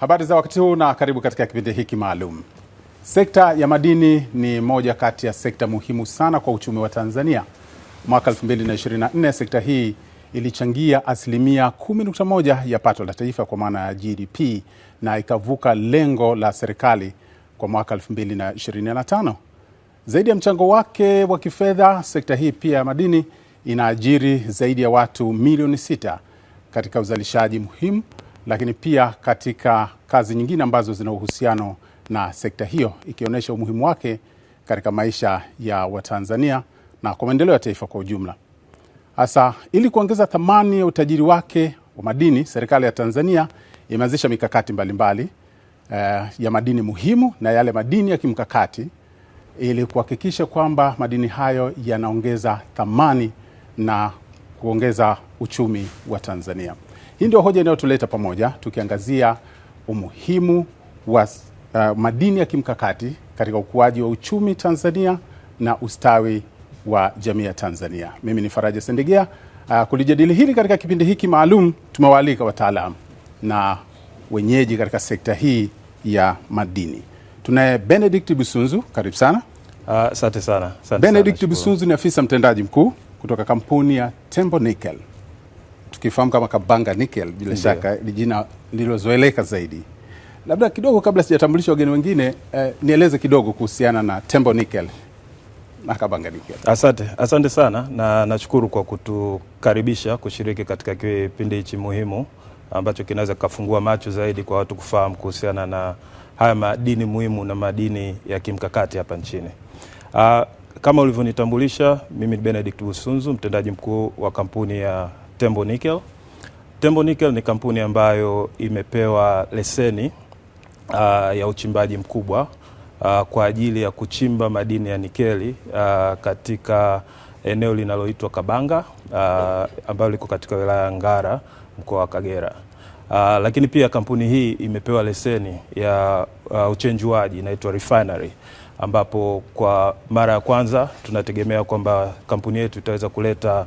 Habari za wakati huu na karibu katika kipindi hiki maalum. Sekta ya madini ni moja kati ya sekta muhimu sana kwa uchumi wa Tanzania. Mwaka 2024 sekta hii ilichangia asilimia 10.1 ya pato la taifa kwa maana ya GDP na ikavuka lengo la serikali kwa mwaka 2025. Zaidi ya mchango wake wa kifedha, sekta hii pia ya madini inaajiri zaidi ya watu milioni 6 katika uzalishaji muhimu, lakini pia katika kazi nyingine ambazo zina uhusiano na sekta hiyo, ikionyesha umuhimu wake katika maisha ya Watanzania na kwa maendeleo ya taifa kwa ujumla. Hasa ili kuongeza thamani ya utajiri wake wa madini, serikali ya Tanzania imeanzisha mikakati mbalimbali ya madini muhimu na yale madini ya kimkakati ili kuhakikisha kwamba madini hayo yanaongeza thamani na kuongeza uchumi wa Tanzania. Hii ndio hoja inayotuleta pamoja, tukiangazia umuhimu wa madini ya kimkakati katika ukuaji wa uchumi Tanzania na ustawi wa jamii ya Tanzania. Mimi ni Faraja Sendegea. Kulijadili hili katika kipindi hiki maalum, tumewaalika wataalamu na wenyeji katika sekta hii ya madini. Tunaye Benedict Busunzu, karibu sana. Asante sana. Benedict Busunzu ni afisa mtendaji mkuu kutoka kampuni ya Tembo Nickel. Tukifahamu kama Kabanga Nickel, bila shaka ni jina lililozoeleka zaidi. Labda kidogo kabla sijatambulisha wageni wengine, nieleze kidogo kuhusiana na Tembo Nickel na Kabanga Nickel. Asante sana na nashukuru kwa kutukaribisha kushiriki katika kipindi hichi muhimu ambacho kinaweza kufungua macho zaidi kwa watu kufahamu kuhusiana na haya madini muhimu na madini ya kimkakati hapa nchini. Kama ulivyonitambulisha, mimi ni Benedict Busunzu, mtendaji mkuu wa kampuni ya Tembo Nickel. Tembo Nickel ni kampuni ambayo imepewa leseni ya uchimbaji mkubwa kwa ajili ya kuchimba madini ya nikeli katika eneo linaloitwa Kabanga ambalo liko katika wilaya ya Ngara, mkoa wa Kagera. Lakini pia kampuni hii imepewa leseni ya uchenjuaji inaitwa refinery, ambapo kwa mara ya kwanza tunategemea kwamba kampuni yetu itaweza kuleta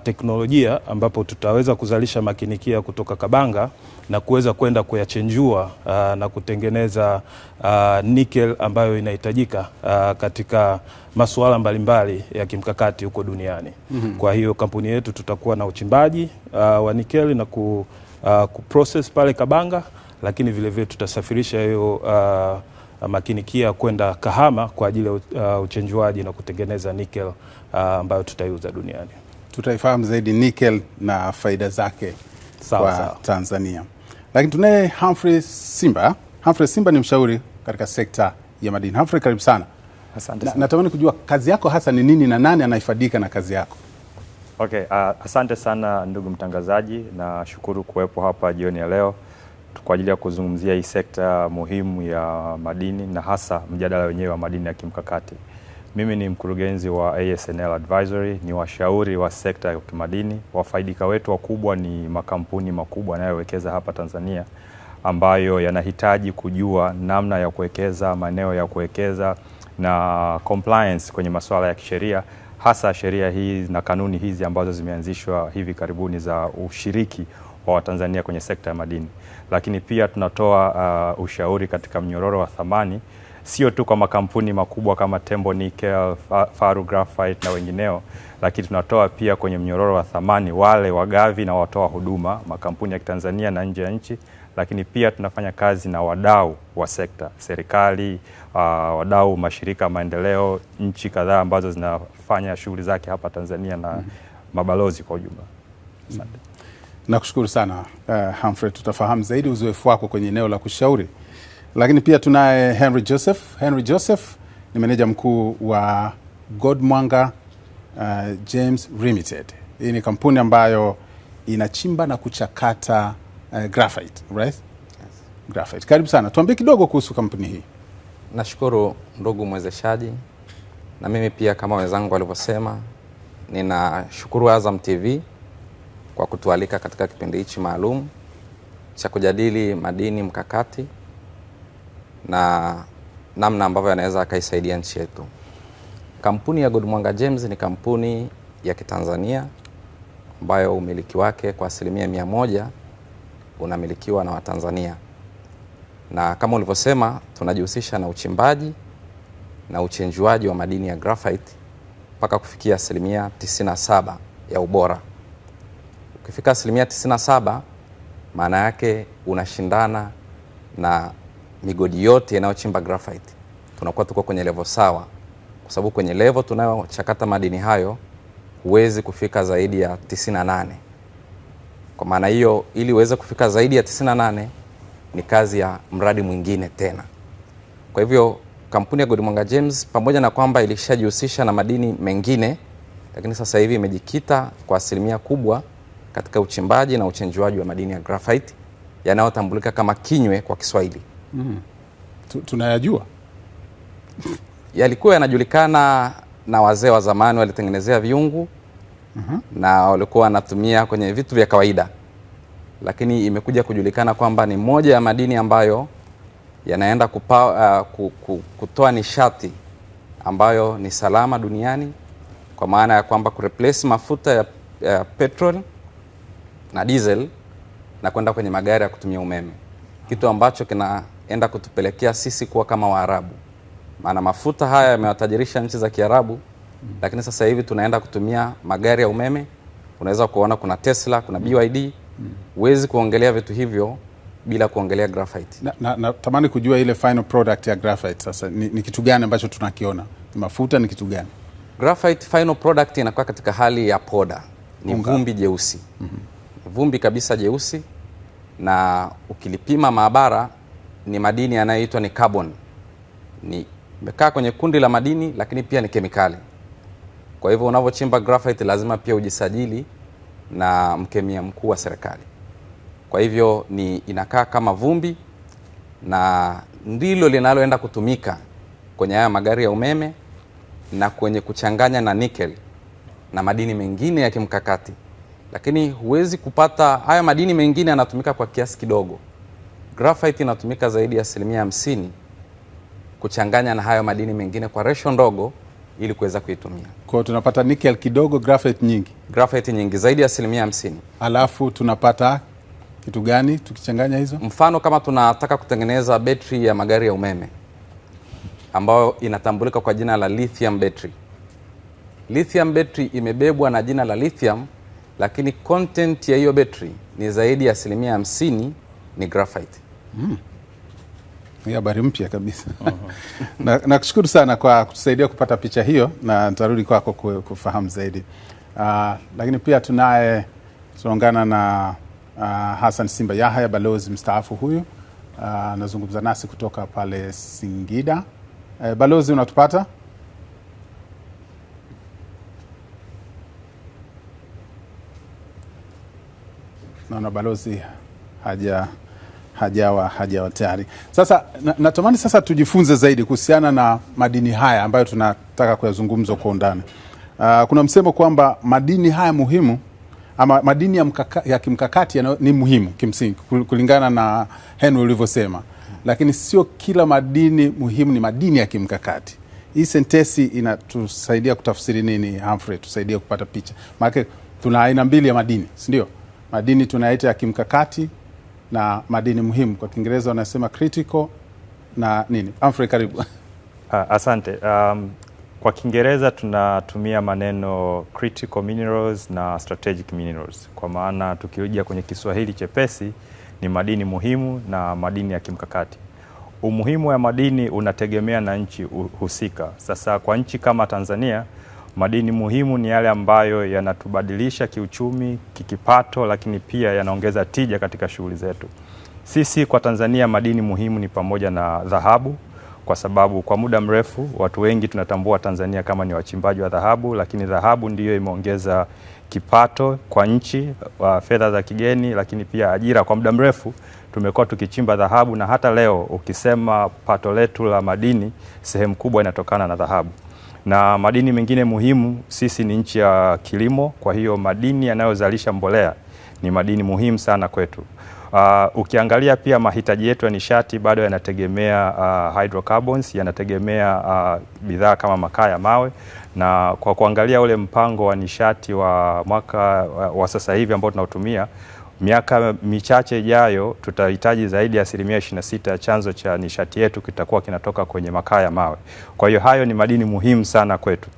teknolojia ambapo tutaweza kuzalisha makinikia kutoka Kabanga na kuweza kwenda kuyachenjua na kutengeneza nickel ambayo inahitajika katika masuala mbalimbali ya kimkakati huko duniani. Kwa hiyo kampuni yetu tutakuwa na uchimbaji wa nickel na kuprocess pale Kabanga, lakini vile vile tutasafirisha hiyo makinikia kwenda Kahama kwa ajili ya uchenjuaji na kutengeneza nickel ambayo tutaiuza duniani. Tutaifahamu zaidi nickel na faida zake kwa Tanzania. Lakini tunaye Humphrey Simba. Humphrey Simba ni mshauri katika sekta ya madini. Humphrey, karibu sana. Asante sana. Natamani kujua kazi yako hasa ni nini na nani anaifadika na kazi yako? Okay, asante sana ndugu mtangazaji, na shukuru kuwepo hapa jioni ya leo kwa ajili ya kuzungumzia hii sekta muhimu ya madini na hasa mjadala wenyewe wa madini ya kimkakati. Mimi ni mkurugenzi wa ASNL Advisory, ni washauri wa sekta ya kimadini. Wafaidika wetu wakubwa ni makampuni makubwa yanayowekeza hapa Tanzania ambayo yanahitaji kujua namna ya kuwekeza, maeneo ya kuwekeza na compliance kwenye masuala ya kisheria, hasa sheria hizi na kanuni hizi ambazo zimeanzishwa hivi karibuni za ushiriki wa Watanzania kwenye sekta ya madini. Lakini pia tunatoa ushauri katika mnyororo wa thamani, sio tu kwa makampuni makubwa kama Tembo Nickel, Faru Graphite na wengineo, lakini tunatoa pia kwenye mnyororo wa thamani wale wagavi na watoa huduma, makampuni ya Tanzania na nje ya nchi. Lakini pia tunafanya kazi na wadau wa sekta, serikali, wadau, mashirika maendeleo, nchi kadhaa ambazo zinafanya shughuli zake hapa Tanzania na mabalozi kwa ujumla. Asante. Nakushukuru sana Humphrey, tutafahamu zaidi uzoefu wako kwenye eneo la kushauri. Lakini pia tunaye Henry Joseph. Henry Joseph ni meneja mkuu wa Godmwanga James Limited. Hii ni kampuni ambayo inachimba na kuchakata graphite, right? Yes. Graphite. Karibu sana. Tuambie kidogo kuhusu kampuni hii. Nashukuru ndugu mwezeshaji. Na mimi pia kama wenzangu walivyosema, ninashukuru Azam TV kwa kutualika katika kipindi hichi maalum cha kujadili madini mkakati na namna ambavyo yanaweza kaisaidia nchi yetu. Kampuni ya Godmwanga James ni kampuni ya Kitanzania ambayo umiliki wake kwa 100% unamilikiwa na Watanzania. na kama ulivyosema tunajihusisha na uchimbaji na uchenjuaji wa madini ya graphite mpaka kufikia 97% ya ubora. Ukifika 97%, maana yake unashindana na migodi yote inayochimba graphite. Tunakuwa tuko kwenye level sawa, kwa sababu kwenye level tunayochakata madini hayo huwezi kufika zaidi ya 98. Kwa maana hiyo, ili uweze kufika zaidi ya 98 ni kazi ya mradi mwingine tena. Kwa hivyo kampuni ya Godimwanga Gems pamoja na kwamba ilishajihusisha na madini mengine, lakini sasa hivi imejikita kwa asilimia kubwa katika uchimbaji na uchenjuaji wa madini ya graphite yanayotambulika kama kinywe kwa Kiswahili. Tunayajua. Yalikuwa yanajulikana na wazee wa zamani, walitengenezea viungu na walikuwa wanatumia kwenye vitu vya kawaida, lakini imekuja kujulikana kwamba ni moja ya madini ambayo yanaenda kutoa nishati ambayo ni salama duniani, kwa maana ya kwamba kureplace mafuta ya petrol na diesel na kwenda kwenye magari ya kutumia umeme, kitu ambacho kinaenda kutupelekea sisi kuwa kama Waarabu. Maana mafuta haya yamewatajirisha nchi za Kiarabu, lakini sasa hivi tunaenda kutumia magari ya umeme. Unaweza kuona kuna Tesla, kuna BYD. Huwezi kuongelea vitu hivyo bila kuongelea graphite. Na tamani kujua ile final product ya graphite sasa ni kitu gani ambacho tunakiona? Ni mafuta, ni kitu gani? Graphite final product inakuwa katika hali ya poda. Ni vumbi jeusi. Vumbi kabisa jeusi, na ukilipima maabara ni madini yanayoitwa ni carbon. Ni imekaa kwenye kundi la madini, lakini pia ni kemikali. Kwa hivyo unavyochimba graphite lazima pia ujisajili na mkemia mkuu wa serikali. Kwa hivyo inakaa kama vumbi, na ndilo linaloenda kutumika kwenye haya magari ya umeme na kwenye kuchanganya na nickel na madini mengine ya kimkakati. Lakini huwezi kupata haya madini mengine, yanatumika kwa kiasi kidogo. Graphite inatumika zaidi ya 50% kuchanganya na hayo madini mengine kwa ratio ndogo ili kuweza kuitumia. Kwa tunapata nickel kidogo, graphite nyingi. Graphite nyingi zaidi ya 50%. Alafu tunapata kitu gani tukichanganya hizo? Mfano kama tunataka kutengeneza betri ya magari ya umeme ambayo inatambulika kwa jina la lithium battery. Lithium battery imebebwa na jina la lithium, lakini content ya hiyo battery ni zaidi ya 50% ni graphite. Ni habari mpya kabisa. Nakushukuru sana kwa kutusaidia kupata picha hiyo, na nitarudi kwako kufahamu zaidi. Lakini pia tunaungana na Hassan Simba Yahya, balozi mstaafu huyu. Anazungumza nasi kutoka pale Singida. Balozi, unatupata? Naona balozi hajawa tayari. Sasa natamani sasa tujifunze zaidi kuhusiana na madini haya ambayo tunataka kuyazungumza kwa undani. Kuna msemo kwamba madini haya muhimu ama madini ya kimkakati ni muhimu kimsingi, kulingana na Henry ulivyosema, lakini sio kila madini muhimu ni madini ya kimkakati. Hii sentesi inatusaidia kutafsiri nini, Humphrey? Tusaidie kupata picha. Maana tuna aina mbili ya madini, si ndio? Madini tunaita ya kimkakati na madini muhimu, kwa Kiingereza wanasema critical na nini. Humphrey, karibu. Asante. Kwa Kiingereza tunatumia maneno critical minerals na strategic minerals. Kwa maana tukirejea kwenye Kiswahili chepesi ni madini muhimu na madini ya kimkakati. Umuhimu wa madini unategemea na nchi husika. Sasa kwa nchi kama Tanzania, madini muhimu ni yale ambayo yanatubadilisha kiuchumi, kikipato, lakini pia yanaongeza tija katika shughuli zetu. Sisi kwa Tanzania madini muhimu ni pamoja na dhahabu, kwa sababu kwa muda mrefu watu wengi tunatambua Tanzania kama ni wachimbaji wa dhahabu, lakini dhahabu ndiyo imeongeza kipato kwa nchi, fedha za kigeni, lakini pia ajira. Kwa muda mrefu tumekuwa tukichimba dhahabu, na hata leo ukisema pato letu la madini sehemu kubwa inatokana na dhahabu. Na madini mengine muhimu, sisi ni nchi ya kilimo, kwa hiyo madini yanayozalisha mbolea ni madini muhimu sana kwetu. Ukiangalia pia mahitaji yetu ya nishati bado yanategemea hydrocarbons, yanategemea bidhaa kama makaa ya mawe, na kwa kuangalia ule mpango wa nishati wa mwaka wa sasa hivi ambao tunautumia, Miaka michache ijayo tutahitaji zaidi ya 26% ya chanzo cha nishati yetu kitakuwa kinatoka kwenye makaa ya mawe. Kwa hiyo hayo ni madini muhimu sana kwetu.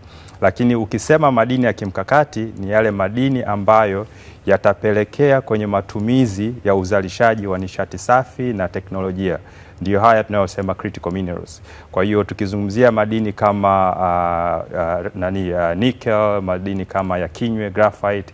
Lakini ukisema madini ya kimkakati ni yale madini ambayo yatapelekea kwenye matumizi ya uzalishaji wa nishati safi na teknolojia. Ndiyo haya tunayosema critical minerals. Kwa hiyo tukizungumzia madini kama nickel, madini kama ya kinywe, graphite,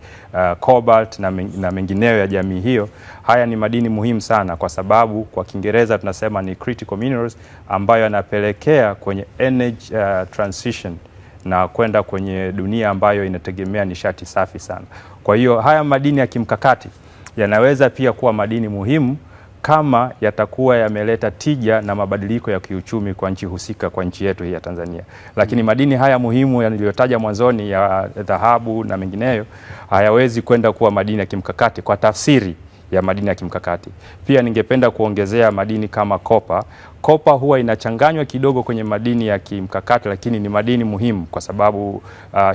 cobalt na mengineyo ya jamii hiyo, haya ni madini muhimu sana kwa sababu kwa Kiingereza tunasema ni critical minerals ambayo yanapelekea kwenye energy transition na kwenda kwenye dunia ambayo inategemea nishati safi sana. Kwa hiyo haya madini ya kimkakati yanaweza pia kuwa madini muhimu kama yatakuwa yameleta tija na mabadiliko ya kiuchumi kwa nchi husika, kwa nchi yetu hii ya Tanzania. Lakini madini haya muhimu yaliyotaja mwanzoni ya dhahabu na mengineyo hayawezi kwenda kuwa madini ya kimkakati kwa tafsiri ya madini ya kimkakati. Pia ningependa kuongezea madini kama kopa. Kopa huwa inachanganywa kidogo kwenye madini ya kimkakati, lakini ni madini muhimu kwa sababu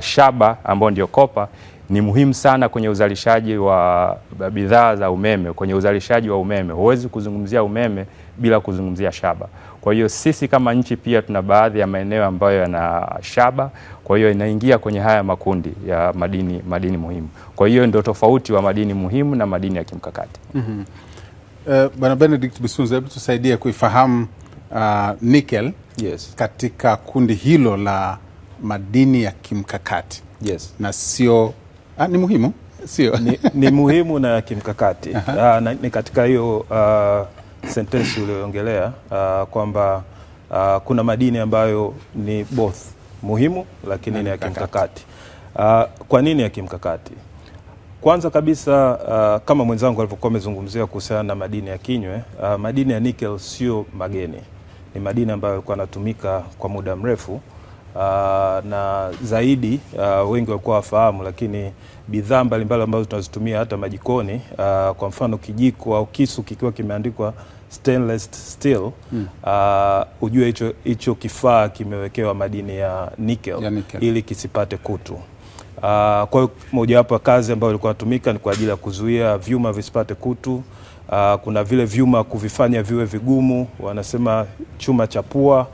shaba ambayo ndio kopa ni muhimu sana kwenye uzalishaji wa bidhaa za umeme. Kwenye uzalishaji wa umeme huwezi kuzungumzia umeme bila kuzungumzia shaba. Kwa hiyo sisi kama nchi pia tuna baadhi ya maeneo ambayo yana shaba, kwa hiyo inaingia kwenye haya makundi ya madini muhimu. Kwa hiyo ndio tofauti wa madini muhimu na madini ya kimkakati. Bwana Benedict Bisunza, hebu tusaidie kuifahamu nickel katika kundi hilo la madini ya kimkakati. Na sio ni muhimu, sio ni muhimu na kimkakati. Ni katika hiyo sentence ulioongelea kwamba kuna madini ambayo ni both muhimu lakini ni ya kimkakati. Kwa nini ya kimkakati? Kwanza kabisa kama mwenzangu alivyokuwa amezungumzia kuhusiana na madini ya kinywe, madini ya nickel sio mageni. Ni madini ambayo yalikuwa yanatumika kwa muda mrefu. Na zaidi wengi walikuwa wafahamu, lakini bidhaa mbalimbali ambazo tunazitumia hata majikoni, kwa mfano kijiko au kisu kikiwa kimeandikwa stainless steel, ujue hicho kifaa kimewekewa madini ya nickel ili kisipate kutu. Kwa hiyo mojawapo ya kazi ambayo ilikuwa inatumika ni kwa ajili ya kuzuia vyuma visipate kutu. Kuna vile vyuma kuvifanya viwe vigumu, wanasema chuma cha pua,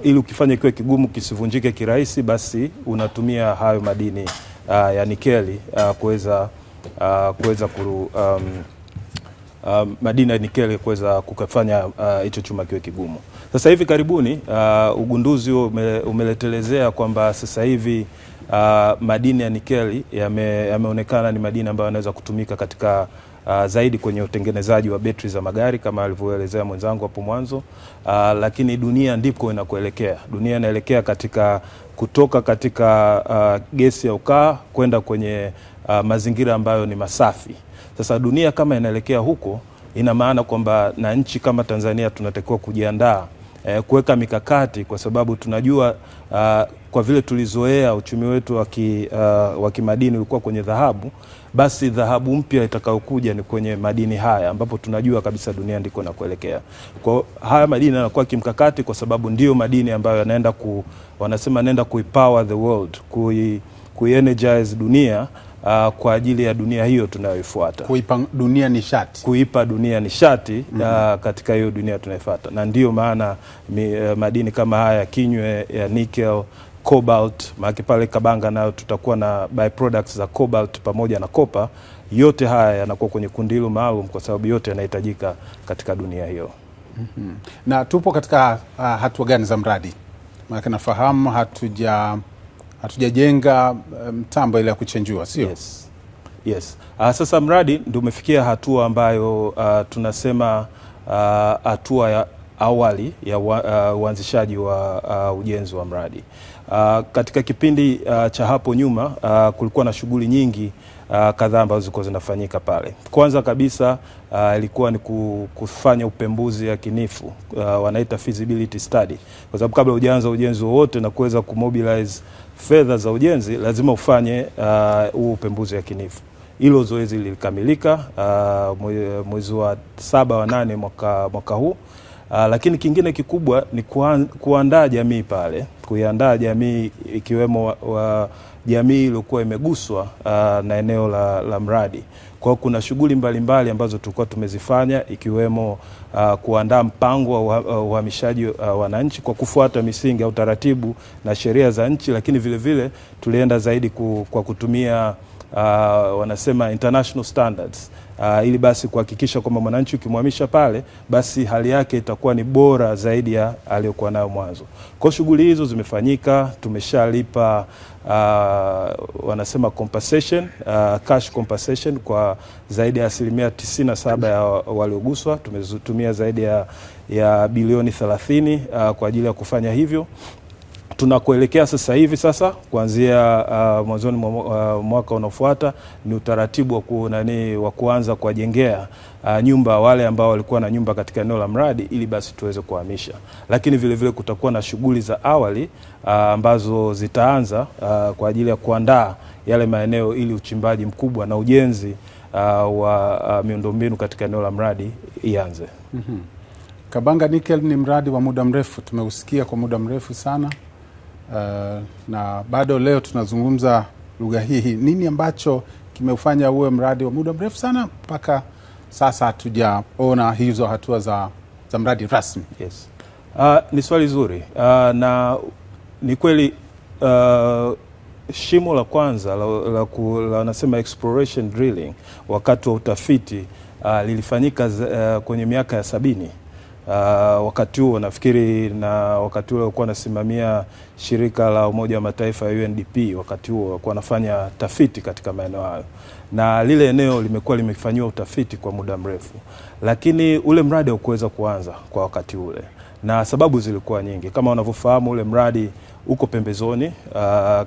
ili ukifanya kiwe kigumu kisivunjike kirahisi, basi unatumia hayo madini ya nikeli kuweza madini ya nikeli kuweza kukafanya hicho chuma kiwe kigumu. Sasa hivi karibuni ugunduzi umeletelezea kwamba sasa hivi madini ya nikeli yameonekana ni madini ambayo yanaweza kutumika katika zaidi kwenye utengenezaji wa betri za magari kama alivyoelezea mwenzangu hapo mwanzo. Lakini dunia ndiko inakoelekea. Dunia inaelekea kutoka katika gesi ya ukaa kwenda kwenye mazingira ambayo ni masafi. Sasa dunia kama inaelekea huko, ina maana kwamba na nchi kama Tanzania tunatakiwa kujiandaa kuweka mikakati, kwa sababu tunajua kwa vile tulizoea uchumi wetu wa kimadini ulikuwa kwenye dhahabu, basi dhahabu mpya itakayokuja ni kwenye madini haya, ambapo tunajua kabisa dunia ndiko na kuelekea. Kwa haya madini yanakuwa kimkakati kwa sababu ndio madini ambayo yanaenda wanasema naenda kuipower the world, kuenergize dunia kwa ajili ya dunia hiyo tunayoifuata. Kuipa dunia nishati katika hiyo dunia tunaifuata. Na ndio maana madini kama haya kinywe ya nickel, cobalt, maana pale Kabanga nayo tutakuwa na byproducts za cobalt pamoja na copper. Yote haya yanakuwa kwenye kundi hilo maalum kwa sababu yote yanahitajika katika dunia hiyo. Na tupo katika hatua gani za mradi? Maana nafahamu hatujajenga mtambo ile ya kuchenjua, sio? Yes. Sasa mradi ndio umefikia hatua ambayo tunasema hatua ya awali ya uanzishaji wa ujenzi wa mradi. Katika kipindi cha hapo nyuma kulikuwa na shughuli nyingi kadhaa ambazo zilikuwa zinafanyika pale. Kwanza kabisa ilikuwa ni kufanya upembuzi yakinifu, wanaita feasibility study, kwa sababu kabla hujaanza ujenzi wowote na kuweza kumobilize fedha za ujenzi lazima ufanye huo upembuzi yakinifu. Hilo zoezi lilikamilika mwezi wa 7 wa 8 mwaka huu. Lakini kingine kikubwa ni kuandaa jamii pale kuiandaa jamii ikiwemo wa jamii iliyokuwa imeguswa na eneo la mradi. Kwa hiyo kuna shughuli mbalimbali ambazo tulikuwa tumezifanya ikiwemo kuandaa mpango wa uhamishaji wananchi kwa kufuata misingi au taratibu na sheria za nchi, lakini vile vile tulienda zaidi kwa kutumia wanasema international standards ili basi kuhakikisha kwamba mwananchi ukimhamisha pale basi hali yake itakuwa ni bora zaidi ya aliyokuwa nayo mwanzo. Kwa shughuli hizo zimefanyika, tumeshalipa wanasema compensation, cash compensation kwa zaidi ya 97% ya walioguswa. Tumetumia zaidi ya bilioni 30 kwa ajili ya kufanya hivyo. Tunakoelekea sasa hivi kuanzia mwanzoni mwaka unaofuata ni utaratibu wa kuanza kuwajengea nyumba wale ambao walikuwa na nyumba katika eneo la mradi ili basi tuweze kuhamisha. Lakini vile vile kutakuwa na shughuli za awali ambazo zitaanza kwa ajili ya kuandaa yale maeneo ili uchimbaji mkubwa na ujenzi wa miundombinu katika eneo la mradi ianze. Kabanga Nickel ni mradi wa muda mrefu, tumeusikia kwa muda mrefu sana. Na bado leo tunazungumza lugha hii. Nini ambacho kimeufanya uwe mradi wa muda mrefu sana mpaka sasa hatujaona hizo hatua za mradi rasmi? Yes. Ni swali zuri. Na ni kweli shimo la kwanza la nasema exploration drilling wakati wa utafiti lilifanyika kwenye miaka ya 70. Wakati huo nafikiri, na wakati ule walikuwa nasimamia shirika la Umoja wa Mataifa UNDP, wakati huo walikuwa wanafanya tafiti katika maeneo hayo, na lile eneo limekuwa limefanywa utafiti kwa muda mrefu, lakini ule mradi haukuweza kuanza kwa wakati ule, na sababu zilikuwa nyingi. Kama unavyofahamu, ule mradi uko pembezoni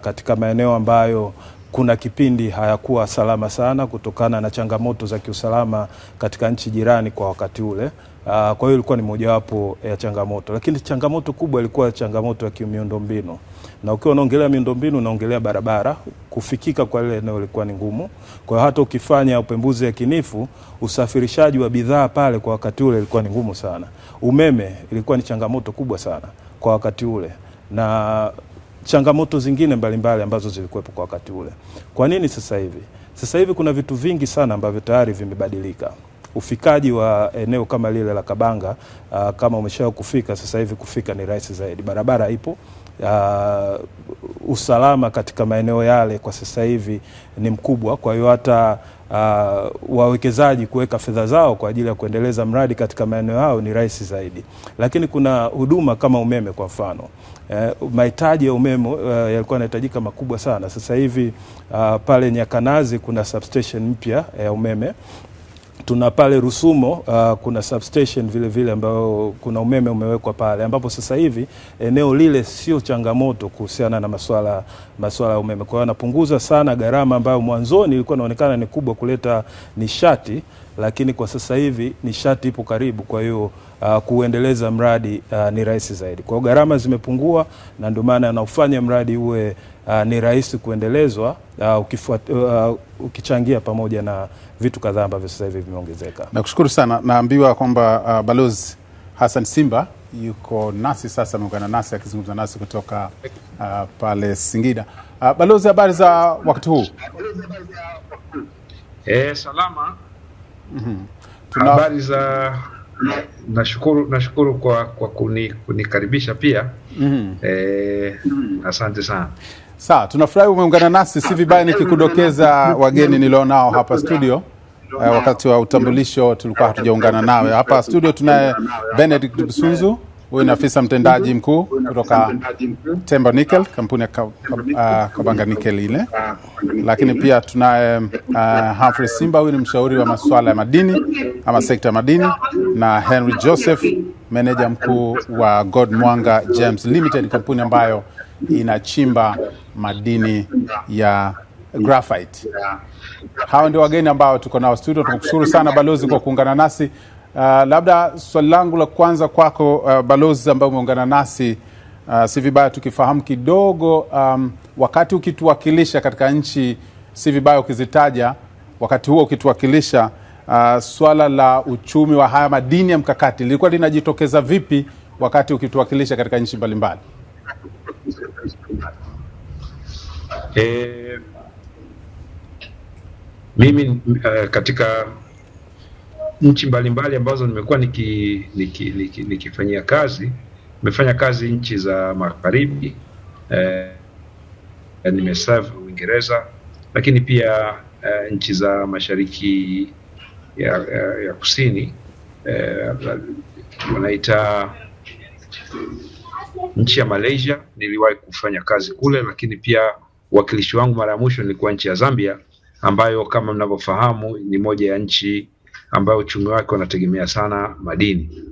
katika maeneo ambayo kuna kipindi hayakuwa salama sana kutokana na changamoto za kiusalama katika nchi jirani kwa wakati ule. Kwa hiyo ilikuwa ni mojawapo ya changamoto, lakini changamoto kubwa ilikuwa changamoto ya miundombinu. Na ukiwa unaongelea miundombinu unaongelea barabara, kufikika kwa ile eneo ilikuwa ni ngumu. Kwa hiyo hata ukifanya upembuzi yakinifu, usafirishaji wa bidhaa pale kwa wakati ule ilikuwa ni ngumu sana. Umeme ilikuwa ni changamoto kubwa sana kwa wakati ule, na changamoto zingine mbalimbali ambazo zilikuwepo kwa wakati ule. Kwa nini sasa hivi? Sasa hivi kuna vitu vingi sana ambavyo tayari vimebadilika. Ufikaji wa eneo kama lile la Kabanga, kama umeshawahi kufika, sasa hivi kufika ni rahisi zaidi. Barabara ipo, usalama katika maeneo yale kwa sasa hivi ni mkubwa. Kwa hiyo hata wawekezaji kuweka fedha zao kwa ajili ya kuendeleza mradi katika maeneo yao ni rahisi zaidi. Lakini kuna huduma kama umeme kwa mfano. Mahitaji ya umeme yalikuwa yanahitajika makubwa sana. Sasa hivi pale Nyakanazi kuna substation mpya ya umeme. Tuna pale Rusumo kuna substation vile vile ambayo kuna umeme umewekwa pale, ambapo sasa hivi eneo lile sio changamoto kuhusiana na masuala ya umeme. Kwa hiyo anapunguza sana gharama ambayo mwanzoni ilikuwa inaonekana ni kubwa kuleta nishati, lakini kwa sasa hivi nishati ipo karibu. Kwa hiyo kuendeleza mradi ni rahisi zaidi. Kwa hiyo gharama zimepungua, na ndio maana anaufanya mradi uwe ni rahisi kuendelezwa ukichangia pamoja na vitu kadhaa ambavyo sasa hivi vimeongezeka. Nakushukuru sana. Naambiwa kwamba Balozi Hassan Simba yuko nasi sasa, ameungana nasi akizungumza nasi kutoka pale Singida. Balozi, habari za wakati huu? Salama. Habari za nashukuru kwa kunikaribisha pia. Asante sana. Sawa, tunafurahi umeungana nasi. Si vibaya nikikudokeza wageni nilionao hapa studio. Wakati wa utambulisho tulikuwa hatujaungana nawe. Hapa studio tunaye Benedict Busunzu, huyu ni afisa mtendaji mkuu kutoka Tembo Nickel, kampuni ya Kabanga Nickel ile. Lakini pia tunaye Humphrey Simba, huyu ni mshauri wa masuala ya madini ama sekta ya madini, na Henry Joseph, meneja mkuu wa God Mwanga Gems Limited, kampuni ambayo inachimba madini ya graphite. Hao ndio wageni ambao tuko nao studio. Tunakushukuru sana Balozi kwa kuungana nasi. Labda swali langu la kwanza kwako Balozi ambaye umeungana nasi, si vibaya tukifahamu kidogo wakati ukituwakilisha katika nchi, si vibaya ukizitaja wakati huo ukituwakilisha, swala la uchumi wa haya madini ya mkakati lilikuwa linajitokeza vipi wakati ukituwakilisha katika nchi mbalimbali? Mimi katika nchi mbalimbali ambazo nimekuwa nikifanyia kazi, nimefanya kazi nchi za magharibi, nimeserve Uingereza, lakini pia nchi za mashariki ya kusini, wanaita nchi ya Malaysia, niliwahi kufanya kazi kule, lakini pia uwakilishi wangu mara ya mwisho nilikuwa nchi ya Zambia, ambayo kama mnavyofahamu ni moja ya nchi ambayo uchumi wake unategemea sana madini,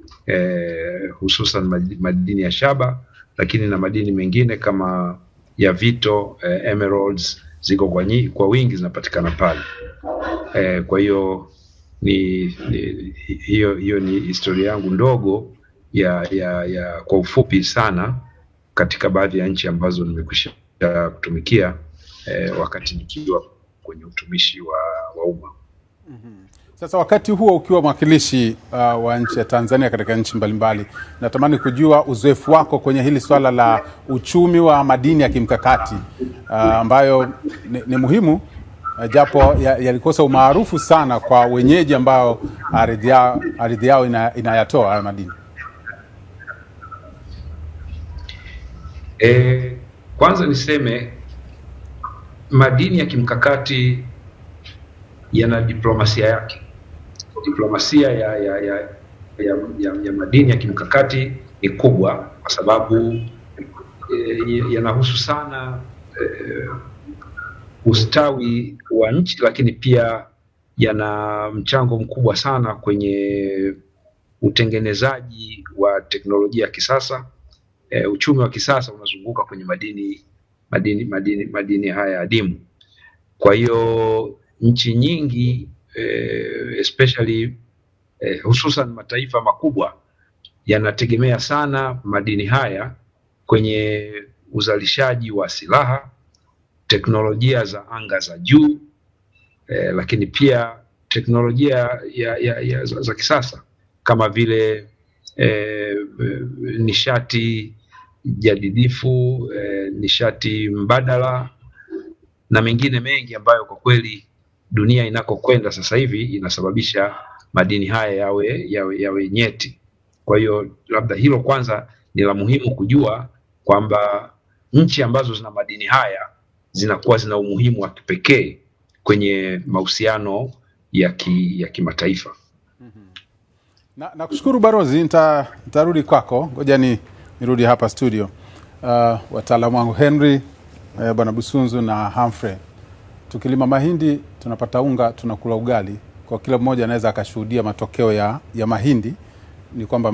hususan madini ya shaba, lakini na madini mengine kama ya vito, emeralds ziko kwa wingi zinapatikana pale. Kwa hiyo hiyo ni historia yangu ndogo ya kwa ufupi sana katika baadhi ya nchi ambazo nimekwisha kutumikia wakati nikiwa kwenye utumishi wa umma. Sasa wakati huo ukiwa mwakilishi wa nchi ya Tanzania katika nchi mbalimbali, natamani kujua uzoefu wako kwenye hili swala la uchumi wa madini ya kimkakati ambayo ni muhimu, japo yalikosa umaarufu sana kwa wenyeji ambao ardhi yao inayatoa haya madini. Kwanza niseme madini ya kimkakati yana diplomasia yake. Diplomasia ya madini ya kimkakati ni kubwa kwa sababu yanahusu sana ustawi wa nchi, lakini pia yana mchango mkubwa sana kwenye utengenezaji wa teknolojia ya kisasa. Uchumi wa kisasa unazunguka kwenye madini haya adimu. Kwa hiyo nchi nyingi especially hususan mataifa makubwa yanategemea sana madini haya kwenye uzalishaji wa silaha, teknolojia za anga za juu, lakini pia teknolojia za kisasa kama vile nishati jadidifu, nishati mbadala na mengine mengi ambayo kwa kweli dunia inakokwenda sasa hivi inasababisha madini haya yawe nyeti. Kwa hiyo labda hilo kwanza ni la muhimu kujua, kwamba nchi ambazo zina madini haya zinakuwa zina umuhimu wa kipekee kwenye mahusiano ya kimataifa. Na kushukuru Barozi, nitarudi kwako. Ngoja nirudi hapa studio. Wataalamu wangu Henry, Bwana Busunzu na Humphrey. Tukilima mahindi tunapata unga, tunakula ugali. Kwa kila mmoja anaweza akashuhudia matokeo ya mahindi ni kwamba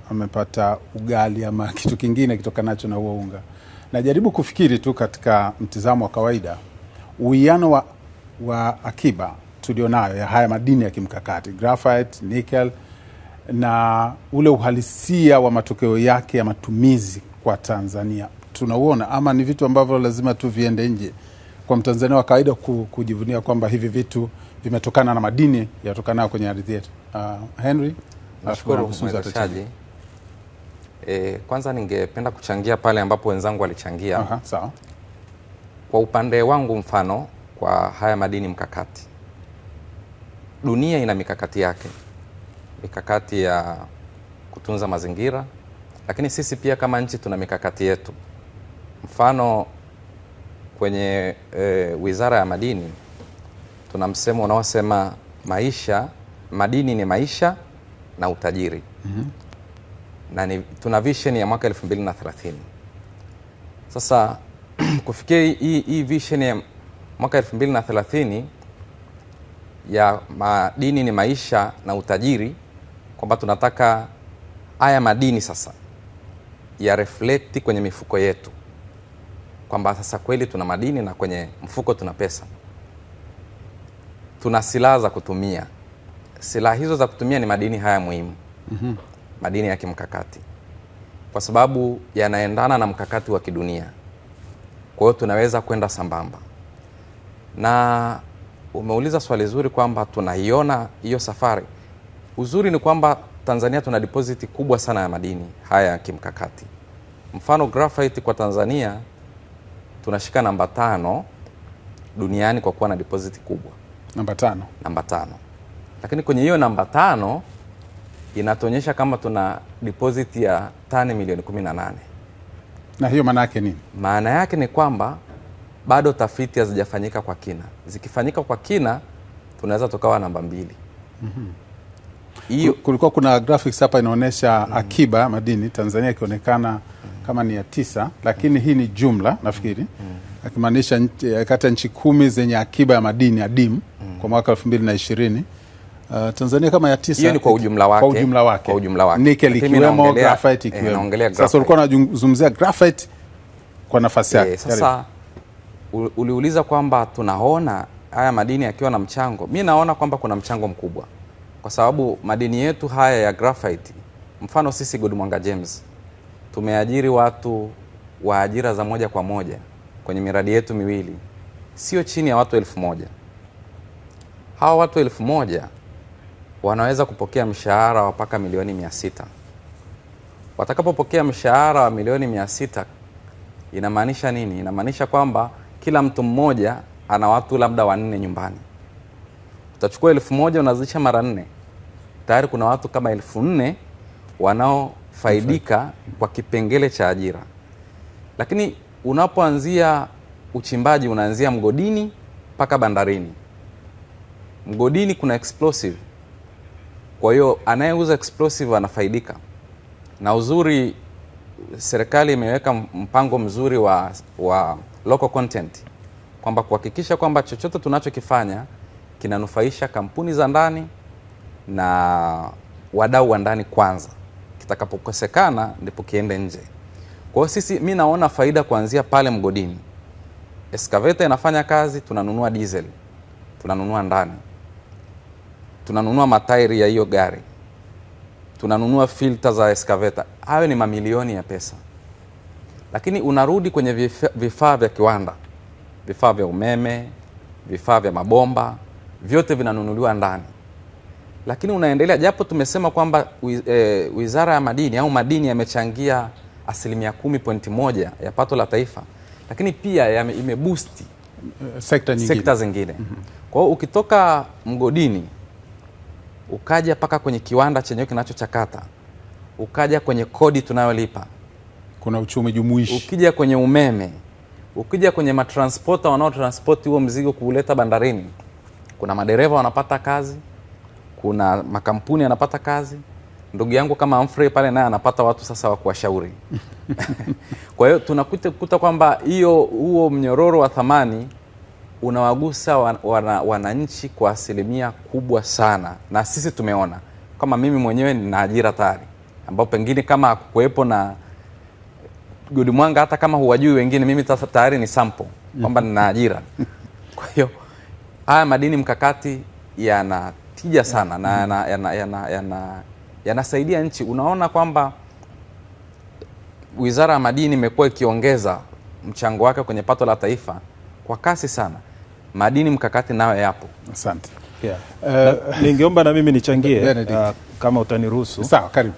amepata ugali ama kitu kingine kitokanacho na huo unga. Najaribu kufikiri tu katika mtizamo wa kawaida, uwiano wa akiba tulionayo ya haya madini ya kimkakati, graphite, nickel, na ule uhalisia wa matokeo yake ya matumizi kwa Tanzania, tunauona ama ni vitu ambavyo lazima tu viende nje kwa Mtanzania wa kawaida kujivunia kwamba hivi vitu vimetokana na madini yatokanayo kwenye ardhi yetu? Henry, nashukuru mwezeshaji. Kwanza ningependa kuchangia pale ambapo wenzangu walichangia. Sawa. Kwa upande wangu, mfano kwa haya madini mkakati, dunia ina mikakati yake, mikakati ya kutunza mazingira, lakini sisi pia kama nchi tuna mikakati yetu. Mfano kwenye Wizara ya Madini tuna msemo unaosema madini ni maisha na utajiri. Na tuna vision ya mwaka 2030. Sasa kufikia hii vision ya mwaka 2030 ya madini ni maisha na utajiri, kwamba tunataka haya madini sasa ya reflect kwenye mifuko yetu, kwamba sasa kweli tuna madini na kwenye mfuko tuna pesa. Tuna silaha za kutumia. Silaha hizo za kutumia ni madini haya muhimu. Madini ya kimkakati, kwa sababu yanaendana na mkakati wa kidunia. Kwa hiyo tunaweza kwenda sambamba. Na umeuliza swali zuri kwamba tunaiona hiyo safari. Uzuri ni kwamba Tanzania tuna deposit kubwa sana ya madini haya ya kimkakati. Mfano graphite kwa Tanzania tunashika namba 5 duniani kwa kuwa na deposit kubwa. Namba 5. Namba 5. Lakini kwenye hiyo namba 5 inatuonyesha kama tuna deposit ya tani milioni 18. Na hiyo maana yake nini? Maana yake ni kwamba bado tafiti hazijafanyika kwa kina. Zikifanyika kwa kina tunaweza tukawa namba 2. Hiyo kulikuwa kuna graphics hapa inaonyesha akiba madini Tanzania ikionekana kama ni ya 9, lakini hii ni jumla nafikiri. Akimaanisha kati ya nchi 10 zenye akiba ya madini adimu kwa mwaka 2020. Tanzania kama ya 9. Hiyo ni kwa ujumla wake. Kwa ujumla wake. Nickel ikiwemo, graphite ikiwemo. Sasa ulikuwa unazungumzia graphite kwa nafasi yake. Sasa uliuliza kwamba tunaona haya madini yakiwa na mchango. Mimi naona kwamba kuna mchango mkubwa. Kwa sababu madini yetu haya ya graphite, mfano sisi Good Mwanga James tumeajiri watu wa ajira za moja kwa moja kwenye miradi yetu miwili, sio chini ya watu 1000. Hawa watu 1000 wanaweza kupokea mshahara wa mpaka milioni 600. Watakapopokea mshahara wa milioni 600 inamaanisha nini? Inamaanisha kwamba kila mtu mmoja ana watu labda 4 nyumbani. Utachukua 1000 unazidisha mara 4. Tayari kuna watu kama 4000 wanaofaidika kwa kipengele cha ajira. Lakini unapoanzia uchimbaji unaanzia mgodini mpaka bandarini. Mgodini kuna explosive. Kwa hiyo anayeuza explosive anafaidika. Na uzuri serikali imeweka mpango mzuri wa local content, kwamba kuhakikisha kwamba chochote tunachokifanya kinanufaisha kampuni za ndani na wadau wa ndani kwanza. Kitakapokosekana ndipo kiende nje. Kwa hiyo mimi naona faida kuanzia pale mgodini. Excavator inafanya kazi, tunanunua diesel, tunanunua ndani, tunanunua matairi ya hiyo gari, tunanunua filter za excavator. Hayo ni mamilioni ya pesa. Lakini unarudi kwenye vifaa vya kiwanda, vifaa vya umeme, vifaa vya mabomba, vyote vinanunuliwa ndani. Lakini unaendelea, japo tumesema kwamba Wizara ya Madini au madini yamechangia 10.1 ya pato la taifa, lakini pia imeboost sekta zingine. Kwa hiyo ukitoka mgodini ukaja paka kwenye kiwanda chenyewe kinachochakata, ukaja kwenye kodi tunayolipa, kuna uchumi jumuishi. Ukija kwenye umeme, ukija kwenye matransporter wanaotransport huo mzigo kuuleta bandarini, kuna madereva wanapata kazi, kuna makampuni yanapata kazi. Ndugu yangu kama Humphrey pale naye anapata watu sasa wa kuwashauri. Kwa hiyo tunakuta kwamba huo mnyororo wa thamani unawagusa wananchi kwa asilimia kubwa sana. Na sisi tumeona, kama mimi mwenyewe nina ajira tayari, ambao pengine kama kuwepo na Good Mwanga, hata kama huwajui wengine, mimi tayari ni sample kwamba nina ajira. Kwa hiyo haya madini mkakati yanatija sana na yanasaidia nchi. Unaona kwamba Wizara ya Madini imekuwa ikiongeza mchango wake kwenye pato la taifa kwa kasi sana. Madini mkakati nayo yapo. Asante. Ningeomba na mimi nichangie kama utaniruhusu. Sawa, karibu.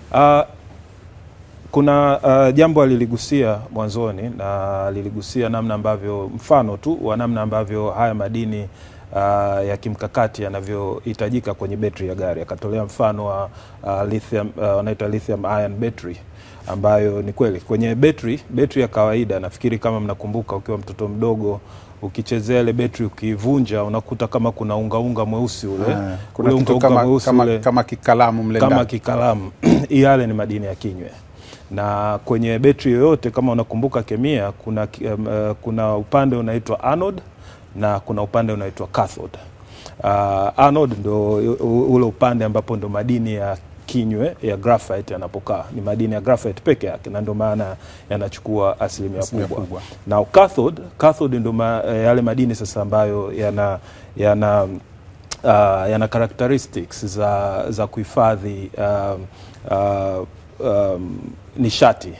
Kuna jambo aliligusia mwanzoni, na aliligusia namna ambavyo, mfano tu wa namna ambavyo haya madini ya kimkakati yanavyohitajika kwenye betri ya gari. Akatolea mfano wa lithium, wanaita lithium ion battery, ambayo ni kweli kwenye betri ya kawaida. Nafikiri kama mnakumbuka, ukiwa mtoto mdogo ukichezea ile betri, ukivunja unakuta kama kuna unga mweusi ule, kuna kitu kama kikalamu mle ndani, kama kikalamu. Yale ni madini ya kinywe. Na kwenye betri yoyote, kama unakumbuka kemia, kuna upande unaitwa anode na kuna upande unaitwa cathode. Anode ndo ule upande ambapo ndo madini ya kinywe ya graphite yanapokaa. Ni madini ya graphite peke yake, na ndo maana yanachukua asilimia kubwa. Na cathode ndo yale madini sasa ambayo yana characteristics za kuhifadhi nishati,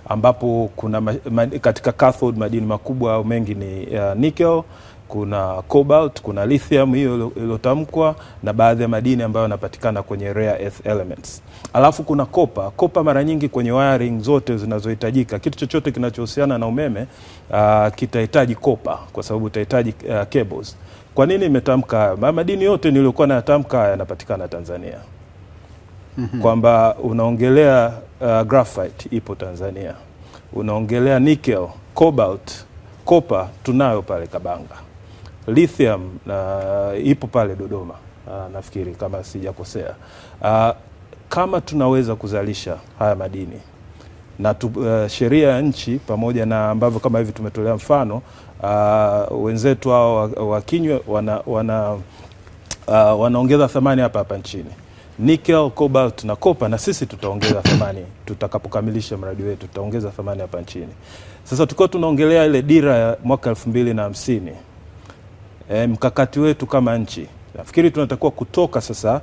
ambapo kuna katika cathode madini makubwa mengi ni nickel, kuna cobalt, kuna lithium hiyo iliyotamkwa, na baadhi ya madini ambayo yanapatikana kwenye rare earth elements. Alafu kuna copper. Copper mara nyingi kwenye wiring zote zinazohitajika, kitu chochote kinachohusiana na umeme kitahitaji copper kwa sababu utahitaji cables. Kwa nini imetamka? Madini yote niliyokuwa nayatamka yanapatikana Tanzania. Kwamba unaongelea graphite ipo Tanzania, unaongelea nickel, cobalt, copper tunayo pale Kabanga, lithium ipo pale Dodoma, nafikiri kama sijakosea. Kama tunaweza kuzalisha haya madini na sheria ya nchi pamoja na ambavyo kama hivi tumetolea mfano, wenzetu hao wa Kinywe wanaongeza thamani hapa nchini. Nickel, cobalt na copper, na sisi tutaongeza thamani tutakapokamilisha mradi wetu, tutaongeza thamani hapa nchini. Sasa tuko tunaongelea ile dira ya mwaka 2050. Mkakati wetu kama nchi, nafikiri tunatakiwa kutoka sasa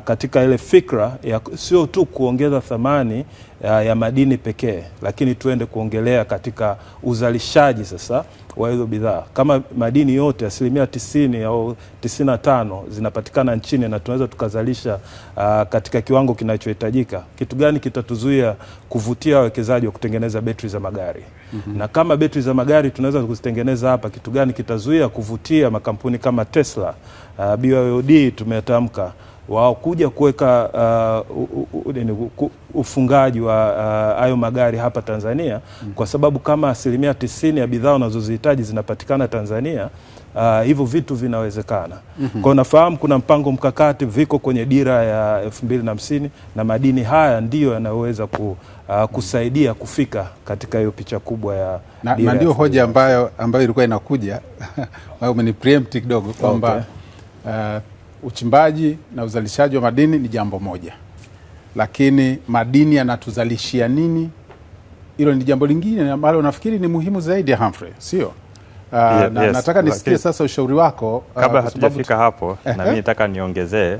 katika ile fikra ya sio tu kuongeza thamani ya madini pekee, lakini tuende kuongelea katika uzalishaji sasa wa hizo bidhaa. Kama madini yote 90% au 95% zinapatikana nchini na tunaweza tukazalisha katika kiwango kinachohitajika, kitu gani kitatuzuia kuvutia wawekezaji wa kutengeneza betri za magari? Na kama betri za magari tunaweza kuzitengeneza hapa, kitu gani kitazuia kuvutia makampuni kama Tesla, BYD tumetamka wao kuja kuweka ufungaji wa hayo magari hapa Tanzania, kwa sababu kama 90% ya bidhaa unazozihitaji zinapatikana Tanzania, hivyo vitu vinawezekana. Kwa nafahamu kuna mpango mkakati viko kwenye dira ya 2050 na madini haya ndiyo yanaweza kusaidia kufika katika hiyo picha kubwa ya na ndio hoja ambayo ilikuwa inakuja wewe umeni preempt kidogo kwamba uchimbaji na uzalishaji wa madini ni jambo moja, lakini madini yanatuzalishia nini, hilo ni jambo lingine ambalo nafikiri ni muhimu zaidi ya Humphrey, sio? Yes, nataka nisikie sasa ushauri wako kabla hatujafika hapo. Na mimi nataka niongezee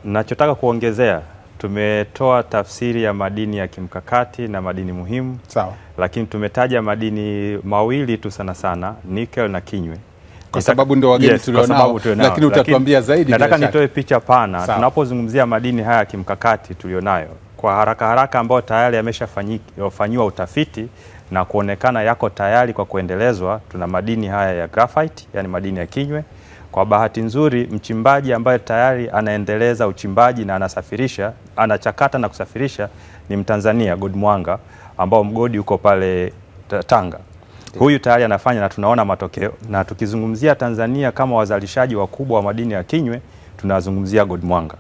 nachotaka kuongezea. Tumetoa tafsiri ya madini ya kimkakati na madini muhimu, sawa, lakini tumetaja madini mawili tu sana, nickel na Kinywe, kwa sababu ndio wageni tulionao, lakini utatuambia zaidi. Nataka nitoe picha pana. Tunapozungumzia madini haya ya kimkakati tulionayo kwa haraka ambayo tayari yameshafanywa utafiti na kuonekana yako tayari kwa kuendelezwa, tuna madini haya ya graphite, yani madini ya Kinywe. Kwa bahati nzuri mchimbaji ambaye tayari anaendeleza uchimbaji na anachakata na kusafirisha ni Mtanzania, Godmwanga, ambao mgodi uko pale Tanga. Huyu tayari anafanya na tunaona matokeo. Na tukizungumzia Tanzania kama wazalishaji wakubwa wa madini ya Kinywe, tunazungumzia Godmwanga.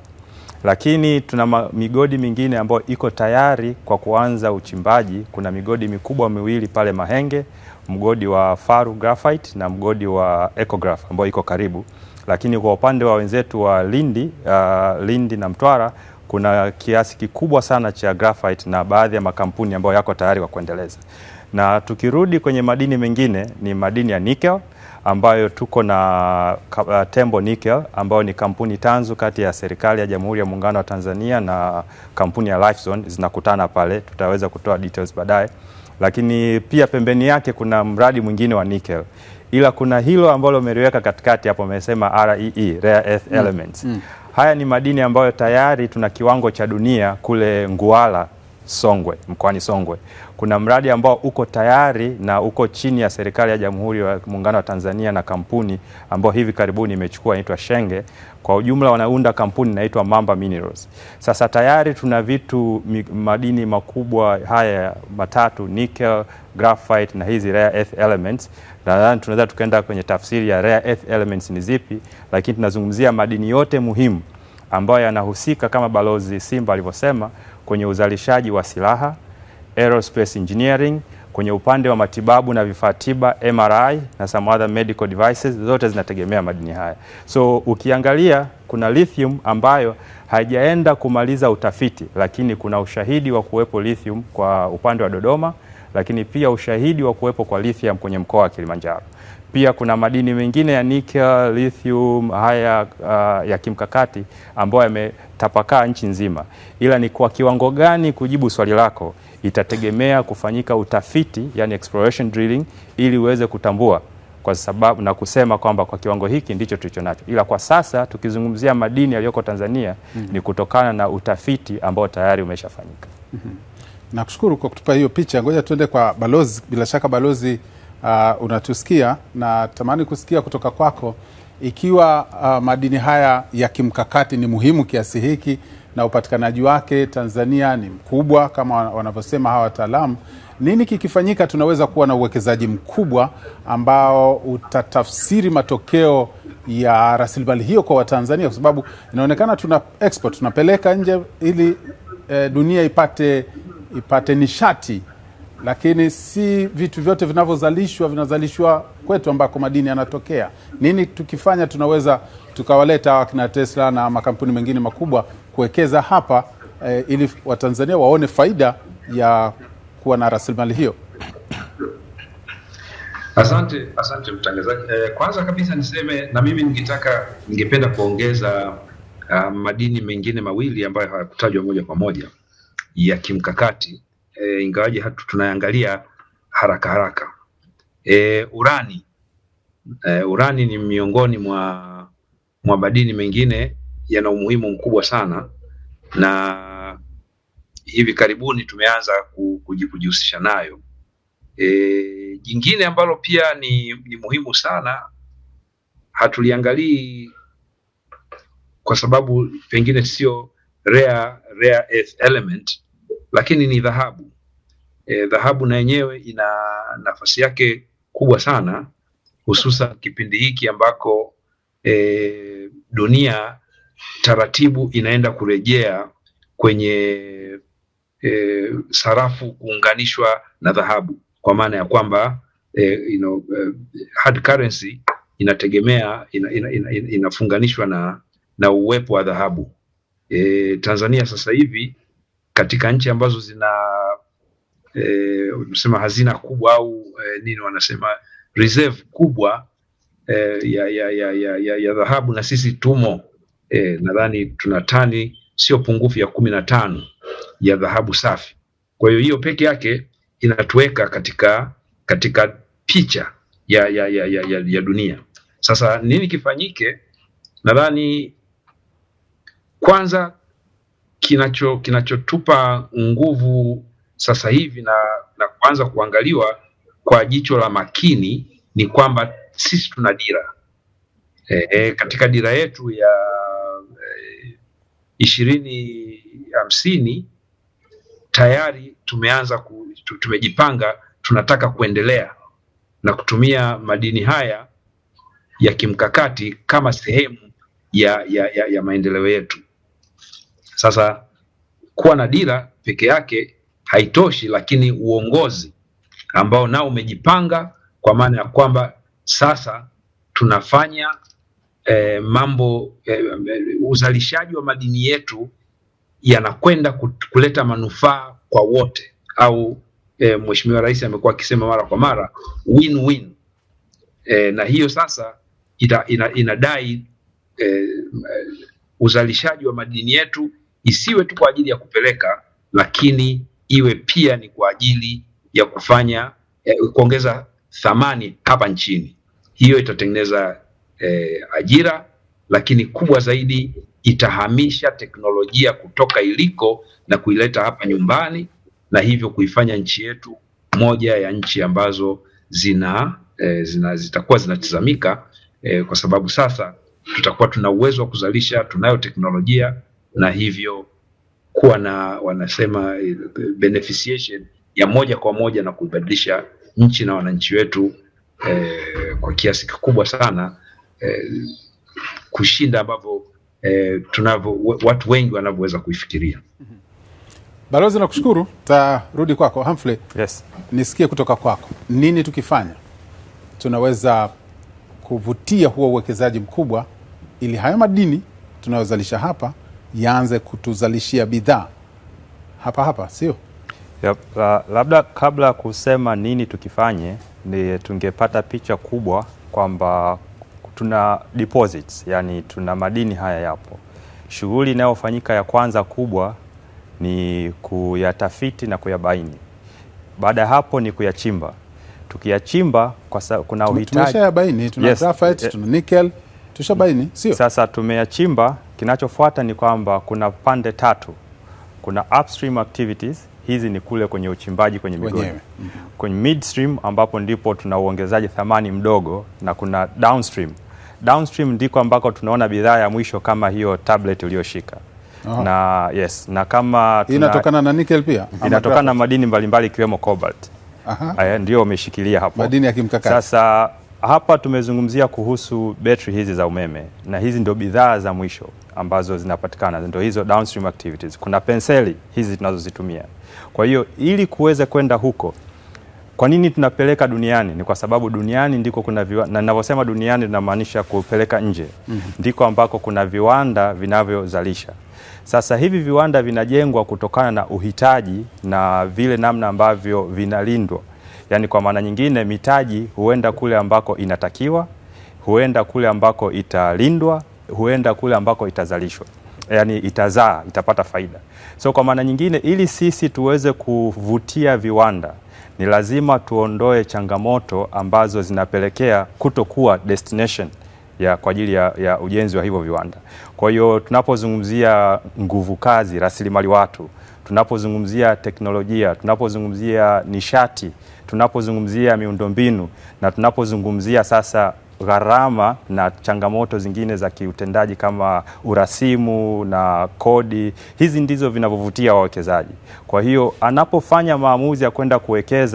Lakini tuna migodi mingine ambayo iko tayari kwa kuanza uchimbaji. Kuna migodi mikubwa miwili pale Mahenge, mgodi wa Faru Graphite na mgodi wa Ecograph ambao iko karibu. Lakini kwa upande wa wenzetu wa Lindi na Mtwara, kuna kiasi kikubwa sana cha graphite na baadhi ya makampuni ambayo yako tayari kwa kuendeleza. Na tukirudi kwenye madini mengine ni madini ya nickel, ambayo tuko na Tembo Nickel ambayo ni kampuni tanzu kati ya serikali ya Jamhuri ya Muungano wa Tanzania na kampuni ya Lifezone, zinakutana pale, tutaweza kutoa details baadaye. Lakini pia pembeni yake kuna mradi mwingine wa nickel. Ila kuna hilo ambalo umeliweka katikati hapo, umesema REE, rare earth elements. Haya ni madini ambayo tayari tuna kiwango cha dunia kule Nguala, Songwe, mkoani Songwe. Kuna mradi ambao uko tayari na uko chini ya serikali ya Jamhuri ya Muungano wa Tanzania na kampuni ambao hivi karibuni imechukua inaitwa Shenge. Kwa ujumla wanaunda kampuni inaitwa Mamba Minerals. Sasa tayari tuna madini makubwa haya matatu, nickel, graphite na hizi rare earth elements. Nadhani tunaweza tukaenda kwenye tafsiri ya rare earth elements ni zipi, lakini tunazungumzia madini yote muhimu ambayo yanahusika kama Balozi Simba alivyosema kwenye uzalishaji wa silaha, aerospace engineering, kwenye upande wa matibabu na vifaa tiba, MRI na some other medical devices, zote zinategemea madini haya. So ukiangalia kuna lithium ambayo haijaenda kumaliza utafiti, lakini kuna ushahidi wa kuwepo lithium kwa upande wa Dodoma, lakini pia ushahidi wa kuwepo kwa lithium kwenye mkoa wa Kilimanjaro. Pia kuna madini mengine ya nickel, lithium, haya ya kimkakati ambayo yametapakaa nchi nzima. Ila ni kwa kiwango gani, kujibu swali lako, itategemea kufanyika utafiti, yani exploration drilling, ili uweze kutambua kwa sababu na kusema kwamba kwa kiwango hiki ndicho tulicho nacho, ila kwa sasa tukizungumzia madini yaliyoko Tanzania ni kutokana na utafiti ambao tayari umeshafanyika. Nakushukuru kwa kutupa hiyo picha. Ngoja tuende kwa balozi. Bila shaka balozi, unatusikia na tamani kusikia kutoka kwako, ikiwa madini haya ya kimkakati ni muhimu kiasi hiki na upatikanaji wake Tanzania ni mkubwa kama wanavyosema hawa wataalamu, nini kikifanyika tunaweza kuwa na uwekezaji mkubwa ambao utatafsiri matokeo ya rasilimali hiyo kwa Watanzania? Kwa sababu inaonekana tuna export, tunapeleka nje ili dunia ipate nishati, lakini si vitu vyote vinazalishwa kwetu ambako madini yanatokea. Nini tukifanya tunaweza tukawaleta wakina Tesla na makampuni mengine makubwa kuwekeza hapa ili Watanzania waone faida ya kuwa na rasilimali hiyo? Asante mtangazaji. Kwanza kabisa niseme na mimi ningependa kuongeza madini mengine mawili ambayo hayakutajwa moja kwa moja ya kimkakati, ingawaje tunaangalia haraka. Urani ni miongoni mwa madini mengine yana umuhimu mkubwa sana, na hivi karibuni tumeanza kujihusisha nayo. Jingine ambalo pia ni muhimu sana, hatuliangalii kwa sababu pengine sio rare earth element, lakini ni dhahabu. Dhahabu na yenyewe ina nafasi yake kubwa sana, hususan kipindi hiki ambako dunia taratibu inaenda kurejea kwenye sarafu kuunganishwa na dhahabu, kwa maana ya kwamba hard currency inategemea inafunganishwa na uwepo wa dhahabu. Tanzania sasa hivi katika nchi ambazo zina unasema hazina kubwa au nini wanasema reserve kubwa ya dhahabu, na sisi tumo, nadhani tuna tani sio pungufu ya 15 ya dhahabu safi. Kwa hiyo peke yake inatuweka katika picha ya dunia. Sasa nini kifanyike? Nadhani kwanza kinachotupa nguvu sasa hivi na kuanza kuangaliwa kwa jicho la makini ni kwamba sisi tuna dira. Katika dira yetu ya 2050 tayari tumejipanga, tunataka kuendelea na kutumia madini haya ya kimkakati kama sehemu ya maendeleo yetu. Sasa kuwa na dira peke yake haitoshi, lakini uongozi ambao nao umejipanga, kwa maana ya kwamba sasa tunafanya mambo, uzalishaji wa madini yetu yanakwenda kuleta manufaa kwa wote, au Mheshimiwa Rais amekuwa akisema mara kwa mara win-win. Na hiyo sasa inadai uzalishaji wa madini yetu isiwe tu kwa ajili ya kupeleka, lakini iwe pia ni kwa ajili ya kufanya kuongeza thamani hapa nchini. Hiyo itatengeneza ajira, lakini kubwa zaidi itahamisha teknolojia kutoka iliko na kuileta hapa nyumbani, na hivyo kuifanya nchi yetu moja ya nchi ambazo zitakuwa zinatizamika, kwa sababu sasa tutakuwa tuna uwezo wa kuzalisha, tunayo teknolojia, na hivyo kuwa na wanasema beneficiation ya moja kwa moja na kuibadilisha nchi na wananchi wetu kwa kiasi kikubwa sana, kushinda ambavyo watu wengi wanavyoweza kuifikiria. Balozi, nakushukuru. Tarudi kwako Humphrey. Yes. Nisikie kutoka kwako, nini tukifanya tunaweza kuvutia huo uwekezaji mkubwa ili hayo madini tunayozalisha hapa yaanze kutuzalishia bidhaa hapa, sio? Yep. Labda kabla kusema nini tukifanye, ni tungepata picha kubwa kwamba tuna deposits, yani tuna madini haya yapo. Shughuli inayofanyika ya kwanza kubwa ni kuyatafiti na kuyabaini. Baada ya hapo ni kuyachimba. Tukiyachimba kuna uhitaji. Tumeshabaini, tuna graphite, tuna nickel, tushabaini, sio? Sasa tumeyachimba, kinachofuata ni kwamba kuna pande tatu. Kuna upstream activities, hizi ni kule kwenye uchimbaji kwenye migodi. Kwenye midstream ambapo ndipo tuna uongezaji thamani mdogo, na kuna downstream. Downstream ndiko ambako tunaona bidhaa ya mwisho kama hiyo tablet uliyoshika. Na yes, na kama inatokana na nickel pia, inatokana na madini mbalimbali ikiwemo cobalt. Ndio umeshikilia hapo. Madini ya kimkakati. Sasa hapa tumezungumzia kuhusu betri hizi za umeme, na hizi ndio bidhaa za mwisho ambazo zinapatikana, ndio hizo downstream activities. Kuna penseli hizi tunazozitumia. Kwa hiyo ili kuweza kwenda huko, kwa nini tunapeleka duniani? Ni kwa sababu duniani ndiko kuna viwanda, na ninavyosema duniani ninamaanisha kupeleka nje. Ndiko ambako kuna viwanda vinavyozalisha. Sasa hivi viwanda vinajengwa kutokana na uhitaji na vile namna ambavyo vinalindwa. Yaani kwa maana nyingine, mitaji huenda kule ambako inatakiwa, huenda kule ambako italindwa, huenda kule ambako itazalishwa. Yaani itazaa, itapata faida. So kwa maana nyingine, ili sisi tuweze kuvutia viwanda, ni lazima tuondoe changamoto ambazo zinapelekea kutokuwa destination kwa ajili ya ujenzi wa hivyo viwanda. Kwa hiyo tunapozungumzia nguvu kazi, rasilimali watu, tunapozungumzia teknolojia, tunapozungumzia nishati, tunapozungumzia miundombinu, na tunapozungumzia sasa gharama na changamoto zingine za kiutendaji kama urasimu na kodi, hizi ndizo vinavyovutia wawekezaji. Kwa hiyo anapofanya maamuzi ya kwenda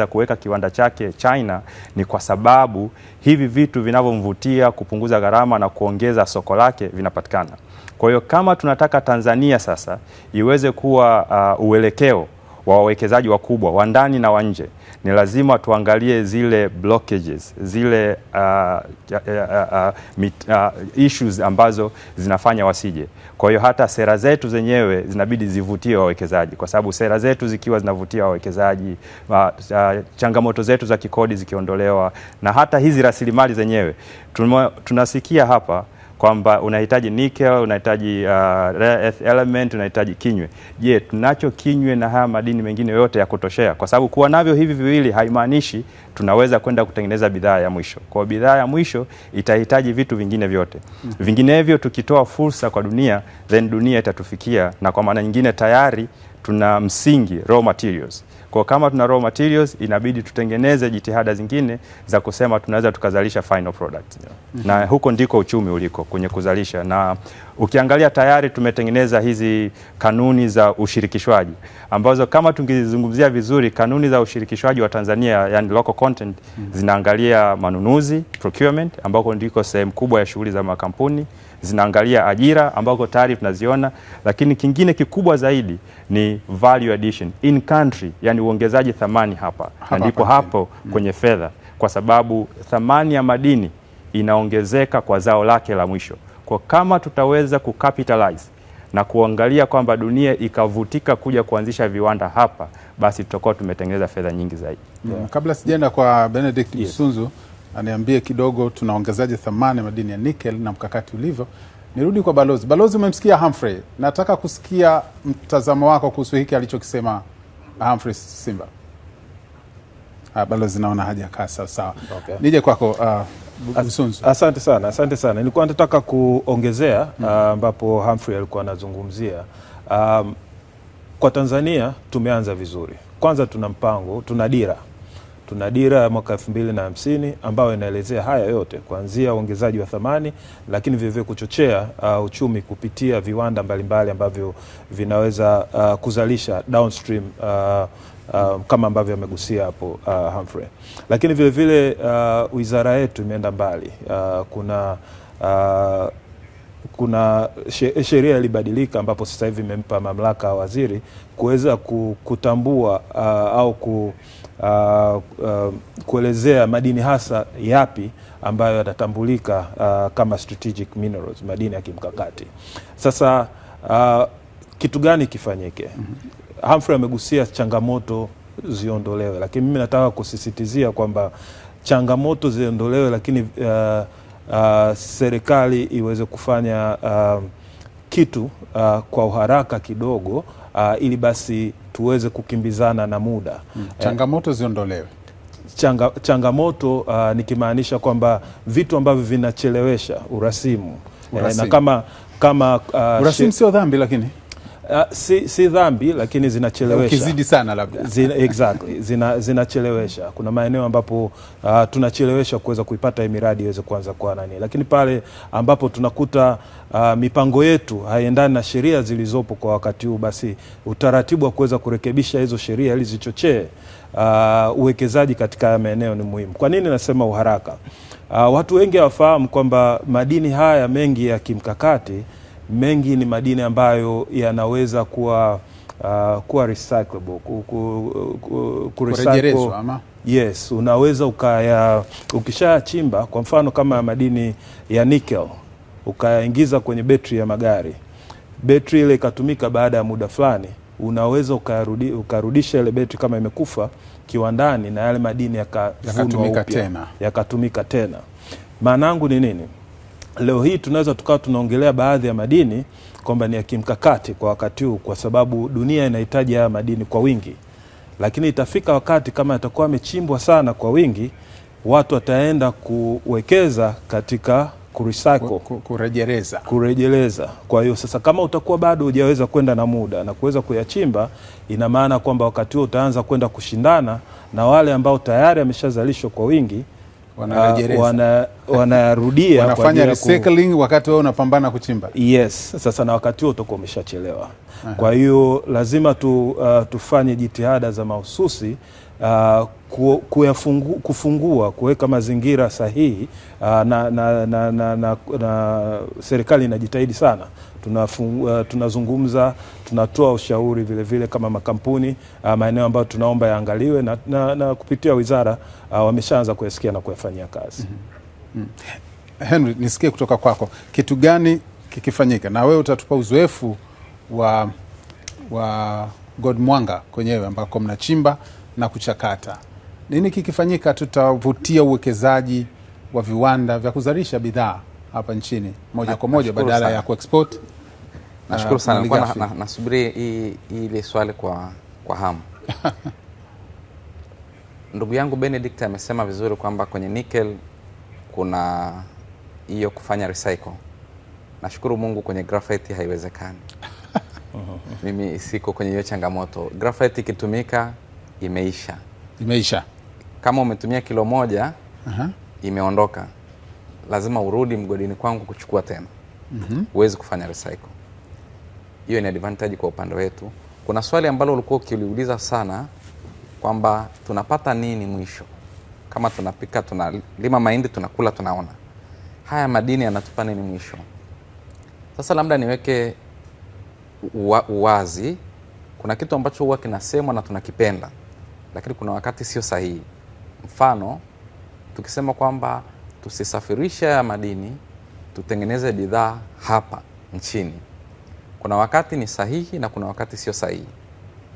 kuweka kiwanda chake China, ni kwa sababu hivi vitu vinavyomvutia, kupunguza gharama na kuongeza soko lake, vinapatikana. Kwa hiyo kama tunataka Tanzania sasa iweze kuwa uelekeo wa wawekezaji wakubwa wa ndani na wa nje, ni lazima tuangalie zile blockages, zile issues ambazo zinafanya wasije. Kwa hiyo hata sera zetu zenyewe zinabidi zivutie wawekezaji, kwa sababu sera zetu zikiwa zinavutia wawekezaji, changamoto zetu za kikodi zikiondolewa, na hata hizi rasilimali zenyewe tunasikia hapa kwamba unahitaji nickel, unahitaji rare earth element, unahitaji kinywe. Je, tunacho kinywe na haya madini mengine yote ya kutoshea? Kwa sababu kuwa navyo hivi viwili haimaanishi tunaweza kwenda kutengeneza bidhaa ya mwisho. Kwa bidhaa ya mwisho itahitaji vitu vingine vyote. Vinginevyo tukitoa fursa kwa dunia, then dunia itatufikia, na kwa maana nyingine tayari tuna msingi, raw materials. Kwa kama tuna raw materials, inabidi tutengeneze jitihada zingine za kusema tunaweza tukazalisha final product. Na huko ndiko uchumi uliko, kwenye kuzalisha. Na ukiangalia tayari tumetengeneza hizi kanuni za ushirikishwaji, ambazo kama tungezungumzia vizuri, kanuni za ushirikishwaji wa Tanzania, yani local content, zinaangalia manunuzi, procurement, ambako ndiko sehemu kubwa ya shughuli za makampuni, zinaangalia ajira ambako tayari tunaziona, lakini kingine kikubwa zaidi ni value addition in country, yani uongezaji thamani hapa. Na ndipo hapo kwenye fedha, kwa sababu thamani ya madini inaongezeka kwa zao lake la mwisho. Kwa kama tutaweza kucapitalize na kuangalia kwamba dunia ikavutika kuja kuanzisha viwanda hapa, basi tutakuwa tumetengeneza fedha nyingi zaidi. Kabla sijaenda kwa Benedict Msunzu, aniambie kidogo tunaongezaje thamani ya madini ya nickel na mkakati ulivyo, nirudi kwa Balozi. Balozi, umemsikia Humphrey. Nataka kusikia mtazamo wako kuhusu hiki alichokisema Humphrey Simba. Balozi, naona hajakaa sawa. Okay. Nije kwako Msunzu. Asante sana. Nilikuwa nataka kuongezea ambapo Humphrey alikuwa anazungumzia. Kwa Tanzania tumeanza vizuri. Kwanza tuna mpango, tuna dira ya mwaka 2050 ambayo inaelezea haya yote, kuanzia uongezaji wa thamani, lakini vivyo kuchochea uchumi kupitia viwanda mbalimbali ambavyo vinaweza kuzalisha downstream, kama ambavyo amegusia hapo Humphrey. Lakini vile vile wizara yetu imeenda mbali. Kuna sheria ilibadilika ambapo sasa hivi imempa mamlaka waziri kuweza kutambua au kuelezea madini hasa yapi ambayo yatatambulika kama strategic minerals, madini ya kimkakati. Sasa kitu gani kifanyike? Humphrey amegusia changamoto ziondolewe, lakini mimi nataka kusisitizia kwamba changamoto ziondolewe, lakini serikali iweze kufanya kitu kwa uharaka kidogo, ili basi tuweze kukimbizana na muda. Changamoto ziondolewe. changamoto nikimaanisha kwamba vitu ambavyo vinachelewesha urasimu. Na kama urasimu sio dhambi, lakini si dhambi, lakini zinachelewesha. Ukizidi sana labda. Exactly. Zinachelewesha. Kuna maeneo ambapo tunachelewesha kuweza kuipata miradi iweze kuanza kwa nani. Lakini pale ambapo tunakuta mipango yetu haiendani na sheria zilizopo kwa wakati huu, basi utaratibu wa kuweza kurekebisha hizo sheria ili zichochee uwekezaji katika maeneo ni muhimu. Kwa nini nasema uharaka? Watu wengi hawafahamu kwamba madini haya mengi ya kimkakati, mengi ni madini ambayo yanaweza kuwa recyclable, kurejelezwa ama? Yes, unaweza ukishachimba kwa mfano kama madini ya nickel, ukayaingiza kwenye betri ya magari. Betri ile ikatumika baada ya muda fulani, unaweza ukarudisha ile betri kama imekufa kiwandani na yale madini yakatumika tena. Maana yangu ni nini? Leo hii tunaweza tukawa tunaongelea baadhi ya madini kwamba ni ya kimkakati kwa wakati huu kwa sababu dunia inahitaji haya madini kwa wingi. Lakini itafika wakati kama yatakuwa yamechimbwa sana kwa wingi, watu wataenda kuwekeza katika kurejeleza. Kwa hiyo sasa kama utakuwa bado hujaweza kwenda na muda na kuweza kuyachimba, ina maana kwamba wakati huo utaanza kwenda kushindana na wale ambao tayari ameshazalishwa kwa wingi, wanarudia wanafanya recycling wakati wao unapambana kuchimba. Yes, sasa na wakati huo utakuwa umeshachelewa. Kwa hiyo lazima tufanye jitihada za mahususi kufungua, kuweka mazingira sahihi, na serikali inajitahidi sana. Tunazungumza, tunatoa ushauri vile vile kama makampuni, maeneo ambayo tunaomba yaangaliwe na kupitia wizara wameshaanza kuyasikia na kuyafanyia kazi. Henry, nisikie kutoka kwako, kitu gani kikifanyika, na wewe utatupa uzoefu wa Godmwanga kwenyewe ambako mnachimba na kuchakata. Nini kikifanyika tutavutia uwekezaji wa viwanda vya kuzalisha bidhaa hapa nchini moja kwa moja badala ya kuexport? Nashukuru sana. Nilikuwa nasubiri ile swali kwa hamu. Ndugu yangu Benedict amesema vizuri kwamba kwenye nickel kuna hiyo kufanya recycle. Nashukuru Mungu kwenye graphite haiwezekani. Mimi siko kwenye hiyo changamoto. Graphite ikitumika imeisha. Kama umetumia kilo moja, imeondoka. Lazima urudi mgodini kwangu kuchukua tena. Huwezi kufanya recycle. Hiyo ni advantage kwa upande wetu. Kuna swali ambalo ulikuwa ukiuliza sana kwamba tunapata nini mwisho? Kama tunapika, tunalima mahindi, tunakula, tunaona. Haya madini yanatupa nini mwisho? Sasa labda niweke uwazi. Kuna kitu ambacho huwa kinasemwa na tunakipenda, lakini kuna wakati sio sahihi. Mfano, tukisema kwamba tusisafirishe ya madini, tutengeneze bidhaa hapa nchini. Kuna wakati ni sahihi na kuna wakati sio sahihi.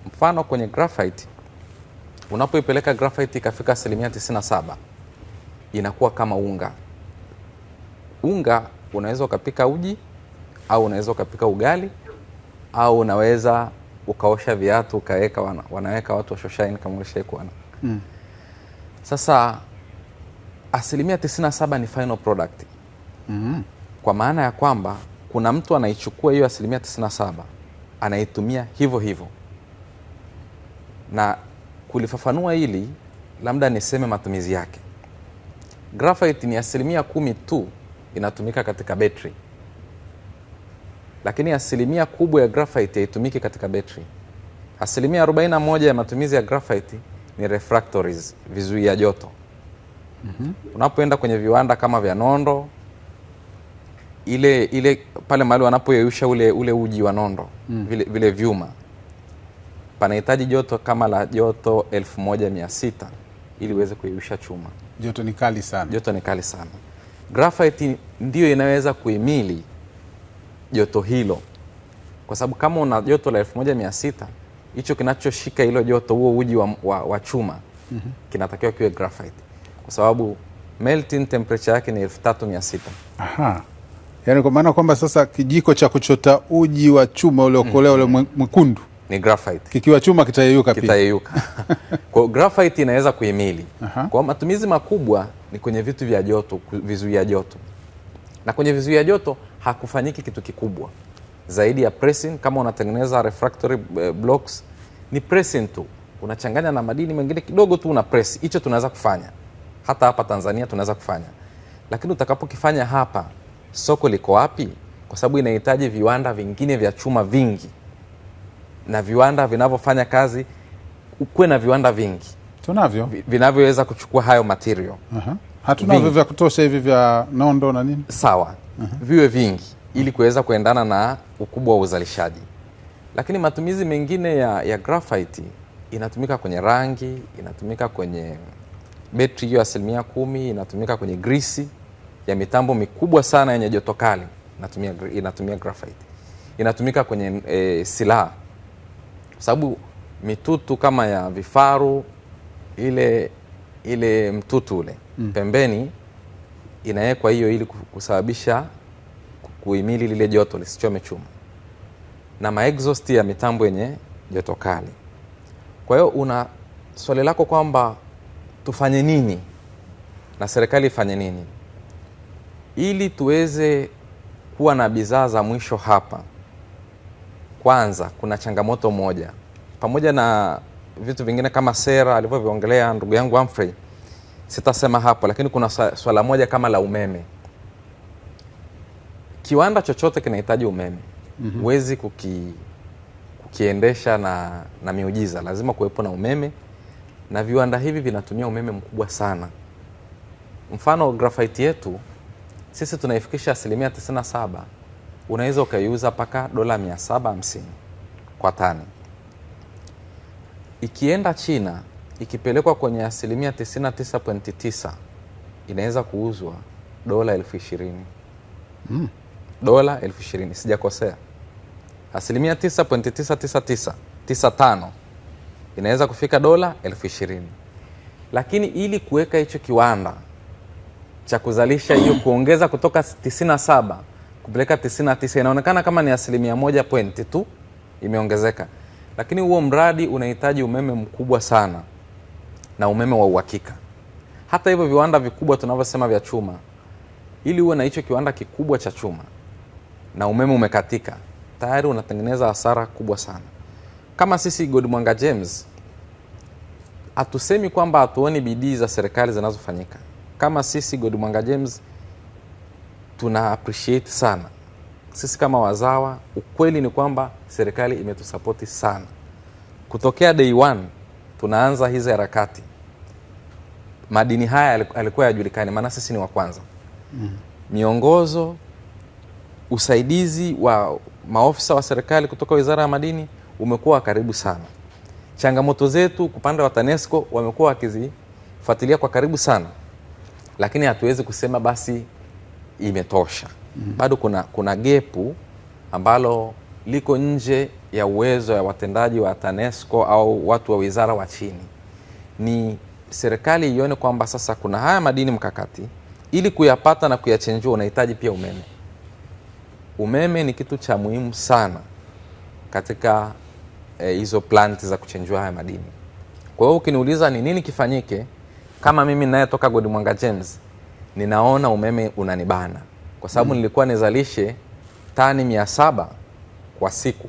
Mfano, kwenye graphite, unapoipeleka graphite ikafika 97%, inakuwa kama unga. Unga unaweza ukapika uji, au unaweza ukapika ugali, au unaweza ukaosha viatu ukaweka, wanaweka watu wa shoshaini kama ulishaikuona. Sasa 97% ni final product. Kwa maana ya kwamba kuna mtu anaichukua hiyo 97%, anaitumia hivyo hivyo. Na kulifafanua hili, labda niseme matumizi yake. Graphite ni 10% tu inatumika katika battery. Lakini 10% kubwa ya graphite haitumiki katika battery. 41% ya matumizi ya graphite ni refractories, vizuia joto. Unapoenda kwenye viwanda kama vya nondo, ile pale mahali wanapoyeyusha ule uji wa nondo, vile vyuma, panahitaji joto kama la joto 1600 ili uweze kuyeyusha chuma. Joto ni kali sana. Graphite ndio inaweza kuhimili joto hilo. Kwa sababu kama una joto la 1600, hicho kinachoshika hilo joto, huo uji wa chuma, kinatakiwa kiwe graphite. Kwa sababu melting temperature yake ni 3600. Yaani kwa maana kwamba sasa kijiko cha kuchota uji wa chuma ule ukolea ule mwekundu ni graphite. Kikiwa chuma kitayeyuka pia. Kwa graphite inaweza kuhimili. Kwa matumizi makubwa ni kwenye vitu vya joto, vizuia joto. Na kwenye vizuia joto hakufanyiki kitu kikubwa zaidi ya pressing. Kama unatengeneza refractory blocks, ni pressing tu, unachanganya na madini mengine kidogo tu, una press. Hicho tunaweza kufanya hata hapa Tanzania, tunaweza kufanya. Lakini utakapokifanya hapa, soko liko wapi? Kwa sababu inahitaji viwanda vingine vya chuma vingi, na viwanda vinavyofanya kazi, ukuwe na viwanda vingi tunavyo vinavyoweza kuchukua hayo material. Hatunavyo vya kutosha hivi vya nondo na nini, sawa. Viwe vingi ili kuweza kuendana na ukubwa wa uzalishaji. Lakini matumizi mengine ya graphite, inatumika kwenye rangi, inatumika kwenye betri hiyo 10%, inatumika kwenye grisi ya mitambo mikubwa sana yenye joto kali, inatumia graphite. Inatumika kwenye silaha, sababu mitutu kama ya vifaru, ile mtutu ule pembeni inawekwa hiyo ili kusababisha kuhimili lile joto lisichome chuma, na maexhaust ya mitambo yenye joto kali. Kwa hiyo una swali lako kwamba tufanye nini na serikali ifanye nini ili tuweze kuwa na bidhaa za mwisho hapa. Kwanza kuna changamoto moja, pamoja na vitu vingine kama sera alivyoviongelea ndugu yangu Humphrey, sitasema hapo, lakini kuna swala moja kama la umeme. Kiwanda chochote kinahitaji umeme. Huwezi kukiendesha na miujiza, lazima kuwepo na umeme, na viwanda hivi vinatumia umeme mkubwa sana. Mfano graphite yetu sisi tunaifikisha 97%, unaweza ukaiuza paka $750 kwa tani. Ikienda China, ikipelekwa kwenye 99.9%, inaweza kuuzwa $20,000. $20,000, sijakosea. 9.99995 inaweza kufika $20,000. Lakini ili kuweka hicho kiwanda cha kuzalisha hiyo, kuongeza kutoka 97 kupeleka 99, inaonekana kama ni 1 point tu imeongezeka, lakini huo mradi unahitaji umeme mkubwa sana na umeme wa uhakika. Hata hivyo viwanda vikubwa tunavyosema vya chuma, ili uwe na hicho kiwanda kikubwa cha chuma na umeme umekatika, tayari unatengeneza hasara kubwa sana. Kama sisi Godmwanga Gems, hatusemi kwamba hatuoni bidii za serikali zinazofanyika. Kama sisi Godmwanga Gems tuna appreciate sana. Sisi kama wazawa, ukweli ni kwamba serikali imetusapoti sana. Kutokea day one tunaanza hizi harakati, madini haya alikuwa yajulikani, maana sisi ni wa kwanza. Miongozo, usaidizi wa maofisa wa serikali kutoka Wizara ya Madini umekuwa karibu sana. Changamoto zetu upande wa TANESCO wamekuwa wakizifuatilia kwa karibu sana, lakini hatuwezi kusema basi imetosha. Bado kuna gepu ambalo liko nje ya uwezo ya watendaji wa TANESCO au watu wa wizara wa chini. Ni serikali ione kwamba sasa kuna haya madini mkakati, ili kuyapata na kuyachenjua unahitaji pia umeme. Umeme ni kitu cha muhimu sana katika hizo plant za kuchenjua haya madini. Kwa hiyo ukiniuliza ni nini kifanyike, kama mimi ninayetoka Godmwanga Gems, ninaona umeme unanibana. Kwa sababu nilikuwa nizalishe tani 700 kwa siku,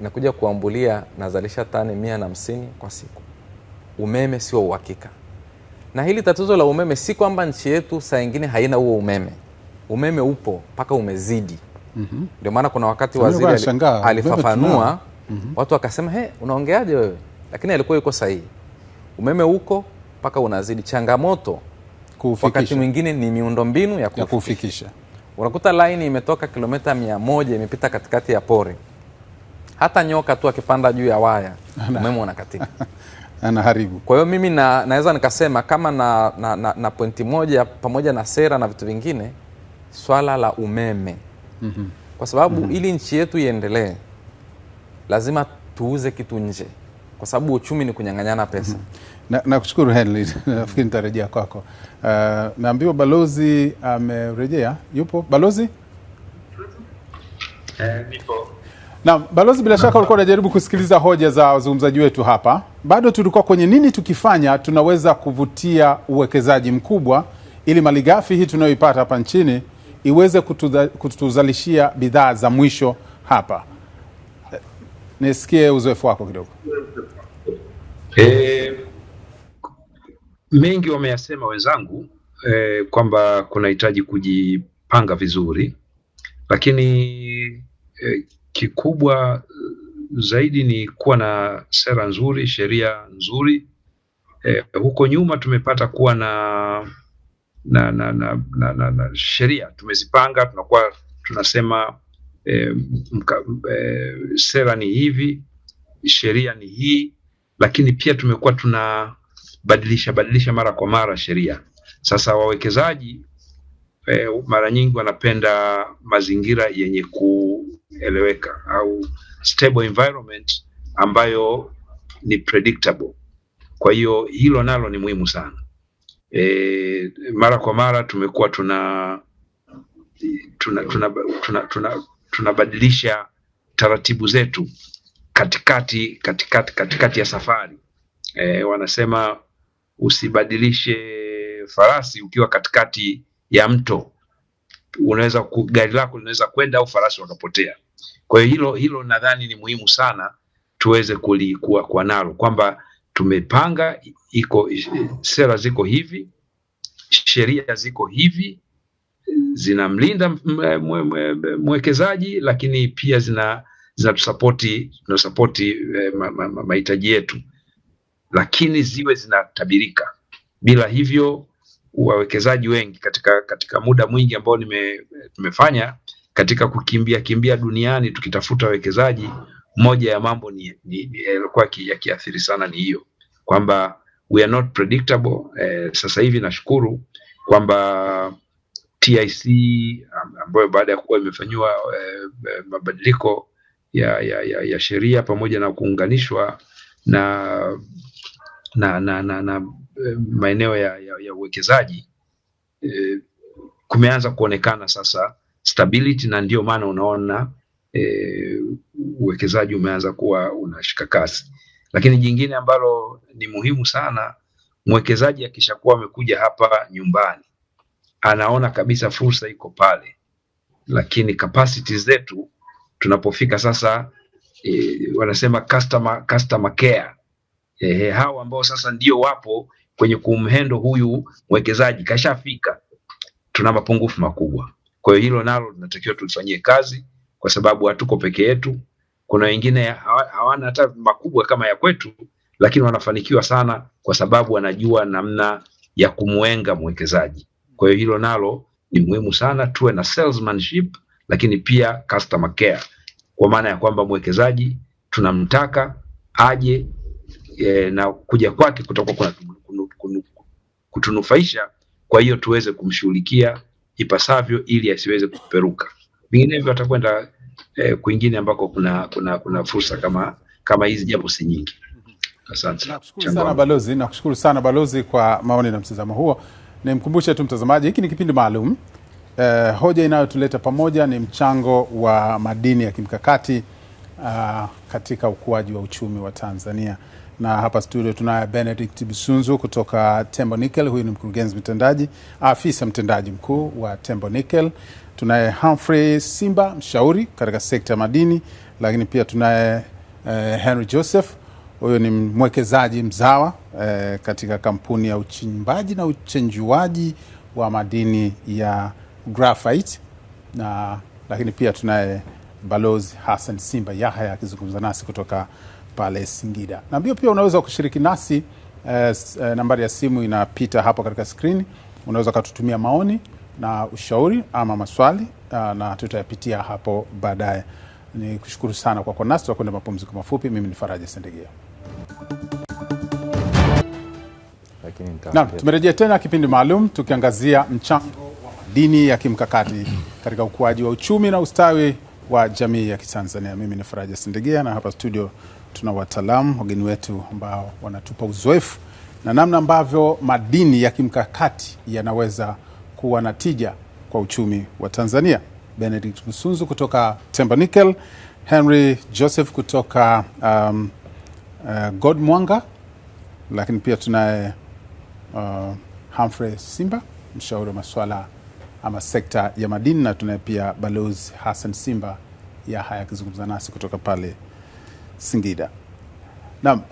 nakuja kuambulia nazalisha tani 150 kwa siku. Umeme sio uhakika. Na hili tatizo la umeme si kwamba nchi yetu saa nyingine haina huo umeme. Umeme upo mpaka umezidi. Ndio maana kuna wakati waziri alifafanua, watu wakasema unaongeaje wewe? Lakini alikuwa yuko sahihi. Umeme uko mpaka unazidi. Changamoto wakati mwingine ni miundombinu ya kufikisha. Unakuta line imetoka kilomita 100 imepita katikati ya pori. Hata nyoka tu akipanda juu ya waya umeme unakatika. Anaharibu. Kwa hiyo mimi naweza nikasema kama na pointi moja, pamoja na sera na vitu vingine, swala la umeme. Kwa sababu ili nchi yetu iendelee, lazima tuuze kitu nje, kwa sababu uchumi ni kunyang'anyana pesa. Nakushukuru Henry. Nafikiri nitarejea kwako. Naambiwa balozi amerejea. Yupo balozi? Nipo. Na balozi, bila shaka ulikuwa unajaribu kusikiliza hoja za wazungumzaji wetu hapa. bado tulikuwa kwenye nini tukifanya tunaweza kuvutia uwekezaji mkubwa ili malighafi hii tunayoipata hapa nchini iweze kutuzalishia bidhaa za mwisho hapa. Nisikie uzoefu wako kidogo. Mengi wameyasema wenzangu kwamba kunahitaji kujipanga vizuri, lakini kikubwa zaidi ni kuwa na sera nzuri, sheria nzuri. Huko nyuma tumepata kuwa na sheria tumezipanga, tunakuwa tunasema sera ni hivi, sheria ni hii, lakini pia tumekuwa tunabadilisha mara kwa mara sheria. Sasa wawekezaji mara nyingi wanapenda mazingira yenye kueleweka au stable environment ambayo ni predictable. Kwa hiyo hilo nalo ni muhimu sana. Mara kwa mara tumekuwa tunabadilisha taratibu zetu katikati ya safari. Wanasema usibadilishe farasi ukiwa katikati ya mto, unaweza gari lako linaweza kwenda au farasi wakapotea. Kwa hiyo hilo nadhani ni muhimu sana tuweze kuwa nalo, kwamba tumepanga, sera ziko hivi, sheria ziko hivi, zinamlinda mwekezaji, lakini pia zinasupporti mahitaji yetu, lakini ziwe zinatabirika. Bila hivyo wawekezaji wengi katika muda mwingi ambao tumefanya katika kukimbia duniani tukitafuta wawekezaji, moja ya mambo yalikuwa yakiathiri sana ni hiyo, kwamba we are not predictable. Sasa hivi nashukuru kwamba TIC ambayo baada ya kuwa imefanywa mabadiliko ya sheria pamoja na kuunganishwa na maeneo ya uwekezaji, kumeanza kuonekana sasa stability, na ndio maana unaona uwekezaji umeanza kuwa unashika kasi. Lakini jingine ambalo ni muhimu sana, mwekezaji akishakuwa amekuja hapa nyumbani anaona kabisa fursa iko pale, lakini capacity zetu tunapofika sasa, wanasema customer care, hao ambao sasa ndio wapo kwenye kumhendo huyu mwekezaji kashafika, tuna mapungufu makubwa. Kwa hiyo hilo nalo tunatakiwa tulifanyie kazi, kwa sababu hatuko peke yetu. Kuna wengine hawana hata makubwa kama ya kwetu, lakini wanafanikiwa sana kwa sababu wanajua namna ya kumwenga mwekezaji. Kwa hiyo hilo nalo ni muhimu sana, tuwe na salesmanship, lakini pia customer care, kwa maana ya kwamba mwekezaji tunamtaka aje, na kuja kwake kutoka kutunufaisha. Kwa hiyo tuweze kumshughulikia ipasavyo ili asiweze kuperuka, vinginevyo atakwenda kwingine ambako kuna fursa kama hizi, japo si nyingi. Asante. Nakushukuru sana balozi kwa maoni na mtazamo huo. Nimkumbushe tu mtazamaji, hiki ni kipindi maalum. Hoja inayotuleta pamoja ni mchango wa madini ya kimkakati katika ukuaji wa uchumi wa Tanzania. Na hapa studio tunaye Benedict Bisunzu kutoka Tembo Nickel. Huyu ni mkurugenzi mtendaji, afisa mtendaji mkuu wa Tembo Nickel. Tunaye Humphrey Simba, mshauri katika sekta ya madini, lakini pia tunaye Henry Joseph. Huyu ni mwekezaji mzawa katika kampuni ya uchimbaji na uchenjuaji wa madini ya graphite, lakini pia tunaye Balozi Hassan Simba Yahya akizungumza nasi kutoka pale Singida. Na pia unaweza kushiriki nasi, nambari ya simu inapita hapo katika screen. Unaweza kututumia maoni na ushauri ama maswali, na tutayapitia hapo baadaye. Ni kushukuru sana kwa nasi. Tutakwenda mapumziko mafupi. Mimi ni Faraja Sendegea. Tumerejea tena kipindi maalum tukiangazia mchango wa madini ya kimkakati katika ukuaji wa uchumi na ustawi wa jamii ya Kitanzania. Mimi ni Faraja Sendegea, na hapa studio tuna wataalamu wageni wetu ambao wanatupa uzoefu na namna ambavyo madini ya kimkakati yanaweza kuwa na tija kwa uchumi wa Tanzania. Benedict Bisunzu kutoka Tembo Nickel, Henry Joseph kutoka God Mwanga, lakini pia tunaye Humphrey Simba, mshauri wa masuala ama sekta ya madini, na tunaye pia Balozi Hassan Simba ya haya akizungumza nasi kutoka pale Singida. Naam,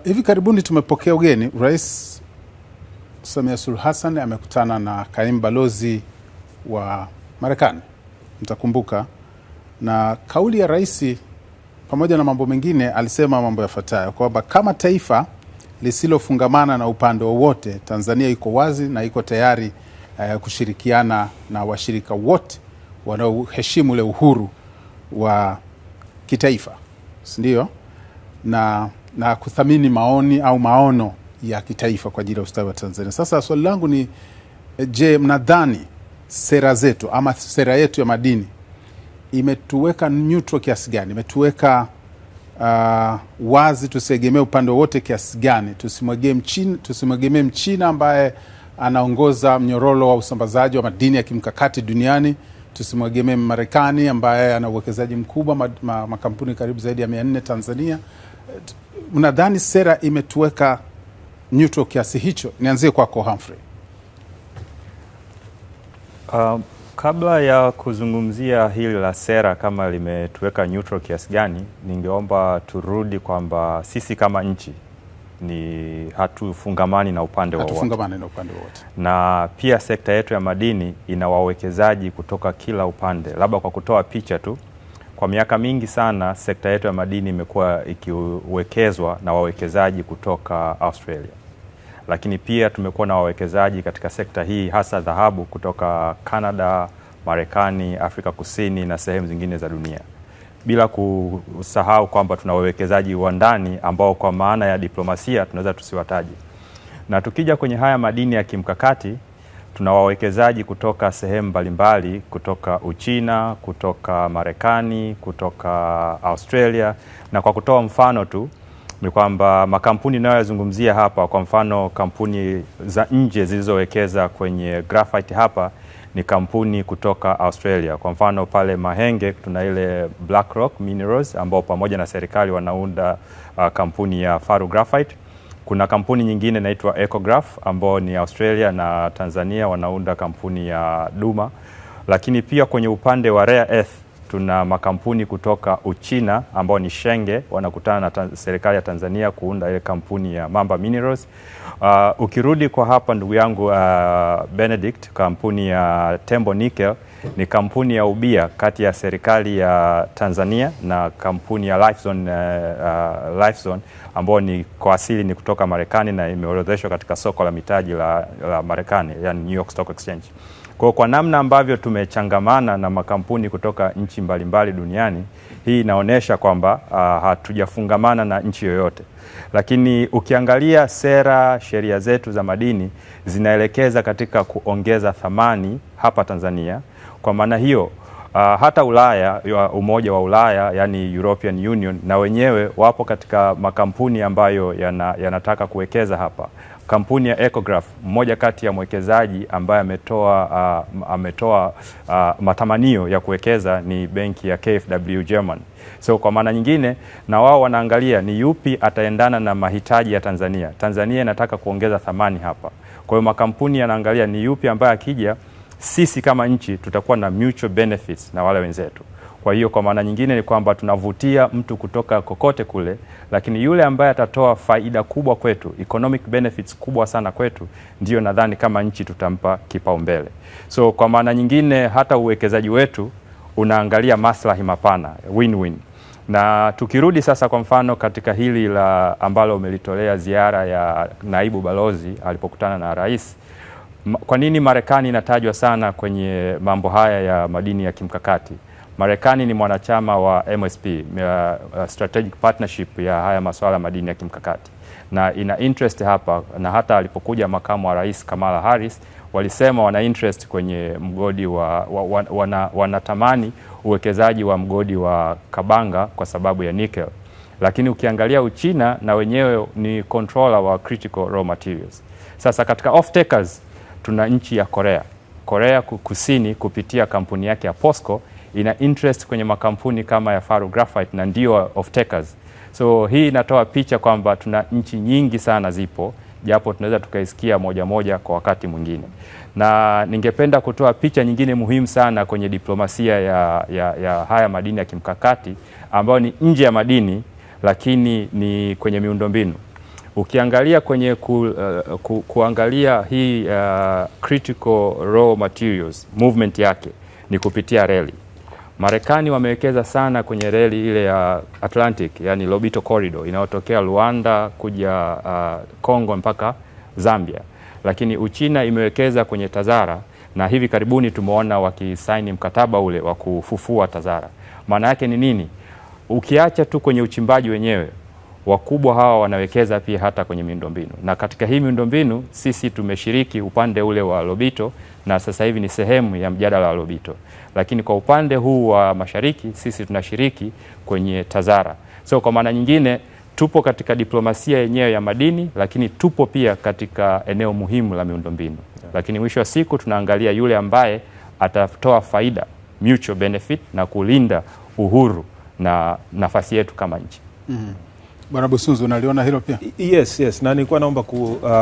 hivi karibuni tumepokea ugeni. Rais Samia Suluhu Hassan amekutana na kaimu balozi wa Marekani, mtakumbuka, na kauli ya rais pamoja na mambo mengine alisema mambo yafuatayo, kwamba kama taifa lisilofungamana na upande wowote, Tanzania iko wazi na iko tayari kushirikiana na washirika wote wanaoheshimu ule uhuru wa kitaifa, ndio, na kuthamini maoni au maono ya kitaifa kwa ajili ya ustawi wa Tanzania. Sasa swali langu ni je, mnadhani sera zetu ama sera yetu ya madini imetuweka neutral kiasi gani? Imetuweka wazi, tusiegemee upande wote kiasi gani? Tusimwegemee Mchina ambaye anaongoza mnyororo wa usambazaji wa madini ya kimkakati duniani. Tusimwegemee Marekani ambaye ana uwekezaji mkubwa, makampuni karibu zaidi ya 400 Tanzania. Mnadhani sera imetuweka neutral kiasi hicho? Nianzie kwako Humphrey. Kabla ya kuzungumzia hili la sera kama limetuweka neutral kiasi gani, ningeomba turudi kwamba sisi kama nchi ni hatufungamani na upande wowote. Na pia sekta yetu ya madini ina wawekezaji kutoka kila upande. Labda kwa kutoa picha tu, kwa miaka mingi sana sekta yetu ya madini imekuwa ikiwekezwa na wawekezaji kutoka Australia. Lakini pia tumekuwa na wawekezaji katika sekta hii hasa dhahabu kutoka Canada, Marekani, Afrika Kusini na sehemu zingine za dunia. Bila kusahau kwamba tuna wawekezaji wa ndani ambao kwa maana ya diplomasia tunaweza tusiwataji. Na tukija kwenye haya madini ya kimkakati, tuna wawekezaji kutoka sehemu mbalimbali, kutoka Uchina, kutoka Marekani, kutoka Australia. Na kwa kutoa mfano tu ni kwamba makampuni ninayozungumzia hapa, kwa mfano kampuni za nje zilizowekeza kwenye graphite hapa ni kampuni kutoka Australia. Kwa mfano pale Mahenge tuna ile BlackRock Minerals ambao pamoja na serikali wanaunda kampuni ya Faro Graphite. Kuna kampuni nyingine inaitwa Ecograph ambao ni Australia na Tanzania wanaunda kampuni ya Duma. Lakini pia kwenye upande wa rare earth tuna makampuni kutoka Uchina ambao ni Shenge wanakutana na serikali ya Tanzania kuunda ile kampuni ya Mamba Minerals. Ukirudi kwa hapa ndugu yangu Benedict, kampuni ya Tembo Nickel ni kampuni ya ubia kati ya serikali ya Tanzania na kampuni ya Lifezone ambao ni kwa asili ni kutoka Marekani na imeorodheshwa katika soko la mitaji la Marekani, yani New York Stock Exchange. Kwa namna ambavyo tumechangamana na makampuni kutoka nchi mbalimbali duniani, hii inaonyesha kwamba hatujafungamana na nchi yoyote. Lakini ukiangalia sera, sheria zetu za madini zinaelekeza katika kuongeza thamani hapa Tanzania. Kwa maana hiyo hata Ulaya, Umoja wa Ulaya, yani European Union, na wenyewe wapo katika makampuni ambayo yanataka kuwekeza hapa. Kampuni ya Ecograph, mmoja kati ya mwekezaji ambaye ametoa matamanio ya kuwekeza ni benki ya KfW German. So kwa maana nyingine na wao wanaangalia ni yupi ataendana na mahitaji ya Tanzania. Tanzania inataka kuongeza thamani hapa. Kwa hiyo makampuni yanaangalia ni yupi ambaye akija sisi kama nchi tutakuwa na mutual benefits na wale wenzetu. Kwa hiyo kwa maana nyingine ni kwamba tunavutia mtu kutoka kokote kule, lakini yule ambaye atatoa faida kubwa kwetu, economic benefits kubwa sana kwetu, ndio nadhani kama nchi tutampa kipaumbele. So kwa maana nyingine hata uwekezaji wetu unaangalia maslahi mapana, win-win. Na tukirudi sasa kwa mfano katika hili la ambalo umelitolea ziara ya naibu balozi alipokutana na rais, kwa nini Marekani inatajwa sana kwenye mambo haya ya madini ya kimkakati? Marekani ni mwanachama wa MSP, Strategic Partnership ya haya masuala madini ya kimkakati, na ina interest hapa, na hata alipokuja makamu wa rais Kamala Harris walisema wana interest kwenye mgodi wanatamani uwekezaji wa mgodi wa Kabanga kwa sababu ya nickel. Lakini ukiangalia Uchina na wenyewe ni controller wa critical raw materials. Sasa katika off-takers tuna nchi ya Korea Kusini kupitia kampuni yake ya POSCO ina interest kwenye makampuni kama ya Faro Graphite na ndio off-takers. So hii inatoa picha kwamba tuna nchi nyingi sana zipo, japo tunaweza tukaisikia moja moja kwa wakati mwingine. Na ningependa kutoa picha nyingine muhimu sana kwenye diplomasia ya haya madini ya kimkakati, ambayo ni nje ya madini lakini ni kwenye miundombinu. Ukiangalia kwenye kuangalia hii critical raw materials movement yake ni kupitia reli. Marekani wamewekeza sana kwenye reli ile ya Atlantic, yani Lobito Corridor inayotokea Rwanda kuja Kongo mpaka Zambia. Lakini Uchina imewekeza kwenye Tazara, na hivi karibuni tumeona wakisaini mkataba ule wa kufufua Tazara. Maana yake ni nini? Ukiacha tu kwenye uchimbaji wenyewe, wakubwa hawa wanawekeza pia hata kwenye miundombinu. Na katika hii miundombinu sisi tumeshiriki upande ule wa Lobito, na sasa hivi ni sehemu ya mjadala wa Lobito. Lakini kwa upande huu wa mashariki sisi tunashiriki kwenye Tazara. So kwa maana nyingine tupo katika diplomasia yenyewe ya madini, lakini tupo pia katika eneo muhimu la miundombinu. Lakini mwisho wa siku tunaangalia yule ambaye atatoa faida, mutual benefit, na kulinda uhuru na nafasi yetu kama nchi. Bwana Busunzu, unaliona hilo pia? Yes, na nilikuwa naomba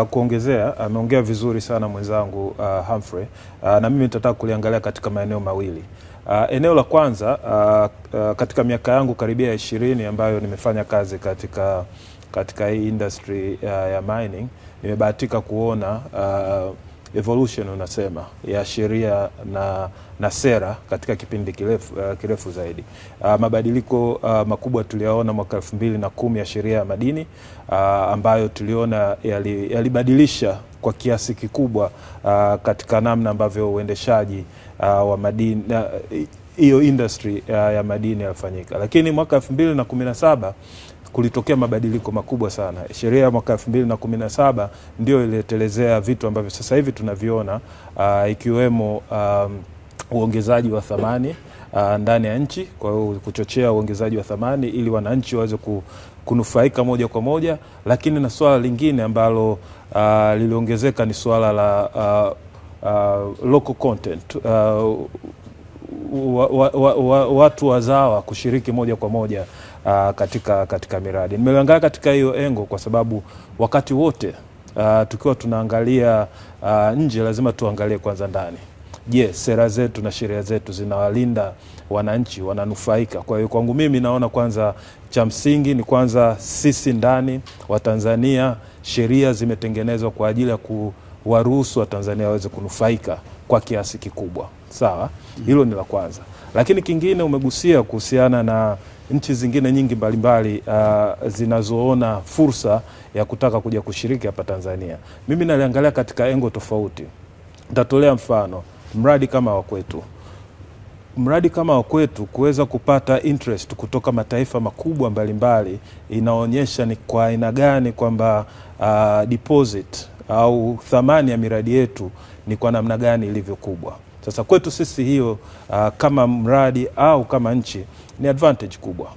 kuongezea, ameongea vizuri sana mwenzangu Humphrey, na mimi nitataka kuliangalia katika maeneo mawili. Eneo la kwanza, katika miaka yangu karibia 20 ambayo nimefanya kazi katika hii industry ya mining, nimebahatika kuona evolution unasema ya sheria na sera katika kipindi kirefu zaidi. Mabadiliko makubwa tuliyaona mwaka 2010 ya sheria ya madini, ambayo tuliona yalibadilisha kwa kiasi kikubwa katika namna ambavyo uendeshaji wa madini, hiyo industry ya madini yafanyika. Lakini mwaka 2017 kulitokea mabadiliko makubwa sana. Sheria ya mwaka 2017 ndio ililetelezea vitu ambavyo sasa hivi tunaviona, ikiwemo uongezaji wa thamani ndani ya nchi, kwa hiyo kuchochea uongezaji wa thamani ili wananchi waweze kunufaika moja kwa moja. Lakini na swala lingine ambalo liliongezeka ni swala la local content, watu wazawa kushiriki moja kwa moja katika miradi. Nimeangalia katika hiyo engo kwa sababu wakati wote tukiwa tunaangalia nje lazima tuangalie kwanza ndani. Sera zetu na sheria zetu zinawalinda wananchi, wananufaika? Kwa hiyo kwangu mimi naona kwanza cha msingi ni kwanza sisi ndani wa Tanzania sheria zimetengenezwa kwa ajili ya kuwaruhusu wa Tanzania waweze kunufaika kwa kiasi kikubwa. Sawa? Hilo ni la kwanza. Lakini kingine umegusia kuhusiana na nchi zingine nyingi mbalimbali zinazoona fursa ya kutaka kuja kushiriki hapa Tanzania. Mimi naliangalia katika engo tofauti. Nitatolea mfano mradi kama wa kwetu kuweza kupata interest kutoka mataifa makubwa mbalimbali, inaonyesha ni kwa aina gani kwamba deposit au thamani ya miradi yetu ni kwa namna gani ilivyo kubwa. Sasa kwetu sisi hiyo kama mradi au kama nchi ni advantage kubwa,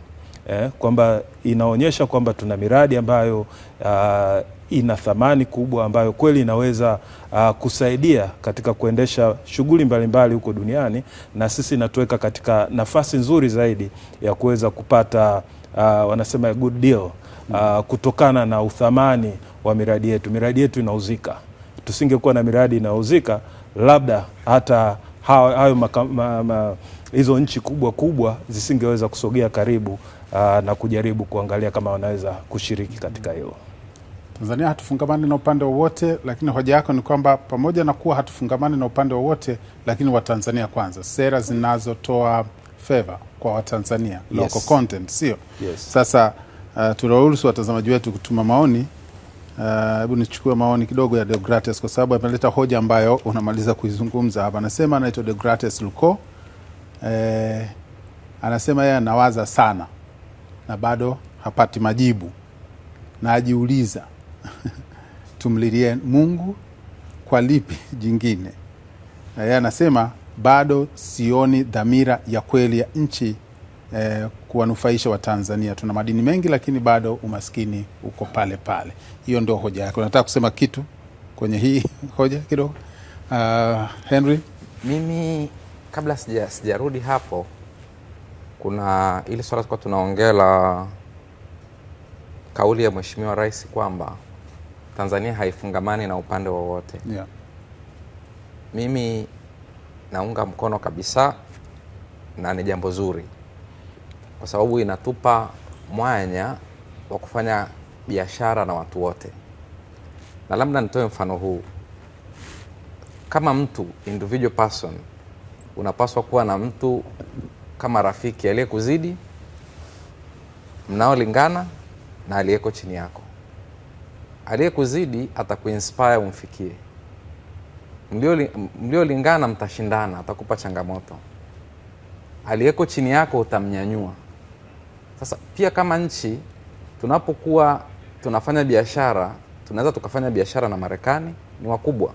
kwamba inaonyesha kwamba tuna miradi ambayo ina thamani kubwa, ambayo kweli inaweza kusaidia katika kuendesha shughuli mbalimbali huko duniani, na sisi inatuweka katika nafasi nzuri zaidi ya kuweza kupata wanasema a good deal kutokana na uthamani wa miradi yetu. Miradi yetu inauzika. Tusingekuwa na miradi inauzika, labda hata hayo hizo nchi kubwa zisingeweza kusogea karibu na kujaribu kuangalia kama wanaweza kushiriki katika hilo. Tanzania hatufungamani na upande wowote, lakini hoja yako ni kwamba pamoja na kuwa hatufungamani na upande wowote, lakini Watanzania kwanza, sera zinazotoa favor kwa Watanzania, local content, sio? Sasa tunaruhusu watazamaji wetu kutuma maoni. Hebu nichukue maoni kidogo ya Deogratis kwa sababu ameleta hoja ambayo unamaliza kuizungumza hapa. Anasema anaitwa Deogratis Luko. Anasema yeye anawaza sana na bado hapati majibu, na ajiuliza tumlilie Mungu kwa lipi jingine. Na yeye anasema bado sioni dhamira ya kweli ya nchi kuwanufaisha wa Tanzania. Tuna madini mengi lakini bado umaskini uko pale pale. Hiyo ndio hoja yako. Nataka kusema kitu kwenye hii hoja kidogo. Henry? Mimi kabla sijarudi hapo, kuna ile swala kwa tunaongea kauli ya Mheshimiwa Rais kwamba Tanzania haifungamani na upande wowote. Yeah. Mimi naunga mkono kabisa, na ni jambo zuri kwa sababu inatupa mwanya wa kufanya biashara na watu wote. Na labda nitoe mfano huu. Kama mtu individual person, unapaswa kuwa na mtu kama rafiki aliyekuzidi, mnaolingana, na aliyeko chini yako. Aliyekuzidi atakuinspire umfikie. Mliolingana mtashindana, atakupa changamoto. Aliyeko chini yako utamnyanyua. Sasa pia kama nchi tunapokuwa tunafanya biashara, tunaweza tukafanya biashara na Marekani, ni wakubwa.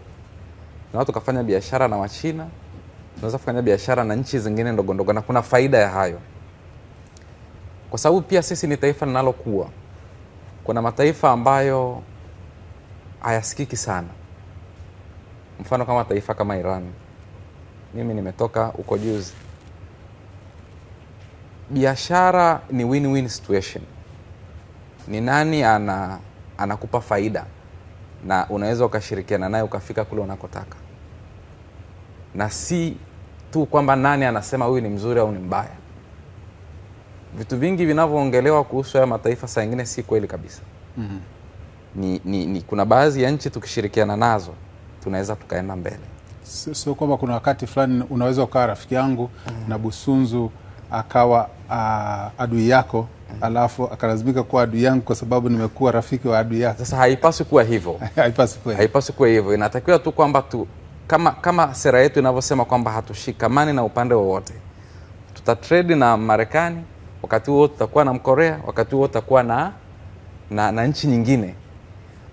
Tunaweza tukafanya biashara na Wachina, tunaweza kufanya biashara na nchi zingine ndogo ndogo, na kuna faida ya hayo. Kwa sababu pia sisi ni taifa linalokuwa. Kuna mataifa ambayo hayasikiki sana. Mfano kama taifa kama Iran. Mimi nimetoka huko juzi. Biashara ni win-win situation. Ni nani anakupa faida na unaweza ukashirikiana naye ukafika kule unakotaka. Na si tu kwamba nani anasema huyu ni mzuri au ni mbaya. Vitu vingi vinavyoongelewa kuhusu haya mataifa saa nyingine si kweli kabisa. Kuna baadhi ya nchi tukishirikiana nazo tunaweza tukaenda mbele. Sio kwamba kuna wakati fulani unaweza ukawa rafiki yangu na Busunzu akawa adui yako, alafu akalazimika kuwa adui yangu kwa sababu nimekuwa rafiki wa adui yako. Sasa haipaswi kuwa hivyo. Haipaswi kuwa hivyo. Inatakiwa tu kwamba kama sera yetu inavyosema kwamba hatushikamani na upande wowote. Tutatrade na Marekani, wakati huo tutakuwa na Korea, wakati huo tutakuwa na nchi nyingine.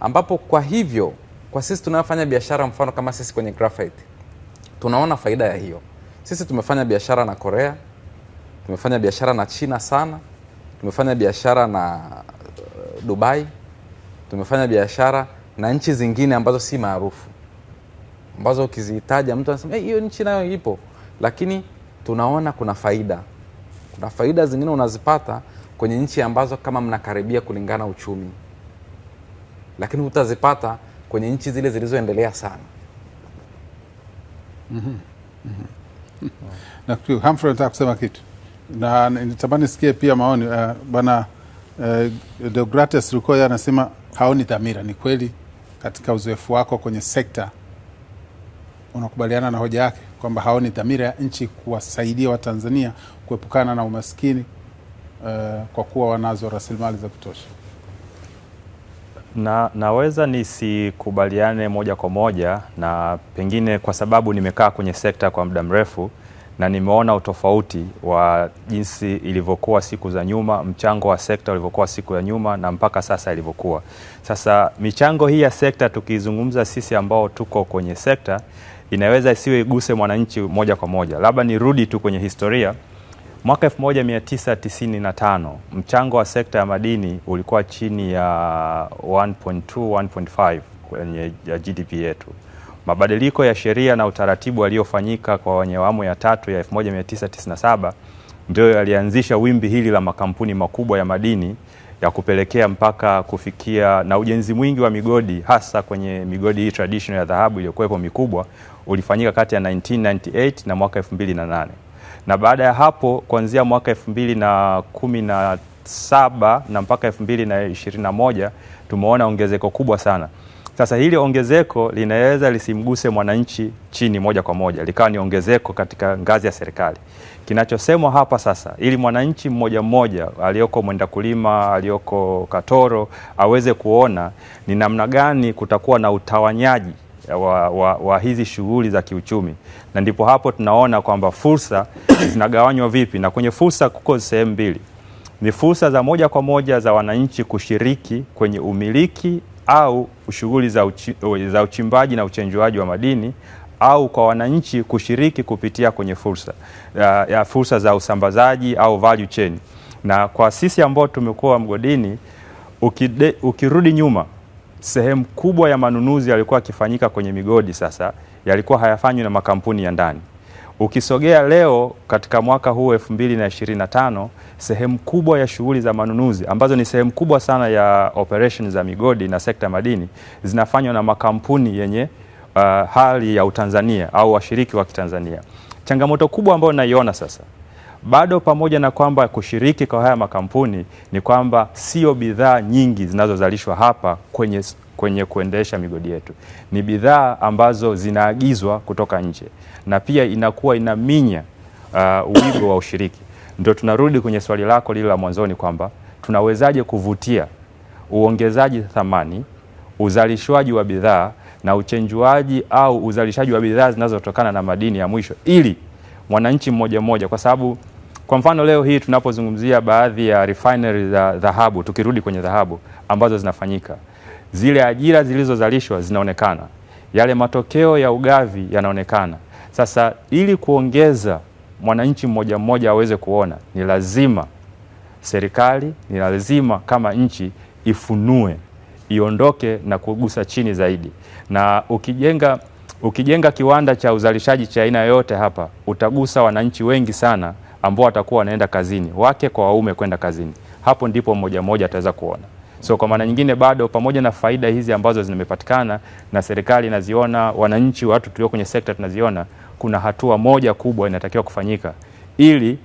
Ambapo kwa hivyo, kwa sisi tunafanya biashara, mfano kama sisi kwenye graphite, tunaona faida ya hiyo. Sisi tumefanya biashara na Korea, tumefanya biashara na China sana, tumefanya biashara na Dubai, tumefanya biashara na nchi zingine ambazo si maarufu, ambazo ukizitaja mtu anasema hiyo nchi nayo ipo, lakini tunaona kuna faida. Kuna faida zingine unazipata kwenye nchi ambazo kama mnakaribia kulingana uchumi, lakini utazipata kwenye nchi zile zilizoendelea sana. Na Humphrey nataka kusema kitu. Na nitamani sikie pia maoni bwana Deogrates Rukoya anasema haoni dhamira. Ni kweli katika uzoefu wako kwenye sekta unakubaliana na hoja yake kwamba haoni dhamira ya nchi kuwasaidia Watanzania kuepukana na umaskini kwa kuwa wanazo rasilimali za kutosha? Naweza nisikubaliane moja kwa moja, na pengine kwa sababu nimekaa kwenye sekta kwa muda mrefu na nimeona utofauti wa jinsi ilivyokuwa siku za nyuma, mchango wa sekta ulivyokuwa siku ya nyuma na mpaka sasa ilivyokuwa. Sasa michango hii ya sekta tukizungumza sisi ambao tuko kwenye sekta, inaweza isiwe iguse mwananchi moja kwa moja. Labda nirudi tu kwenye historia. Mwaka 1995 mchango wa sekta ya madini ulikuwa chini ya 1.5 kwenye GDP yetu. Mabadiliko ya sheria na utaratibu yaliyofanyika kwa wenye awamu ya tatu ya 1997 ndio yalianzisha wimbi hili la makampuni makubwa ya madini ya kupelekea mpaka kufikia, na ujenzi mwingi wa migodi hasa kwenye migodi hii traditional ya dhahabu iliyokuwepo mikubwa ulifanyika kati ya 1998 na mwaka 2008. Na baada ya hapo kuanzia mwaka 2017 na mpaka 2021 tumeona ongezeko kubwa sana. Sasa hili ongezeko linaweza lisimguse mwananchi chini moja kwa moja, likawa ni ongezeko katika ngazi ya serikali. Kinachosemwa hapa sasa, ili mwananchi mmoja mmoja aliyoko Mwenda Kulima, aliyoko Katoro aweze kuona ni namna gani kutakuwa na utawanyaji wa hizi shughuli za kiuchumi. Na ndipo hapo tunaona kwamba fursa zinagawanywa vipi, na kwenye fursa kuko sehemu mbili. Ni fursa za moja kwa moja za wananchi kushiriki kwenye umiliki au shughuli za uchimbaji na uchenjuaji wa madini, au kwa wananchi kushiriki kupitia kwenye fursa za usambazaji au value chain. Na kwa sisi ambao tumekuwa mgodini, ukirudi nyuma, sehemu kubwa ya manunuzi yalikuwa yakifanyika kwenye migodi sasa yalikuwa hayafanywi na makampuni ya ndani. Ukisogea leo katika mwaka huu 2025, sehemu kubwa ya shughuli za manunuzi ambazo ni sehemu kubwa sana ya operation za migodi na sekta madini zinafanywa na makampuni yenye hali ya Utanzania au washiriki wa Kitanzania. Changamoto kubwa ambayo naiona sasa bado, pamoja na kwamba kushiriki kwa haya makampuni, ni kwamba sio bidhaa nyingi zinazozalishwa hapa kwenye kuendesha migodi yetu. Ni bidhaa ambazo zinaagizwa kutoka nje, na pia inakuwa inaminya wigo wa ushiriki. Ndio tunarudi kwenye swali lako lile la mwanzoni kwamba tunawezaje kuvutia uongezaji thamani, uzalishwaji wa bidhaa na uchenjuaji au uzalishaji wa bidhaa zinazotokana na madini ya mwisho, ili mwananchi mmoja mmoja, kwa sababu kwa mfano leo hii tunapozungumzia baadhi ya refinery za dhahabu, tukirudi kwenye dhahabu ambazo zinafanyika, zile ajira zilizozalishwa zinaonekana, yale matokeo ya ugavi yanaonekana. Sasa ili kuongeza mwananchi mmoja mmoja aweze kuona, ni lazima serikali, ni lazima kama nchi ifunue, iondoke na kugusa chini zaidi. Na ukijenga kiwanda cha uzalishaji cha aina yoyote hapa, utagusa wananchi wengi sana ambao watakuwa wanaenda kazini, wake kwa waume kwenda kazini. Hapo ndipo mmoja mmoja ataweza kuona. So kwa maana nyingine, bado pamoja na faida hizi ambazo zimepatikana na serikali inaziona, wananchi, watu tulio kwenye sekta tunaziona, kuna hatua moja kubwa inatakiwa kufanyika ili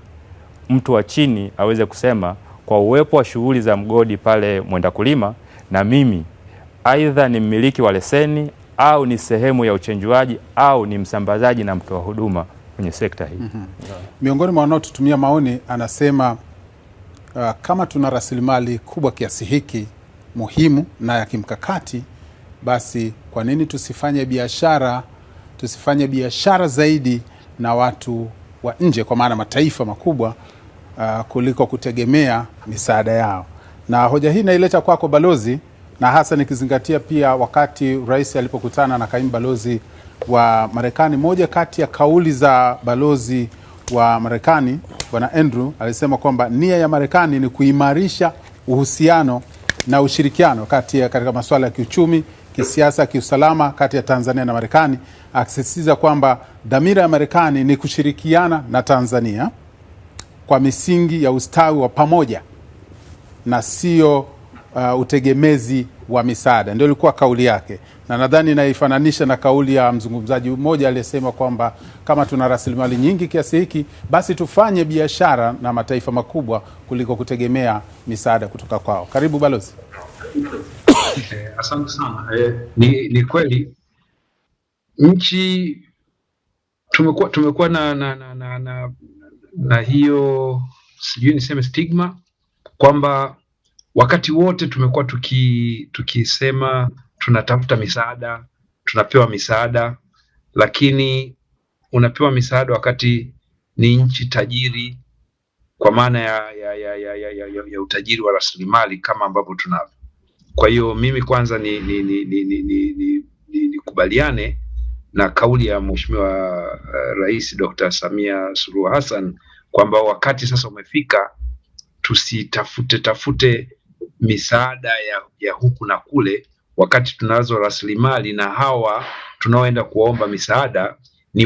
mtu wa chini aweze kusema, kwa uwepo wa shughuli za mgodi pale Mwenda Kulima, na mimi aidha ni mmiliki wa leseni au ni sehemu ya uchenjuaji au ni msambazaji na mtoa huduma kwenye sekta hii. Miongoni mwa wanaotutumia maoni anasema kama tuna rasilimali kubwa kiasi hiki muhimu na ya kimkakati, basi kwa nini tusifanye biashara zaidi na watu wa nje, kwa maana mataifa makubwa, kuliko kutegemea misaada yao. Na hoja hii naileta kwako balozi, na hasa nikizingatia pia wakati rais alipokutana na kaimu balozi wa Marekani, moja kati ya kauli za balozi wa Marekani Bwana Andrew alisema kwamba nia ya Marekani ni kuimarisha uhusiano na ushirikiano katika masuala ya kiuchumi, kisiasa, kiusalama kati ya Tanzania na Marekani, akisisitiza kwamba dhamira ya Marekani ni kushirikiana na Tanzania kwa misingi ya ustawi wa pamoja na sio utegemezi wa misaada. Ndio ilikuwa kauli yake, na nadhani naifananisha na kauli ya mzungumzaji mmoja aliyesema kwamba kama tuna rasilimali nyingi kiasi hiki, basi tufanye biashara na mataifa makubwa kuliko kutegemea misaada kutoka kwao. Karibu balozi. Asante sana. Ni kweli nchi tumekuwa na hiyo, sijui niseme stigma, kwamba wakati wote tumekuwa tukisema tunatafuta misaada, tunapewa misaada, lakini unapewa misaada wakati ni nchi tajiri, kwa maana ya utajiri wa rasilimali kama ambavyo tunavyo. Kwa hiyo mimi kwanza nikubaliane na kauli ya Mheshimiwa Rais Dr. Samia Suluhu Hassan kwamba wakati sasa umefika tusitafute misaada ya huku na kule, wakati tunazo rasilimali, na hawa tunaoenda kuwaomba misaada ni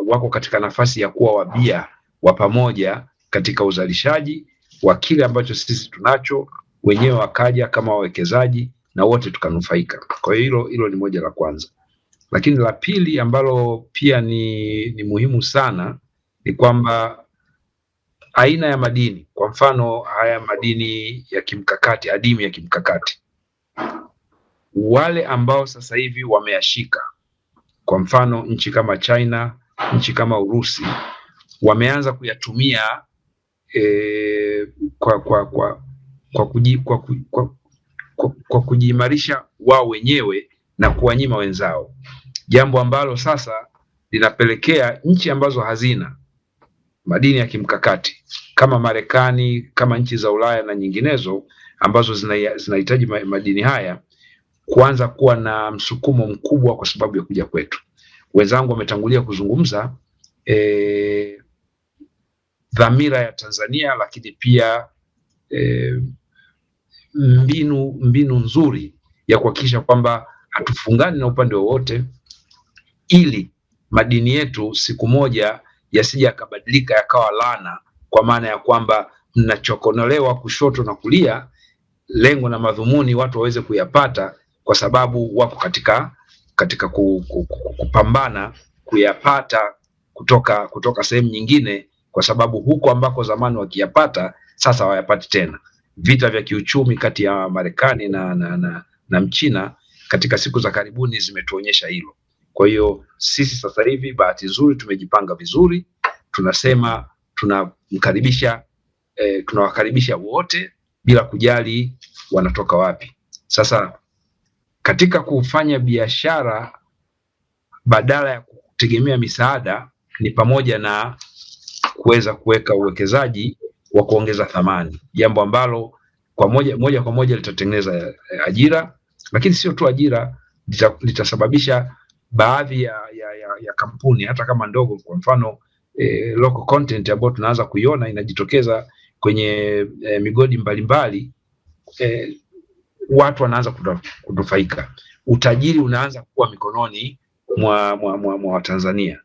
wako katika nafasi ya kuwa wabia wa pamoja katika uzalishaji wa kile ambacho sisi tunacho, wenyewe wakaja kama wawekezaji na wote tukanufaika. Kwa hiyo hilo ni moja la kwanza. Lakini la pili ambalo pia ni muhimu sana ni kwamba aina ya madini, kwa mfano haya madini ya kimkakati, adimu ya kimkakati, wale ambao sasa hivi wameyashika, kwa mfano nchi kama China, nchi kama Urusi, wameanza kuyatumia kwa kujiimarisha wao wenyewe na kuwanyima wenzao, jambo ambalo sasa linapelekea nchi ambazo hazina madini ya kimkakati kama Marekani, kama nchi za Ulaya na nyinginezo ambazo zinahitaji madini haya kuanza kuwa na msukumo mkubwa kwa sababu ya kuja kwetu. Wenzangu wametangulia kuzungumza dhamira ya Tanzania, lakini pia mbinu nzuri ya kuhakikisha kwamba hatufungani na upande wowote, ili madini yetu siku moja yasije yakabadilika yakawa laana, kwa maana ya kwamba mnachokonolewa kushoto na kulia, lengo na madhumuni watu waweze kuyapata, kwa sababu wako katika kupambana kuyapata kutoka sehemu nyingine, kwa sababu huko ambako zamani wakiyapata sasa hawayapati tena. Vita vya kiuchumi kati ya Marekani na Mchina katika siku za karibuni zimetuonyesha hilo. Kwa hiyo sisi sasa hivi bahati nzuri tumejipanga vizuri, tunasema tunawakaribisha wote bila kujali wanatoka wapi. Sasa katika kufanya biashara badala ya kutegemea misaada ni pamoja na kuweza kuweka uwekezaji wa kuongeza thamani, jambo ambalo kwa moja kwa moja litatengeneza ajira, lakini sio tu ajira, litasababisha baadhi ya kampuni hata kama ndogo, kwa mfano local content ambayo tunaanza kuiona inajitokeza kwenye migodi mbalimbali, watu wanaanza kunufaika, utajiri unaanza kuwa mikononi mwa Watanzania.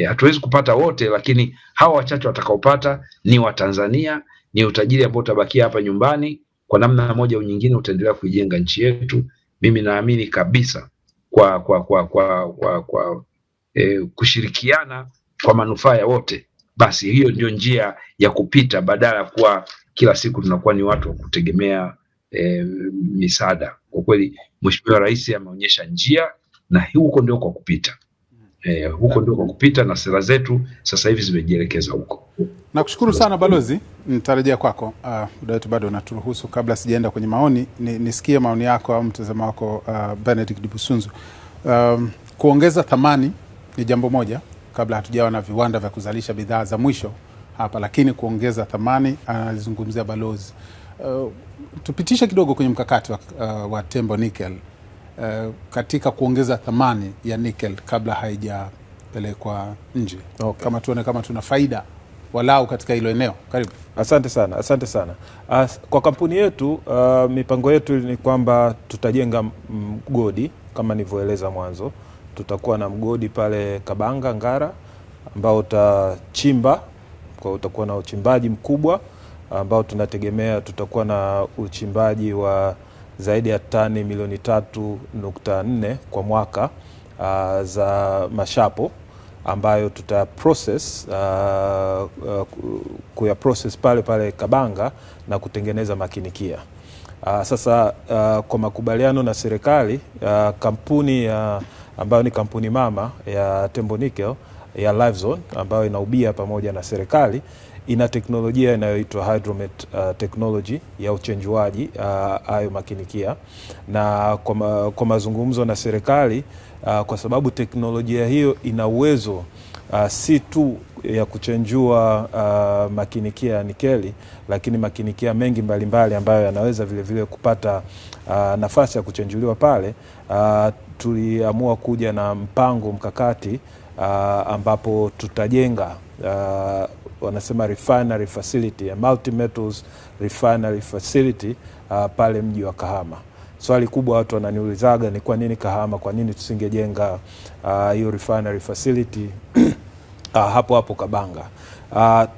Hatuwezi kupata wote, lakini hawa wachache watakaopata ni Watanzania, ni utajiri ambao utabakia hapa nyumbani, kwa namna moja au nyingine utaendelea kuijenga nchi yetu. Mimi naamini kabisa kwa kushirikiana kwa manufaa ya wote, basi hiyo ndio njia ya kupita, badala ya kuwa kila siku tunakuwa ni watu wa kutegemea misaada. Kwa kweli Mheshimiwa Rais ameonyesha njia, na huko ndio kwa kupita. Huko ndio kwa kupita, na sera zetu sasa hivi zimejielekeza huko. Nakushukuru sana Balozi, nitarejea kwako. Muda wetu bado unaturuhusu. Kabla sijaenda kwenye maoni, nisikie maoni yako au mtazamo wako, Benedict Busunzu. Kuongeza thamani ni jambo moja, kabla hatujawa na viwanda vya kuzalisha bidhaa za mwisho hapa, lakini kuongeza thamani anazungumzia Balozi. Tupitishe kidogo kwenye mkakati wa Tembo Nickel katika kuongeza thamani ya nickel kabla haijapelekwa nje. Okay. Kama tuone kama tuna faida walau katika hilo eneo. Karibu. Asante sana. Kwa kampuni yetu mipango yetu ni kwamba tutajenga mgodi kama nilivyoeleza mwanzo. Tutakuwa na mgodi pale Kabanga Ngara ambao utachimba, kwa utakuwa na uchimbaji mkubwa ambao tunategemea tutakuwa na uchimbaji wa zaidi ya tani milioni 3.4 kwa mwaka za mashapo ambayo tutaprocess kuyaprocess pale Kabanga na kutengeneza makinikia. Sasa kwa makubaliano na serikali, kampuni ambayo ni kampuni mama ya Tembo Nickel ya Livezone ambayo inaubia pamoja na serikali, ina teknolojia inayoitwa Hydromet technology ya uchenjuaji hayo makinikia, na kwa mazungumzo na serikali, kwa sababu teknolojia hiyo ina uwezo si tu ya kuchenjua makinikia ya nikeli, lakini makinikia mengi mbalimbali ambayo yanaweza vile kupata nafasi ya kuchenjuliwa pale. Tuliamua kuja na mpango mkakati ambapo tutajenga wanasema refinery facility, a multi-metals refinery facility pale mji wa Kahama. Swali kubwa watu wananiulizaga ni kwa nini Kahama, kwa nini tusingejenga hiyo refinery facility hapo Kabanga.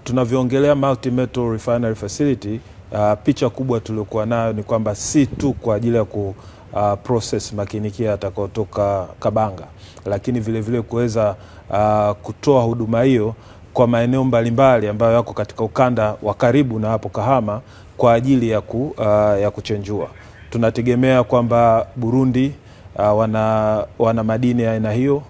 Tunavyoongelea multi-metal refinery facility, picha kubwa tuliokuwa nayo ni kwamba si tu kwa ajili ya process makinikia yatakayotoka Kabanga, lakini vile kuweza kutoa huduma hiyo kwa maeneo mbalimbali ambayo yako katika ukanda wa karibu na hapo Kahama kwa ajili ya kuchenjua. Tunategemea kwamba Burundi wana madini ya aina hiyo.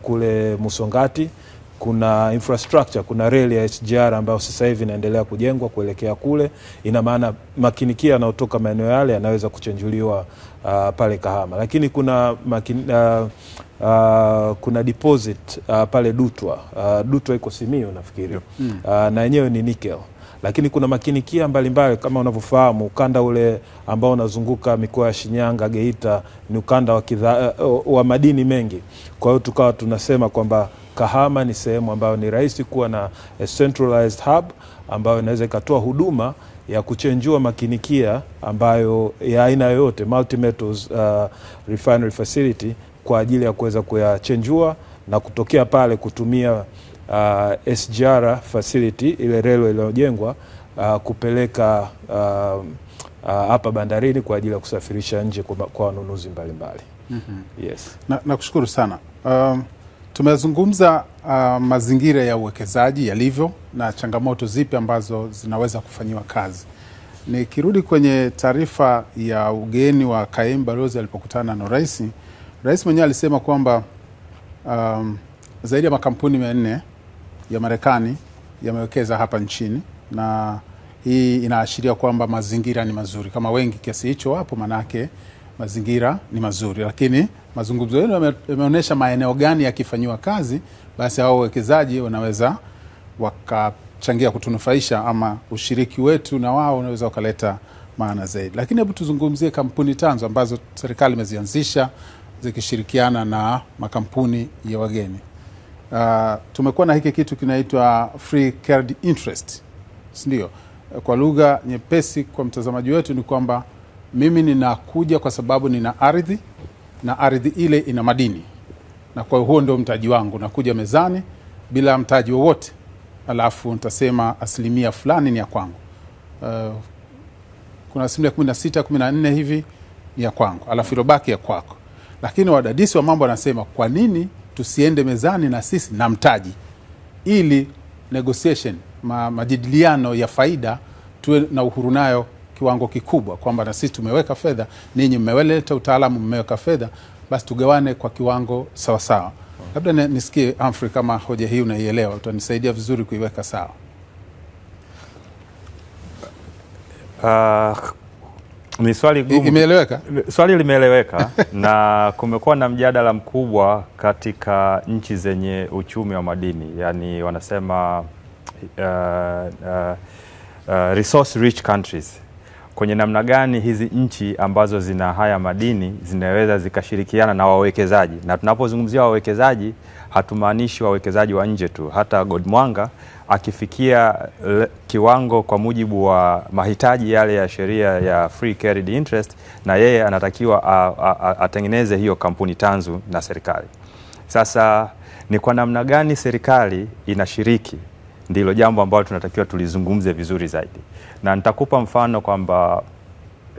Kule Musongati kuna infrastructure, kuna reli ya SGR ambayo sasa hivi inaendelea kujengwa kuelekea kule. Ina maana makinikia yanayotoka maeneo yale yanaweza kuchenjuliwa pale Kahama. Lakini kuna deposit pale Dutwa. Dutwa iko Simiyu nafikiri. Na yenyewe ni nickel. Lakini kuna makinikia mbalimbali kama unavyofahamu, ukanda ule ambao unazunguka mikoa ya Shinyanga, Geita ni ukanda wa madini mengi. Kwa hiyo tukawa tunasema kwamba Kahama ni sehemu ambayo ni rahisi kuwa na a centralized hub ambayo inaweza ikatoa huduma ya kuchenjua makinikia ambayo ya aina yoyote, multi metals refinery facility, kwa ajili ya kuweza kuyachenjua na kutokea pale kutumia SGR facility, ile railway iliyojengwa kupeleka hapa bandarini kwa ajili ya kusafirisha nje kwa wanunuzi mbalimbali. Yes. Nakushukuru sana. Tumezungumza mazingira ya uwekezaji yalivyo na changamoto zipi ambazo zinaweza kufanyiwa kazi. Nikirudi kwenye taarifa ya ugeni wa kaimu balozi alipokutana na rais mwenyewe alisema kwamba zaidi ya makampuni 400 ya Marekani yamewekeza hapa nchini, na hii inaashiria kwamba mazingira ni mazuri. Kama wengi kiasi hicho wapo, manake mazingira ni mazuri, lakini mazungumzo yenu yameonyesha maeneo gani yakifanyiwa kazi, basi hao wawekezaji wanaweza wakachangia kutunufaisha, ama ushiriki wetu na wao unaweza ukaleta maana zaidi. Lakini hebu tuzungumzie kampuni tanzo ambazo serikali imezianzisha zikishirikiana na makampuni ya wageni. Tumekuwa na hiki kitu kinaitwa free carried interest, ndio? Kwa lugha nyepesi kwa mtazamaji wetu ni kwamba mimi ninakuja kwa sababu nina ardhi, na ardhi ile ina madini, na kwa huo ndio mtaji wangu. Nakuja mezani bila mtaji wowote, alafu nitasema asilimia fulani ni ya kwangu. Kuna asilimia 16, 14 hivi ni ya kwangu, alafu ilobaki ya kwako. Lakini wadadisi wa mambo wanasema kwa nini tusiende mezani na sisi na mtaji, ili negotiation, majadiliano ya faida tuwe na uhuru nayo kiwango kikubwa, kwamba na sisi tumeweka fedha, ninyi mmeweleta utaalamu, mmeweka fedha, basi tugawane kwa kiwango sawa sawa. Labda nisikie Humphrey, kama hoja hii unaielewa, utanisaidia vizuri kuiweka sawa. Ni swali gumu. Imeeleweka? Swali limeeleweka na kumekuwa na mjadala mkubwa katika nchi zenye uchumi wa madini, yani wanasema resource rich countries, kwenye namna gani hizi nchi ambazo zina haya madini zinaweza zikashirikiana na wawekezaji. Na tunapozungumzia wawekezaji, hatumaanishi wawekezaji wa nje tu. Hata Godmwanga akifikia kiwango kwa mujibu wa mahitaji yale ya sheria ya free carried interest, na yeye anatakiwa atengeneze hiyo kampuni tanzu na serikali. Sasa ni kwa namna gani serikali inashiriki, ndilo jambo ambalo tunatakiwa tulizungumze vizuri zaidi. Na nitakupa mfano kwamba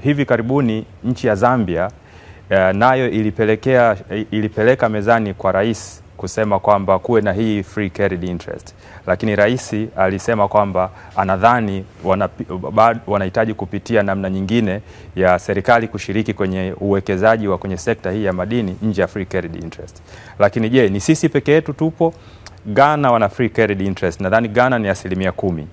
hivi karibuni nchi ya Zambia nayo ilipeleka mezani kwa rais kusema kwamba kuwe na hii free carried interest, lakini rais alisema kwamba anadhani wanahitaji kupitia namna nyingine ya serikali kushiriki kwenye uwekezaji wa kwenye sekta hii ya madini nje ya free carried interest. Lakini je, ni sisi peke yetu tupo? Ghana wana free carried interest, nadhani Ghana ni 10%,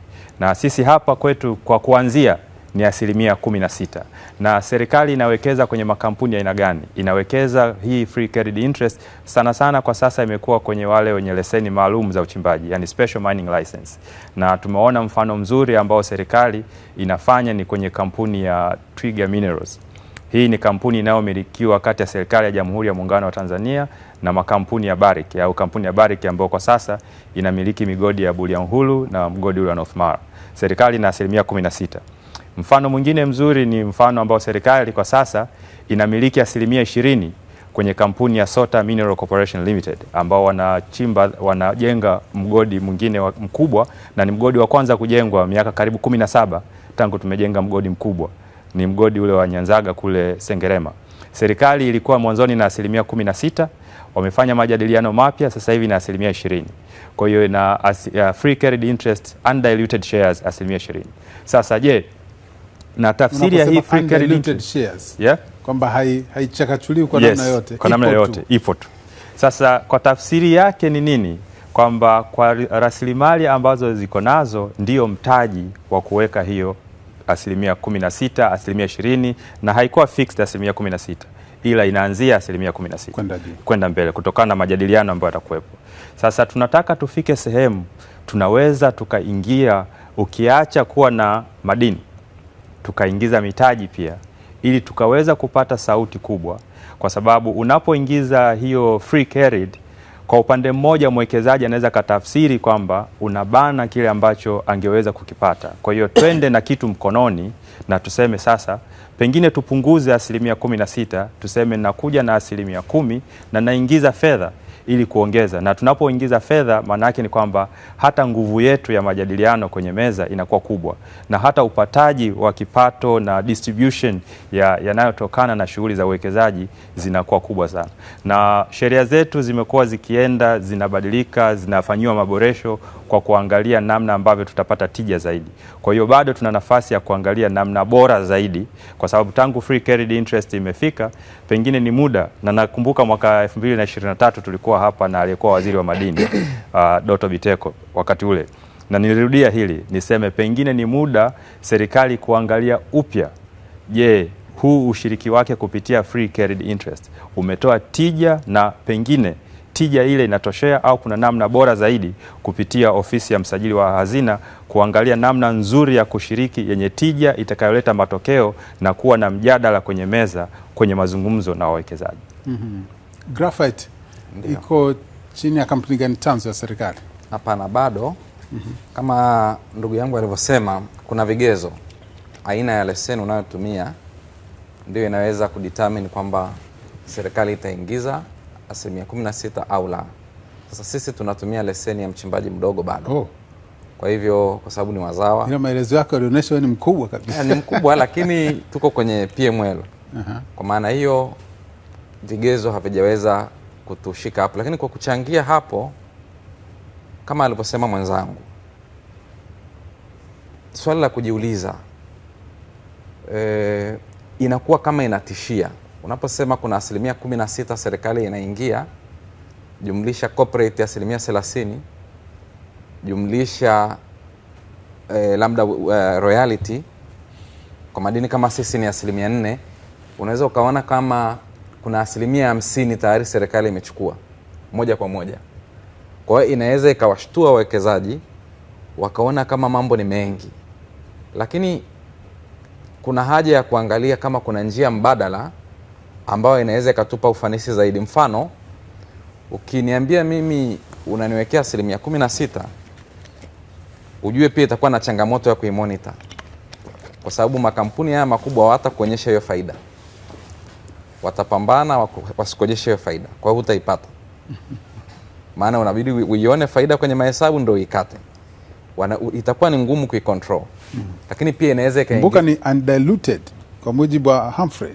na sisi hapa kwetu kwa kuanzia ni 16%. Na serikali inawekeza kwenye makampuni ya aina gani? Inawekeza hii free carried interest sana sana kwa sasa imekuwa kwenye wale wenye leseni maalum za uchimbaji, yani special mining license. Na tumeona mfano mzuri ambao serikali inafanya ni kwenye kampuni ya Twiga Minerals. Hii ni kampuni inayomilikiwa kati ya serikali ya Jamhuri ya Muungano wa Tanzania na makampuni ya Barrick, au kampuni ya Barrick ambayo kwa sasa inamiliki migodi ya Bulyanhulu na mgodi wa North Mara. Serikali na 16%. Mfano mwingine mzuri ni mfano ambao serikali kwa sasa inamiliki 20% kwenye kampuni ya Sota Mineral Corporation Limited, ambao wanajenga mgodi mwingine mkubwa, na ni mgodi wa kwanza kujengwa miaka karibu 17 tangu tumejenga mgodi mkubwa. Ni mgodi ule wa Nyanzaga kule Sengerema. Serikali ilikuwa mwanzoni na 16%, wamefanya majadiliano mapya, sasa hivi na 20%. Kwa hiyo na free carried interest, undiluted shares 20%. Sasa je, na tafsiri ya hii free carried interest shares, yeah, kwamba haichakachuliwi kwa namna yote, kwa namna yote ipo tu. Sasa kwa tafsiri yake ni nini? Kwamba kwa rasilimali ambazo ziko nazo ndio mtaji wa kuweka hiyo 16%, 20%, na haikuwa fixed 16%, ila inaanzia 16% kwenda mbele kutokana na majadiliano ambayo yatakuwepo. Sasa tunataka tufike sehemu tunaweza tukaingia, ukiacha kuwa na madini, tukaingiza mitaji pia, ili tukaweza kupata sauti kubwa, kwa sababu unapoingiza hiyo free carried, kwa upande mmoja mwekezaji anaweza katafsiri kwamba unabana kile ambacho angeweza kukipata. Kwa hiyo twende na kitu mkononi na tuseme sasa pengine tupunguze 16%, tuseme nakuja na 10% na naingiza fedha ili kuongeza, na tunapoingiza fedha maana yake ni kwamba hata nguvu yetu ya majadiliano kwenye meza inakuwa kubwa, na hata upataji wa kipato na distribution yanayotokana na shughuli za uwekezaji zinakuwa kubwa sana. Na sheria zetu zimekuwa zikienda zinabadilika, zinafanyiwa maboresho kwa kuangalia namna ambavyo tutapata tija zaidi. Kwa hiyo bado tuna nafasi ya kuangalia namna bora zaidi, kwa sababu tangu free carried interest imefika, pengine ni muda, na nakumbuka mwaka 2023 tulikuwa hapa na aliyekuwa waziri wa madini Doto Biteko wakati ule, na nilirudia hili niseme pengine ni muda serikali kuangalia upya, je, huu ushiriki wake kupitia free carried interest umetoa tija, na pengine tija ile inatoshea au kuna namna bora zaidi kupitia ofisi ya msajili wa hazina kuangalia namna nzuri ya kushiriki yenye tija itakayoleta matokeo na kuwa na mjadala kwenye meza kwenye mazungumzo na wawekezaji. Graphite iko chini ya kampuni gani tanzo ya serikali? Hapana, bado. Kama ndugu yangu alivyosema, kuna vigezo, aina ya leseni unayotumia ndio inaweza kudetermine kwamba serikali itaingiza 16% au la. Sasa sisi tunatumia leseni ya mchimbaji mdogo bado. Kwa hivyo kwa sababu ni wazawa. Ina maelezo yako yanaonyesha wewe ni mkubwa kabisa. Ni mkubwa lakini tuko kwenye PML. Kwa maana hiyo vigezo havijaweza kutushika hapo, lakini kwa kuchangia hapo kama alivyosema mwenzangu, swali la kujiuliza inakuwa kama inatishia. Unaposema kuna 16% serikali inaingia, jumlisha corporate 30%, jumlisha labda royalty kwa madini kama sisi ni 4%, unaweza ukaona kama kuna 50% tayari serikali imechukua moja kwa moja. Kwa hiyo inaweza ikawashtua wawekezaji wakaona kama mambo ni mengi, lakini kuna haja ya kuangalia kama kuna njia mbadala ambayo inaweza ikatupa ufanisi zaidi. Mfano, ukiniambia mimi unaniwekea 16%, ujue pia itakuwa na changamoto ya kuimonitor, kwa sababu makampuni haya makubwa hawata kuonyesha hiyo faida, watapambana wasikuonyeshe hiyo faida, kwa hiyo hutaipata. Maana unabidi uione faida kwenye mahesabu ndio ikate, itakuwa ni ngumu kuicontrol. Lakini pia inaweza kumbuka ni undiluted kwa mujibu wa Humphrey.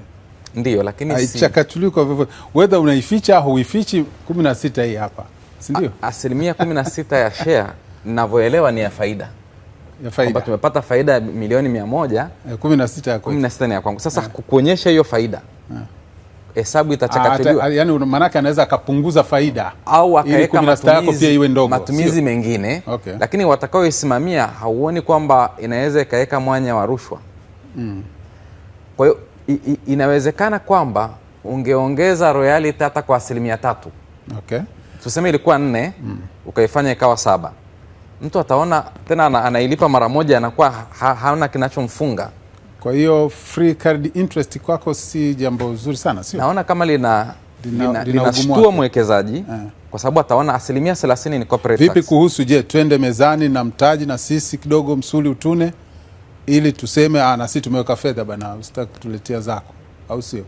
Ndio, lakini haichakachuliwi kwa vivyo, whether unaificha au huifichi. 16 hii hapa, si ndio? 16% ya share ninavyoelewa ni ya faida. Ya faida. Kwamba tumepata faida ya milioni 100, 16 ya kwangu. 16 ya kwangu. Sasa kuonyesha hiyo faida, hesabu itachakachuliwa. Yaani maana yake anaweza akapunguza faida au akaweka matumizi mengine. Lakini watakaoisimamia hauoni kwamba inaweza ikaweka mwanya wa rushwa. Kwa hiyo inawezekana kwamba ungeongeza royalty hata kwa 3%. Tuseme ilikuwa 4, ukaifanya ikawa 7. Mtu ataona tena anailipa mara moja, anakuwa haona kinachomfunga. Kwa hiyo free carried interest kwako si jambo zuri sana, sio? Naona kama linashtua mwekezaji, kwa sababu ataona 30% ni corporate tax. Vipi kuhusu, je, twende mezani na mtaji na sisi kidogo msuli utune ili tuseme na sisi tumeweka fedha bana, usitaki kutuletea zako, au sio?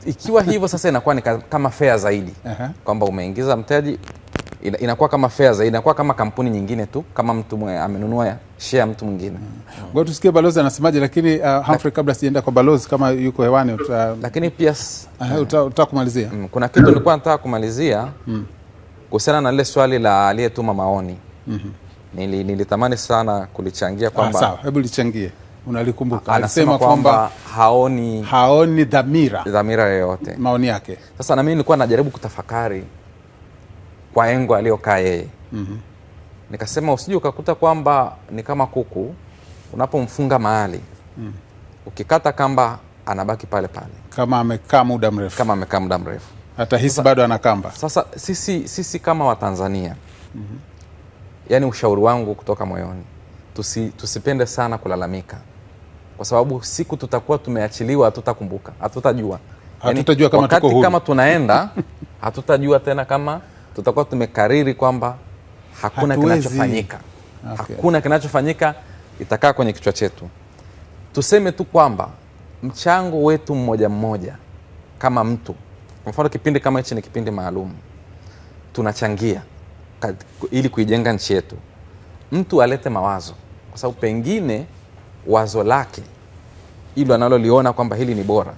Ikiwa hivyo sasa inakuwa ni kama fair zaidi. Kwamba umeingiza mtaji, inakuwa kama fair zaidi, inakuwa kama kampuni nyingine tu, kama mtu amenunua share mtu mwingine. Ngoja tusikie balozi anasemaje, lakini Humphrey, kabla sijaenda kwa balozi kama yuko hewani lakini pia utaka kumalizia. Kuna kitu nilikuwa nataka kumalizia kuhusiana na ile swali la aliyetuma maoni. Nilitamani sana kulichangia kwamba sawa, hebu lichangie. Unalikumbuka? Anasema kwamba haoni dhamira yoyote maoni yake. Sasa na mimi nilikuwa najaribu kutafakari kwa engo aliyokaa yeye. Nikasema usije ukakuta kwamba ni kama kuku unapomfunga mahali, ukikata kamba anabaki pale pale kama amekaa muda mrefu. Hata hisi bado anakamba. Sasa sisi kama Watanzania, yani ushauri wangu kutoka moyoni, tusipende sana kulalamika, kwa sababu siku tutakuwa tumeachiliwa hatutajua. Hatutajua kama tuko huru. Kama tunaenda hatutajua tena kama tutakuwa tumekariri kwamba hakuna kinachofanyika. Hakuna kinachofanyika, itakaa kwenye kichwa chetu. Tuseme tu kwamba mchango wetu mmoja mmoja kama mtu, kwa mfano kipindi kama hichi ni kipindi maalum, tunachangia ili kuijenga nchi yetu. Mtu alete mawazo, kwa sababu pengine wazo lake hilo analoliona kwamba hili ni bora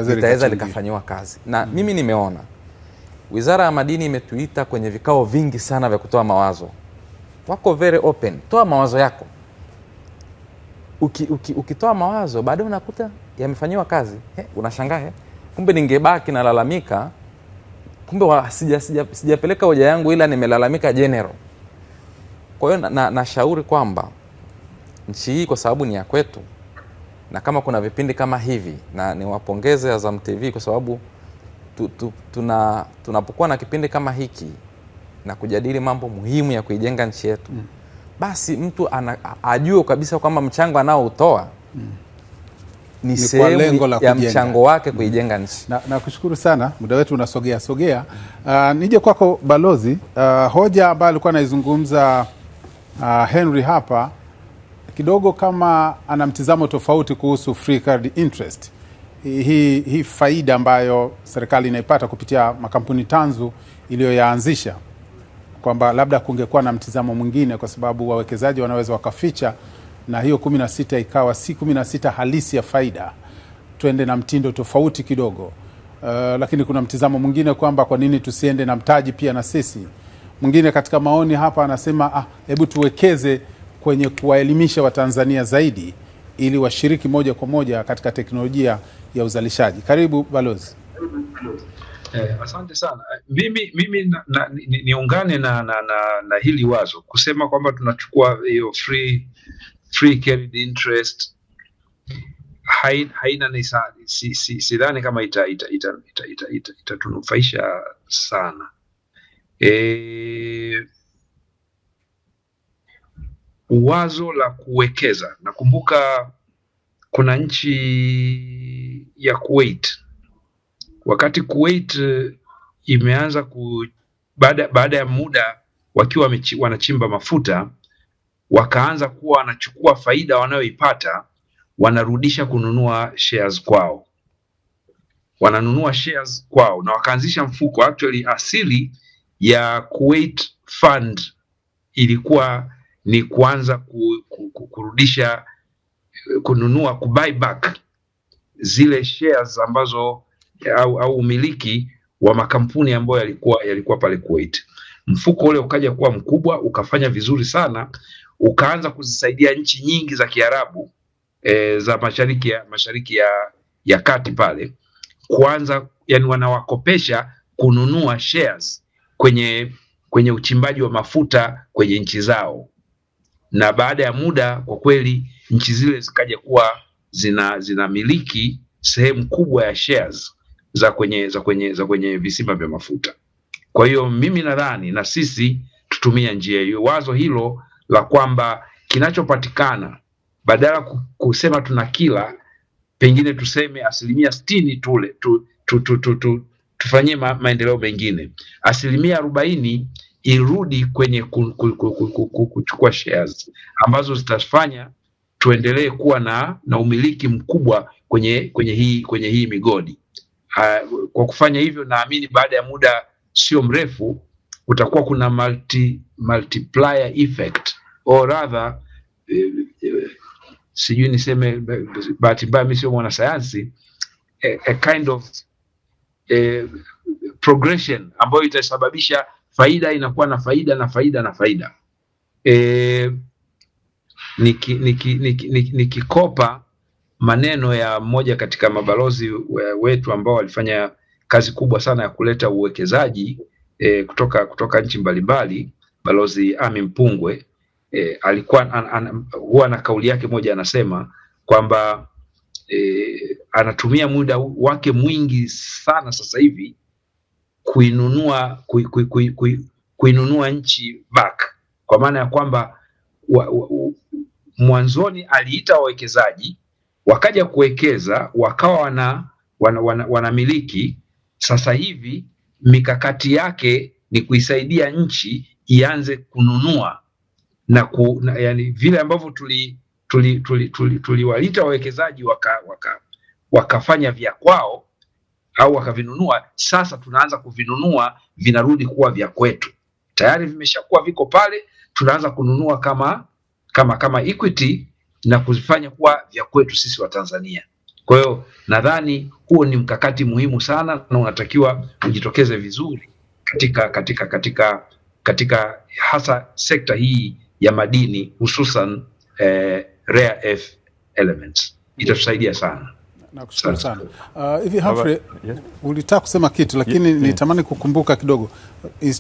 litaweza likafanywa kazi. Na mimi nimeona Wizara ya Madini imetuita kwenye vikao vingi sana vya kutoa mawazo. Wako very open. Toa mawazo yako. Ukitoa mawazo baadaye unakuta yamefanywa kazi. Unashangaa kumbe ningebaki na lalamika, kumbe sijapeleka hoja yangu ila nimelalamika general. Kwa hiyo nashauri kwamba nchi hii kwa sababu ni ya kwetu, na kama kuna vipindi kama hivi, na niwapongeze Azam TV kwa sababu tunapokuwa na kipindi kama hiki na kujadili mambo muhimu ya kuijenga nchi yetu, basi mtu ajue kabisa kwamba mchango anaoutoa ni sehemu ya mchango wake kuijenga nchi. Na kushukuru sana, muda wetu unasogea. Nije kwako Balozi. Hoja ambayo alikuwa anaizungumza Henry hapa kidogo kama ana mtizamo tofauti kuhusu free carried interest. Hii faida ambayo serikali inaipata kupitia makampuni tanzu iliyoyaanzisha, kwamba labda kungekuwa na mtizamo mwingine, kwa sababu wawekezaji wanaweza wakaficha na hiyo 16 ikawa si 16 halisi ya faida, tuende na mtindo tofauti kidogo. Lakini kuna mtizamo mwingine kwamba kwa nini tusiende na mtaji pia na sisi. Mwingine katika maoni hapa anasema hebu tuwekeze kwenye kuwaelimisha Watanzania zaidi ili washiriki moja kwa moja katika teknolojia ya uzalishaji. Karibu Balozi. Asante sana. Mimi niungane na hili wazo kusema kwamba tunachukua hiyo free carried interest haina sidhani kama itatunufaisha sana. Wazo la kuwekeza, nakumbuka kuna nchi ya Kuwait, wakati Kuwait imeanza baada ya muda wakiwa wanachimba mafuta, wakaanza kuwa wanachukua faida wanayoipata wanarudisha kununua shares kwao, na wakaanzisha mfuko. Actually asili ya Kuwait Fund ilikuwa ni kuanza kurudisha, kununua, kubuy back zile shares ambazo au umiliki wa makampuni ambayo yalikuwa pale Kuwait. Mfuko ule ukaja kuwa mkubwa, ukafanya vizuri sana, ukaanza kuzisaidia nchi nyingi za Kiarabu za mashariki ya kati pale, kuanza yani wanawakopesha kununua shares kwenye uchimbaji wa mafuta kwenye nchi zao. Na baada ya muda kwa kweli nchi zile zikaja kuwa zinamiliki sehemu kubwa ya shares za kwenye visima vya mafuta. Kwa hiyo mimi nadhani na sisi tutumia njia hiyo, wazo hilo la kwamba kinachopatikana badala kusema tunakila, pengine tuseme 60% tule tufanyie maendeleo mengine, 40% irudi kwenye kuchukua shares ambazo zitafanya tuendelee kuwa na umiliki mkubwa kwenye hii migodi. Kwa kufanya hivyo, naamini baada ya muda sio mrefu utakuwa kuna multiplier effect, or rather sijui niseme, bahati mbaya mimi sio mwana sayansi, a kind of progression ambayo itasababisha faida inakuwa na faida na faida na faida. Nikikopa maneno ya mmoja katika mabalozi wetu ambao walifanya kazi kubwa sana ya kuleta uwekezaji kutoka nchi mbalimbali, Balozi Ami Mpungwe, alikuwa huwa na kauli yake moja, anasema kwamba anatumia muda wake mwingi sana sasa hivi kuinunua nchi back, kwa maana ya kwamba mwanzoni aliita wawekezaji wakaja kuwekeza, wakawa wanamiliki. Sasa hivi mikakati yake ni kuisaidia nchi ianze kununua yani vile ambavyo tuliwaita wawekezaji wakafanya vya kwao, au wakavinunua, sasa tunaanza kuvinunua, vinarudi kuwa vya kwetu. Tayari vimeshakuwa viko pale, tunaanza kununua kama equity na kuzifanya kuwa vya kwetu sisi wa Tanzania. Kwa hiyo nadhani huo ni mkakati muhimu sana na unatakiwa ujitokeze vizuri katika hasa sekta hii ya madini, hususan rare earth elements. Itatusaidia sana. Nakushukuru sana. Hivi Humphrey, ulitaka kusema kitu lakini nitamani kukumbuka kidogo.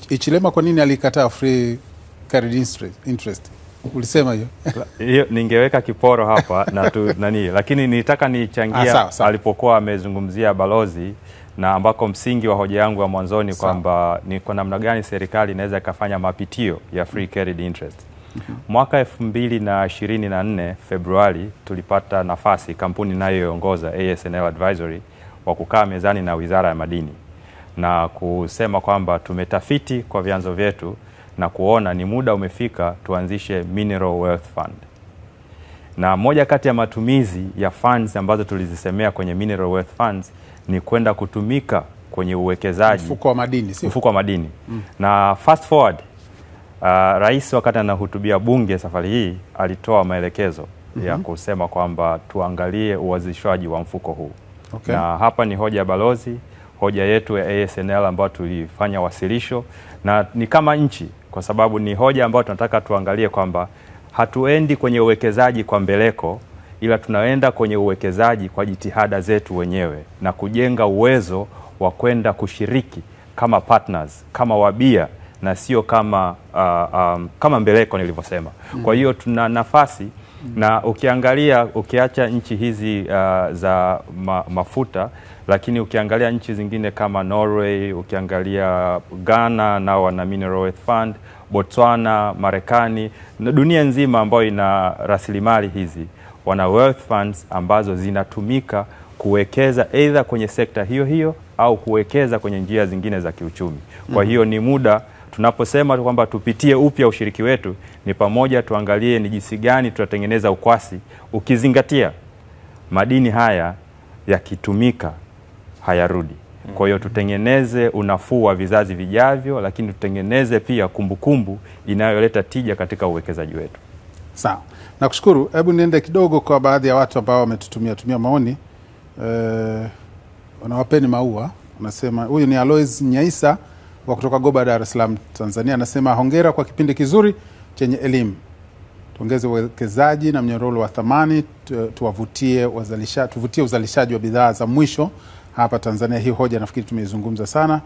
Hichilema kwa nini alikataa free carried interest? Ulisema hiyo? Hiyo ningeweka kiporo hapa lakini nitaka nichangia alipokuwa amezungumzia balozi, na ambako msingi wa hoja yangu ya mwanzoni kwamba ni kwa namna gani serikali inaweza ikafanya mapitio ya free carried interest. Mwaka 2024 Februari tulipata nafasi, kampuni inayoongoza ASNL Advisory, wa kukaa mezani na Wizara ya Madini na kusema kwamba tumetafiti kwa vyanzo vyetu na kuona ni muda umefika tuanzishe Mineral Wealth Fund. Na moja kati ya matumizi ya funds ambazo tulizisemea kwenye Mineral Wealth Funds ni kwenda kutumika kwenye uwekezaji, mfuko wa madini, si mfuko wa madini. Na fast forward, rais wakati anahutubia bunge safari hii alitoa maelekezo ya kusema kwamba tuangalie uanzishwaji wa mfuko huu. Na hapa ni hoja ya balozi, hoja yetu ya ASNL ambayo tulifanya wasilisho, na ni kama nchi, kwa sababu ni hoja ambayo tunataka tuangalie kwamba hatuendi kwenye uwekezaji kwa mbeleko, ila tunaenda kwenye uwekezaji kwa jitihada zetu wenyewe na kujenga uwezo wa kwenda kushiriki kama partners, kama wabia, na sio kama mbeleko nilivyosema. Kwa hiyo tuna nafasi, na ukiacha nchi hizi za mafuta, lakini ukiangalia nchi zingine kama Norway, ukiangalia Ghana nao wana Mineral Wealth Fund, Botswana, Marekani na dunia nzima ambayo ina rasilimali hizi, wana wealth funds ambazo zinatumika kuwekeza either kwenye sekta hiyo hiyo au kuwekeza kwenye njia zingine za kiuchumi. Kwa hiyo ni muda, tunaposema kwamba tupitie upya ushiriki wetu, ni pamoja tuangalie ni jinsi gani tutatengeneza ukwasi, ukizingatia madini haya yakitumika hayarudi. Kwa hiyo tutengeneze unafuu wa vizazi vijavyo, lakini tutengeneze pia kumbukumbu inayoleta tija katika uwekezaji wetu. Sawa. Nakushukuru. Hebu niende kidogo kwa baadhi ya watu ambao wametutumia maoni. Wanawapeni maua. Unasema huyu ni Alois Nyaisa wa kutoka Goba, Dar es Salaam, Tanzania. Anasema hongera kwa kipindi kizuri chenye elimu. Tuongeze uwekezaji na mnyororo wa thamani, tuvutie uzalishaji wa bidhaa za mwisho hapa Tanzania. Hii hoja nafikiri tumeizungumza sana.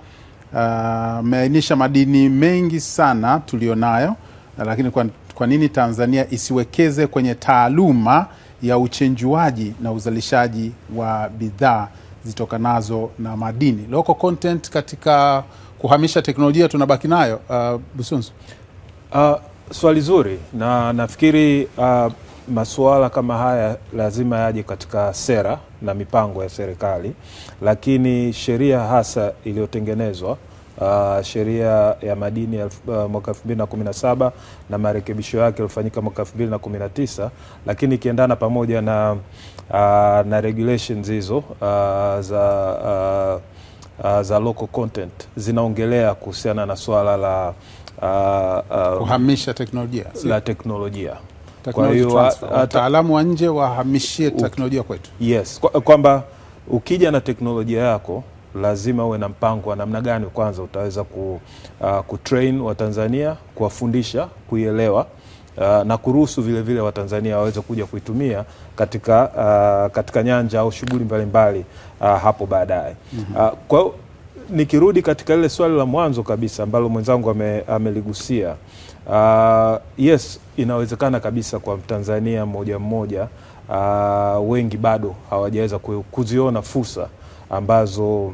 Meainisha madini mengi sana tulionayo, lakini kwa nini Tanzania isiwekeze kwenye taaluma ya uchenjuaji na uzalishaji wa bidhaa zitokanazo na madini? Local content katika kuhamisha teknolojia tunabaki nayo. Busunzu. Swali zuri, na nafikiri masuala kama haya lazima yaje katika sera na mipango ya serikali, lakini sheria hasa iliyotengenezwa, sheria ya madini mwaka 2017 na marekebisho yake yalifanyika mwaka 2019, lakini ikiendana pamoja na regulations hizo za local content zinaongelea kuhusiana na swala la kuhamisha teknolojia, la teknolojia. Kwa hiyo wataalamu wa nje wahamishie teknolojia kwetu. Yes, kwamba ukija na teknolojia yako lazima uwe na mpango wa namna gani kwanza utaweza kutrain Watanzania, kuwafundisha, kuielewa, na kuruhusu vile vile Watanzania waweze kuja kuitumia katika nyanja au shughuli mbalimbali hapo baadaye. Kwa hiyo nikirudi katika ile swali la mwanzo kabisa ambalo mwenzangu ameligusia, yes, inawezekana kabisa kwa Mtanzania mmoja mmoja, wengi bado hawajaweza kuziona fursa ambazo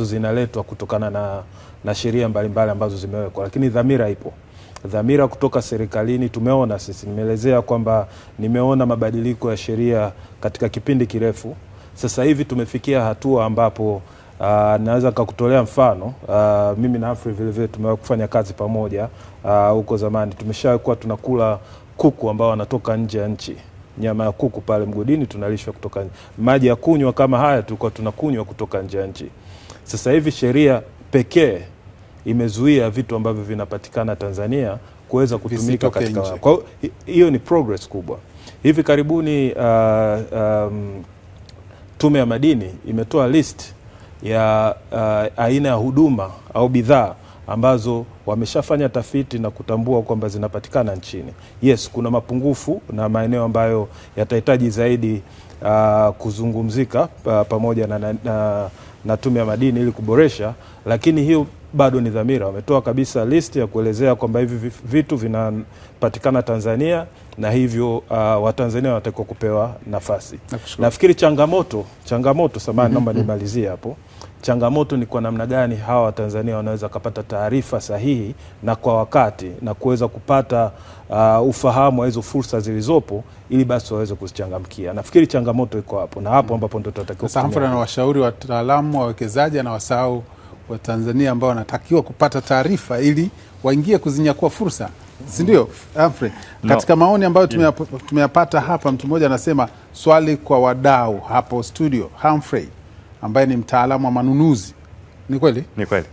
zinaletwa kutokana na sheria mbalimbali ambazo zimewekwa, lakini dhamira ipo. Dhamira kutoka serikalini tumeona sisi, nimeelezea kwamba nimeona mabadiliko ya sheria katika kipindi kirefu. Sasa hivi tumefikia hatua ambapo naweza kukutolea mfano. Mimi na Humphrey vile vile tumewahi kufanya kazi pamoja huko zamani. Tumeshakuwa tunakula kuku ambao wanatoka nje ya nchi. nyama ya kuku pale mgodini tunalishwa kutoka nje. Maji ya kunywa kama haya tulikuwa tunakunywa kutoka nje ya nchi. Sasa hivi sheria pekee imezuia vitu ambavyo vinapatikana Tanzania kuweza kutumika katika. Kwa hiyo ni progress kubwa. Hivi karibuni Tume ya Madini imetoa list ya aina ya huduma au bidhaa ambazo wameshafanya tafiti na kutambua kwamba zinapatikana nchini. Yes, kuna mapungufu na maeneo ambayo yatahitaji zaidi kuzungumzika pamoja na Tume ya Madini ili kuboresha, lakini hiyo bado ni dhamira. Wametoa kabisa list ya kuelezea kwamba hivi vitu vinapatikana Tanzania na hivyo Watanzania wanatakiwa kupewa nafasi. Nafikiri changamoto samahani, naomba nimalizie hapo. Changamoto ni kwa namna gani hawa Watanzania wanaweza kupata taarifa sahihi na kwa wakati na kuweza kupata ufahamu wa hizo fursa zilizopo ili basi waweze kuzichangamkia. Nafikiri changamoto iko hapo na hapo ambapo ndio tunatakiwa. Sasa Humphrey na washauri wataalamu wa wawekezaji na wasahau wa Tanzania ambao wanatakiwa kupata taarifa ili waingie kuzinyakua fursa. Si ndio Humphrey? Katika maoni ambayo tumeyapata hapa, mtu mmoja anasema swali kwa wadau hapo studio, Humphrey ambaye ni mtaalamu wa manunuzi. Ni kweli? Ni kweli.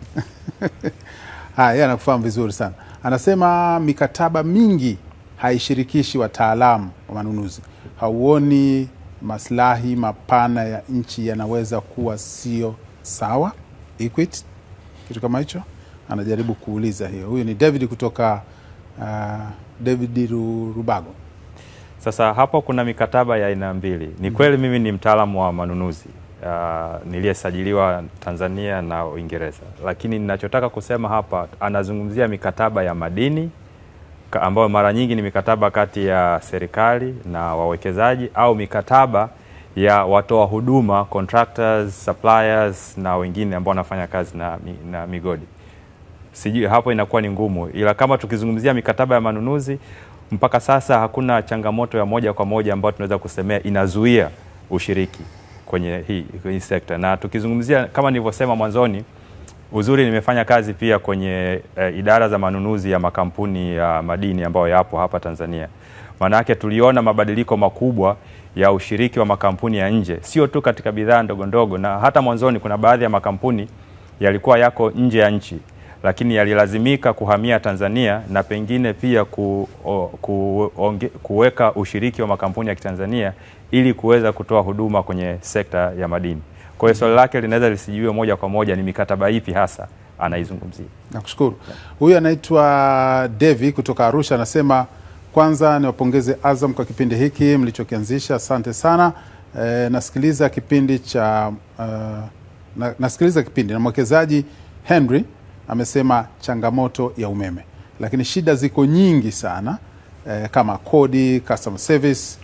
Yeye anakufahamu vizuri sana. Anasema mikataba mingi haishirikishi wataalamu wa manunuzi. Hauoni maslahi mapana ya nchi yanaweza kuwa sio sawa? Equity, kitu kama hicho anajaribu kuuliza hiyo. Huyu ni David kutoka David Rubago. Sasa hapo kuna mikataba ya aina mbili. Ni kweli mimi ni mtaalamu wa manunuzi niliyesajiliwa Tanzania na Uingereza, lakini ninachotaka kusema hapa, anazungumzia mikataba ya madini ambayo mara nyingi ni mikataba kati ya serikali na wawekezaji au mikataba ya watoa huduma, contractors, suppliers na wengine ambao wanafanya kazi na migodi. Sijui hapo inakuwa ni ngumu, ila kama tukizungumzia mikataba ya manunuzi, mpaka sasa hakuna changamoto ya moja kwa moja ambayo tunaweza kusemea inazuia ushiriki kwenye hii sekta. Na tukizungumzia kama nilivyosema mwanzoni, uzuri nimefanya kazi pia kwenye idara za manunuzi ya makampuni ya madini ambayo yapo hapa Tanzania. Maana yake tuliona mabadiliko makubwa ya ushiriki wa makampuni ya nje, sio tu katika bidhaa ndogo ndogo, na hata mwanzoni kuna baadhi ya makampuni yalikuwa yako nje ya nchi lakini yalilazimika kuhamia Tanzania na pengine pia kuweka ushiriki wa makampuni ya Kitanzania ili kuweza kutoa huduma kwenye sekta ya madini. Kwa hiyo swali lake linaweza lisijiwe moja kwa moja ni mikataba ipi hasa anaizungumzia. Nakushukuru. Huyu anaitwa Devi kutoka Arusha, anasema kwanza niwapongeze Azam kwa kipindi hiki mlichokianzisha, asante sana. Nasikiliza kipindi na mwekezaji Henry amesema changamoto ya umeme, lakini shida ziko nyingi sana kama kodi, customer service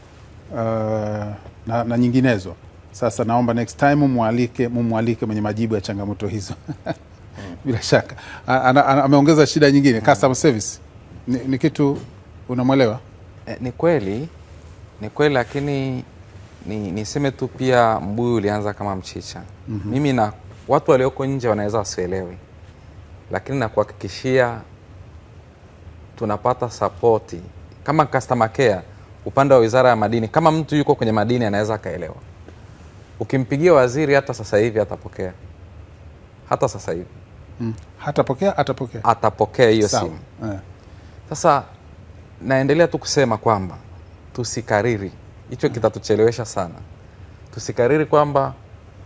na nyinginezo. Sasa naomba next time mumwalike mwenye majibu ya changamoto hizo. Bila shaka ameongeza shida nyingine, customer service ni kitu unamwelewa? Ni kweli, lakini niseme tu pia mbuyu ulianza kama mchicha. Mimi na watu walioko nje wanaweza wasielewe, lakini na kuhakikishia tunapata support kama customer care upande wa Wizara ya Madini. Kama mtu yuko kwenye madini anaweza akaelewa, ukimpigia waziri hata sasa hivi atapokea, hata sasa hivi atapokea hiyo simu. Sasa naendelea tu kusema kwamba tusikariri, hicho kitatuchelewesha sana. Tusikariri kwamba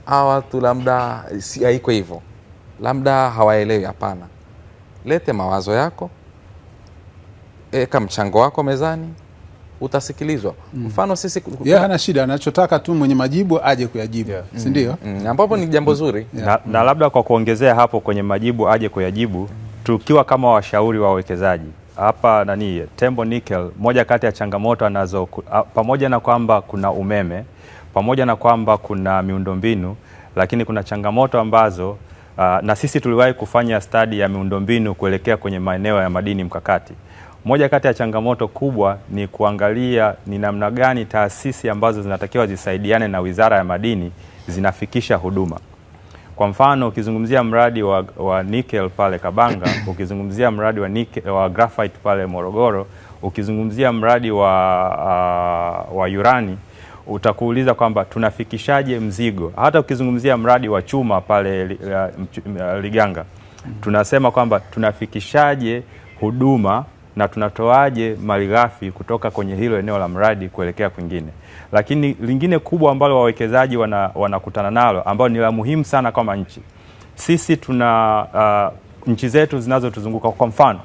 hawa watu labda haiko hivyo, labda hawaelewi. Hapana, lete mawazo yako, eka mchango wako mezani, utasikilizwa. Mfano sisi hana shida, anachotaka tu mwenye majibu aje kuyajibu, si ndio? Ambapo ni jambo zuri. Na labda kwa kuongezea hapo kwenye majibu aje kuyajibu, tukiwa kama washauri wa wawekezaji hapa Tembo Nickel, moja kati ya changamoto anazo, pamoja na kwamba kuna umeme, pamoja na kwamba kuna miundombinu, lakini kuna changamoto ambazo na sisi tuliwahi kufanya study ya miundombinu kuelekea kwenye maeneo ya madini mkakati. Moja kati ya changamoto kubwa ni kuangalia ni namna gani taasisi ambazo zinatakiwa zisaidiane na Wizara ya Madini zinafikisha huduma. Kwa mfano ukizungumzia mradi wa nickel pale Kabanga, ukizungumzia mradi wa graphite pale Morogoro, ukizungumzia mradi wa urani, utakuuliza kwamba tunafikishaje mzigo. Hata ukizungumzia mradi wa chuma pale Liganga, tunasema kwamba tunafikishaje huduma na tunatoaje malighafi kutoka kwenye hilo eneo la mradi kuelekea kwingine. Lakini lingine kubwa ambalo wawekezaji wanakutana nalo, ambao ni la muhimu sana kama nchi. Sisi tuna nchi zetu zinazotuzunguka, kwa mfano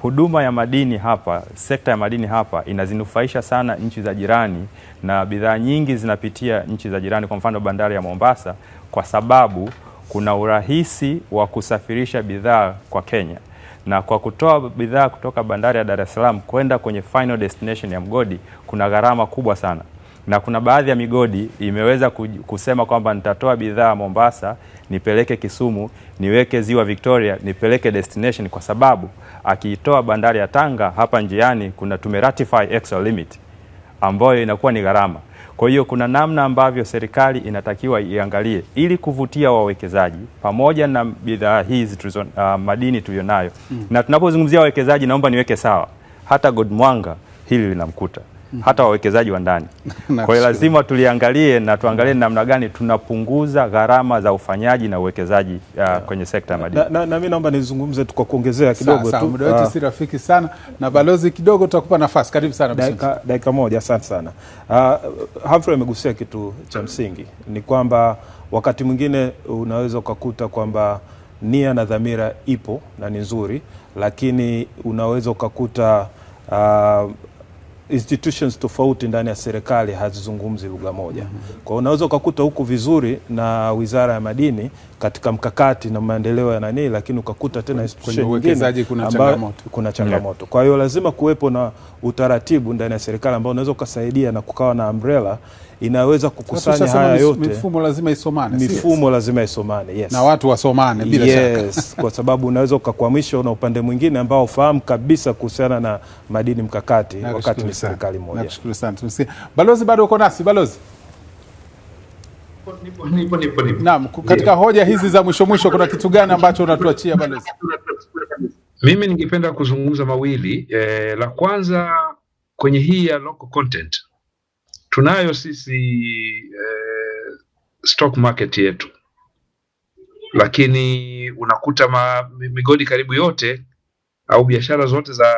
huduma ya madini hapa, sekta ya madini hapa inazinufaisha sana nchi za jirani, na bidhaa nyingi zinapitia nchi za jirani, kwa mfano bandari ya Mombasa, kwa sababu kuna urahisi wa kusafirisha bidhaa kwa Kenya. Na kwa kutoa bidhaa kutoka bandari ya Dar es Salaam kwenda kwenye final destination ya mgodi, kuna gharama kubwa sana. Na kuna baadhi ya migodi imeweza kusema kwamba nitatoa bidhaa Mombasa, nipeleke Kisumu, niweke ziwa Victoria, nipeleke destination, kwa sababu akiitoa bandari ya Tanga hapa njiani kuna tumeratify extra limit ambayo inakuwa ni gharama. Kwa hiyo kuna namna ambavyo serikali inatakiwa iangalie ili kuvutia wawekezaji pamoja na bidhaa hizi madini tulionayo. Na tunapozungumzia wawekezaji, naomba niweke sawa, hata Godmwanga hili linamkuta, hata wawekezaji wa ndani. Kwa hiyo lazima tuliangalie na tuangalie namna gani tunapunguza gharama za ufanyaji na uwekezaji kwenye sekta ya madini. Na mimi naomba nizungumze tu kwa kuongezea kidogo tu. Muda wetu si rafiki sana, na balozi kidogo tutakupa nafasi. Karibu sana. Dakika moja, asante sana. Humphrey amegusia kitu cha msingi, ni kwamba wakati mwingine unaweza ukakuta kwamba nia na dhamira ipo na ni nzuri, lakini unaweza ukakuta institutions tofauti ndani ya serikali hazizungumzi lugha moja. Kwa unaweza ukakuta huku vizuri na Wizara ya Madini katika mkakati na maendeleo ya nani, lakini ukakuta tena institution nyingine kuna changamoto. Kwa hiyo lazima kuwepo na utaratibu ndani ya serikali ambao unaweza ukasaidia na kukawa na umbrella inaweza kukusanya haya yote. Mifumo lazima isomane. Mifumo lazima isomane, yes. Na watu wasomane bila shaka. Kwa sababu unaweza ukakwamisha na upande mwingine ambao ufahamu kabisa kuhusiana na madini mkakati wakati ni serikali moja. Nakushukuru sana. Balozi, bado uko nasi balozi? Nipo. Naam, katika hoja hizi za mwisho kuna kitu gani ambacho unatuachia balozi? Mimi ningependa kuzungumza mawili. La kwanza kwenye hii ya local content. Tunayo sisi stock market yetu, lakini unakuta migodi karibu yote au biashara zote za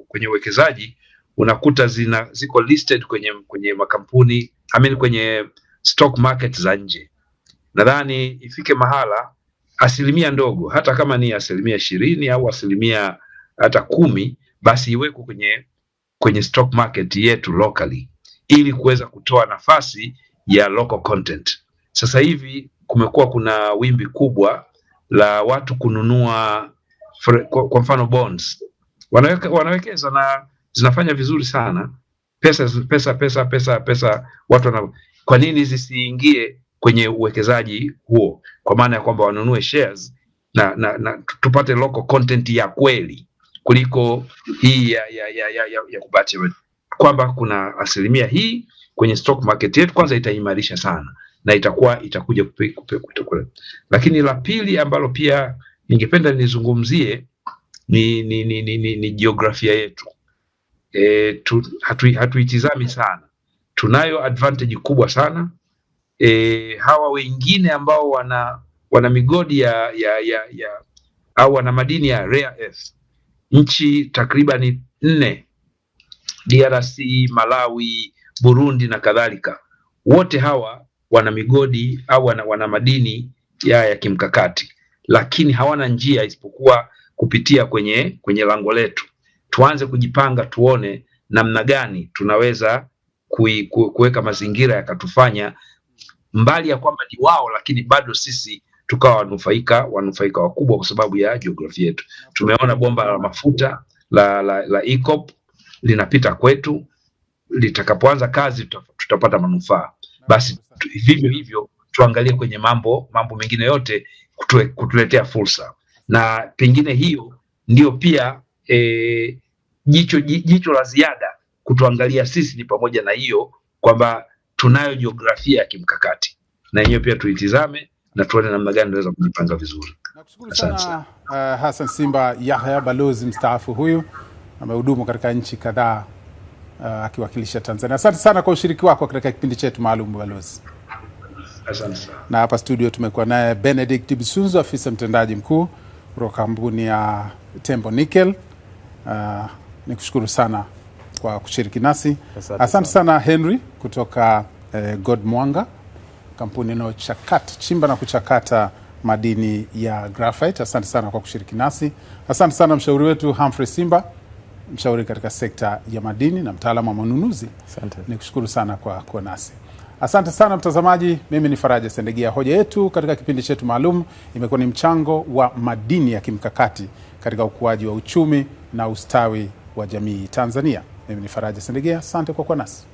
kwenye uwekezaji unakuta ziko listed kwenye makampuni kwenye stock market za nje. Nadhani ifike mahala asilimia ndogo, hata kama ni asilimia 20 au asilimia hata 10, basi iweko kwenye stock market yetu locally, ili kuweza kutoa nafasi ya local content. Sasa hivi kumekuwa kuna wimbi kubwa la watu kununua kwa mfano bonds. Wanawekeza na zinafanya vizuri sana. Pesa watu kwa nini zisiingie kwenye uwekezaji huo? Kwa maana ya kwamba wanunue shares na tupate local content ya kweli kuliko hii ya kubatia, kwamba kuna asilimia hii kwenye stock market yetu. Kwanza itaimarisha sana na itakuja kupe. Lakini la pili ambalo pia ningependa nizungumzie ni jiografia yetu. Hatuitizami sana. Tunayo advantage kubwa sana. Hawa wengine ambao wana migodi au wana madini ya rare earth, nchi takriban 4, DRC, Malawi, Burundi na kadhalika, wote hawa wana migodi au wana madini ya kimkakati, lakini hawana njia isipokuwa kupitia kwenye lango letu. Tuanze kujipanga, tuone namna gani tunaweza kuweka mazingira yakatufanya mbali ya kwamba ni wao, lakini bado sisi tukawa wanufaika wakubwa kwa sababu ya jiografia yetu. Tumeona bomba la mafuta la EACOP linapita kwetu, litakapoanza kazi tutapata manufaa. Basi vivyo hivyo tuangalie kwenye mambo mengine yote kutuletea fursa, na pengine hiyo ndio pia jicho la ziada kutuangalia sisi ni pamoja na hiyo kwamba tunayo jiografia ya kimkakati, na hiyo pia tuitizame na tuone namna gani tunaweza kujipanga vizuri. Nakushukuru sana Hassan Simba Yahya, balozi mstaafu huyu, amehudumu katika nchi kadhaa akiwakilisha Tanzania. Asante sana kwa ushiriki wako katika kipindi chetu maalum balozi. Asante sana. Na hapa studio tumekuwa naye Benedict Bisunzu, afisa mtendaji mkuu kutoka kampuni ya Tembo Nickel. Nikushukuru sana kwa kushiriki nasi. Asante sana Henry kutoka God Mwanga, kampuni inayochakata chimba na kuchakata madini ya graphite. Asante sana kwa kushiriki nasi. Asante sana mshauri wetu Humphrey Simba, mshauri katika sekta ya madini na mtaalamu wa manunuzi. Asante. Nikushukuru sana kwa kuwa nasi. Asante sana mtazamaji, mimi ni Faraja Sendegia. Hoja yetu katika kipindi chetu maalum imekuwa ni mchango wa madini ya kimkakati katika ukuaji wa uchumi na ustawi wa jamii Tanzania. Mimi ni Faraja Sendegia, asante kwa kuwa nasi.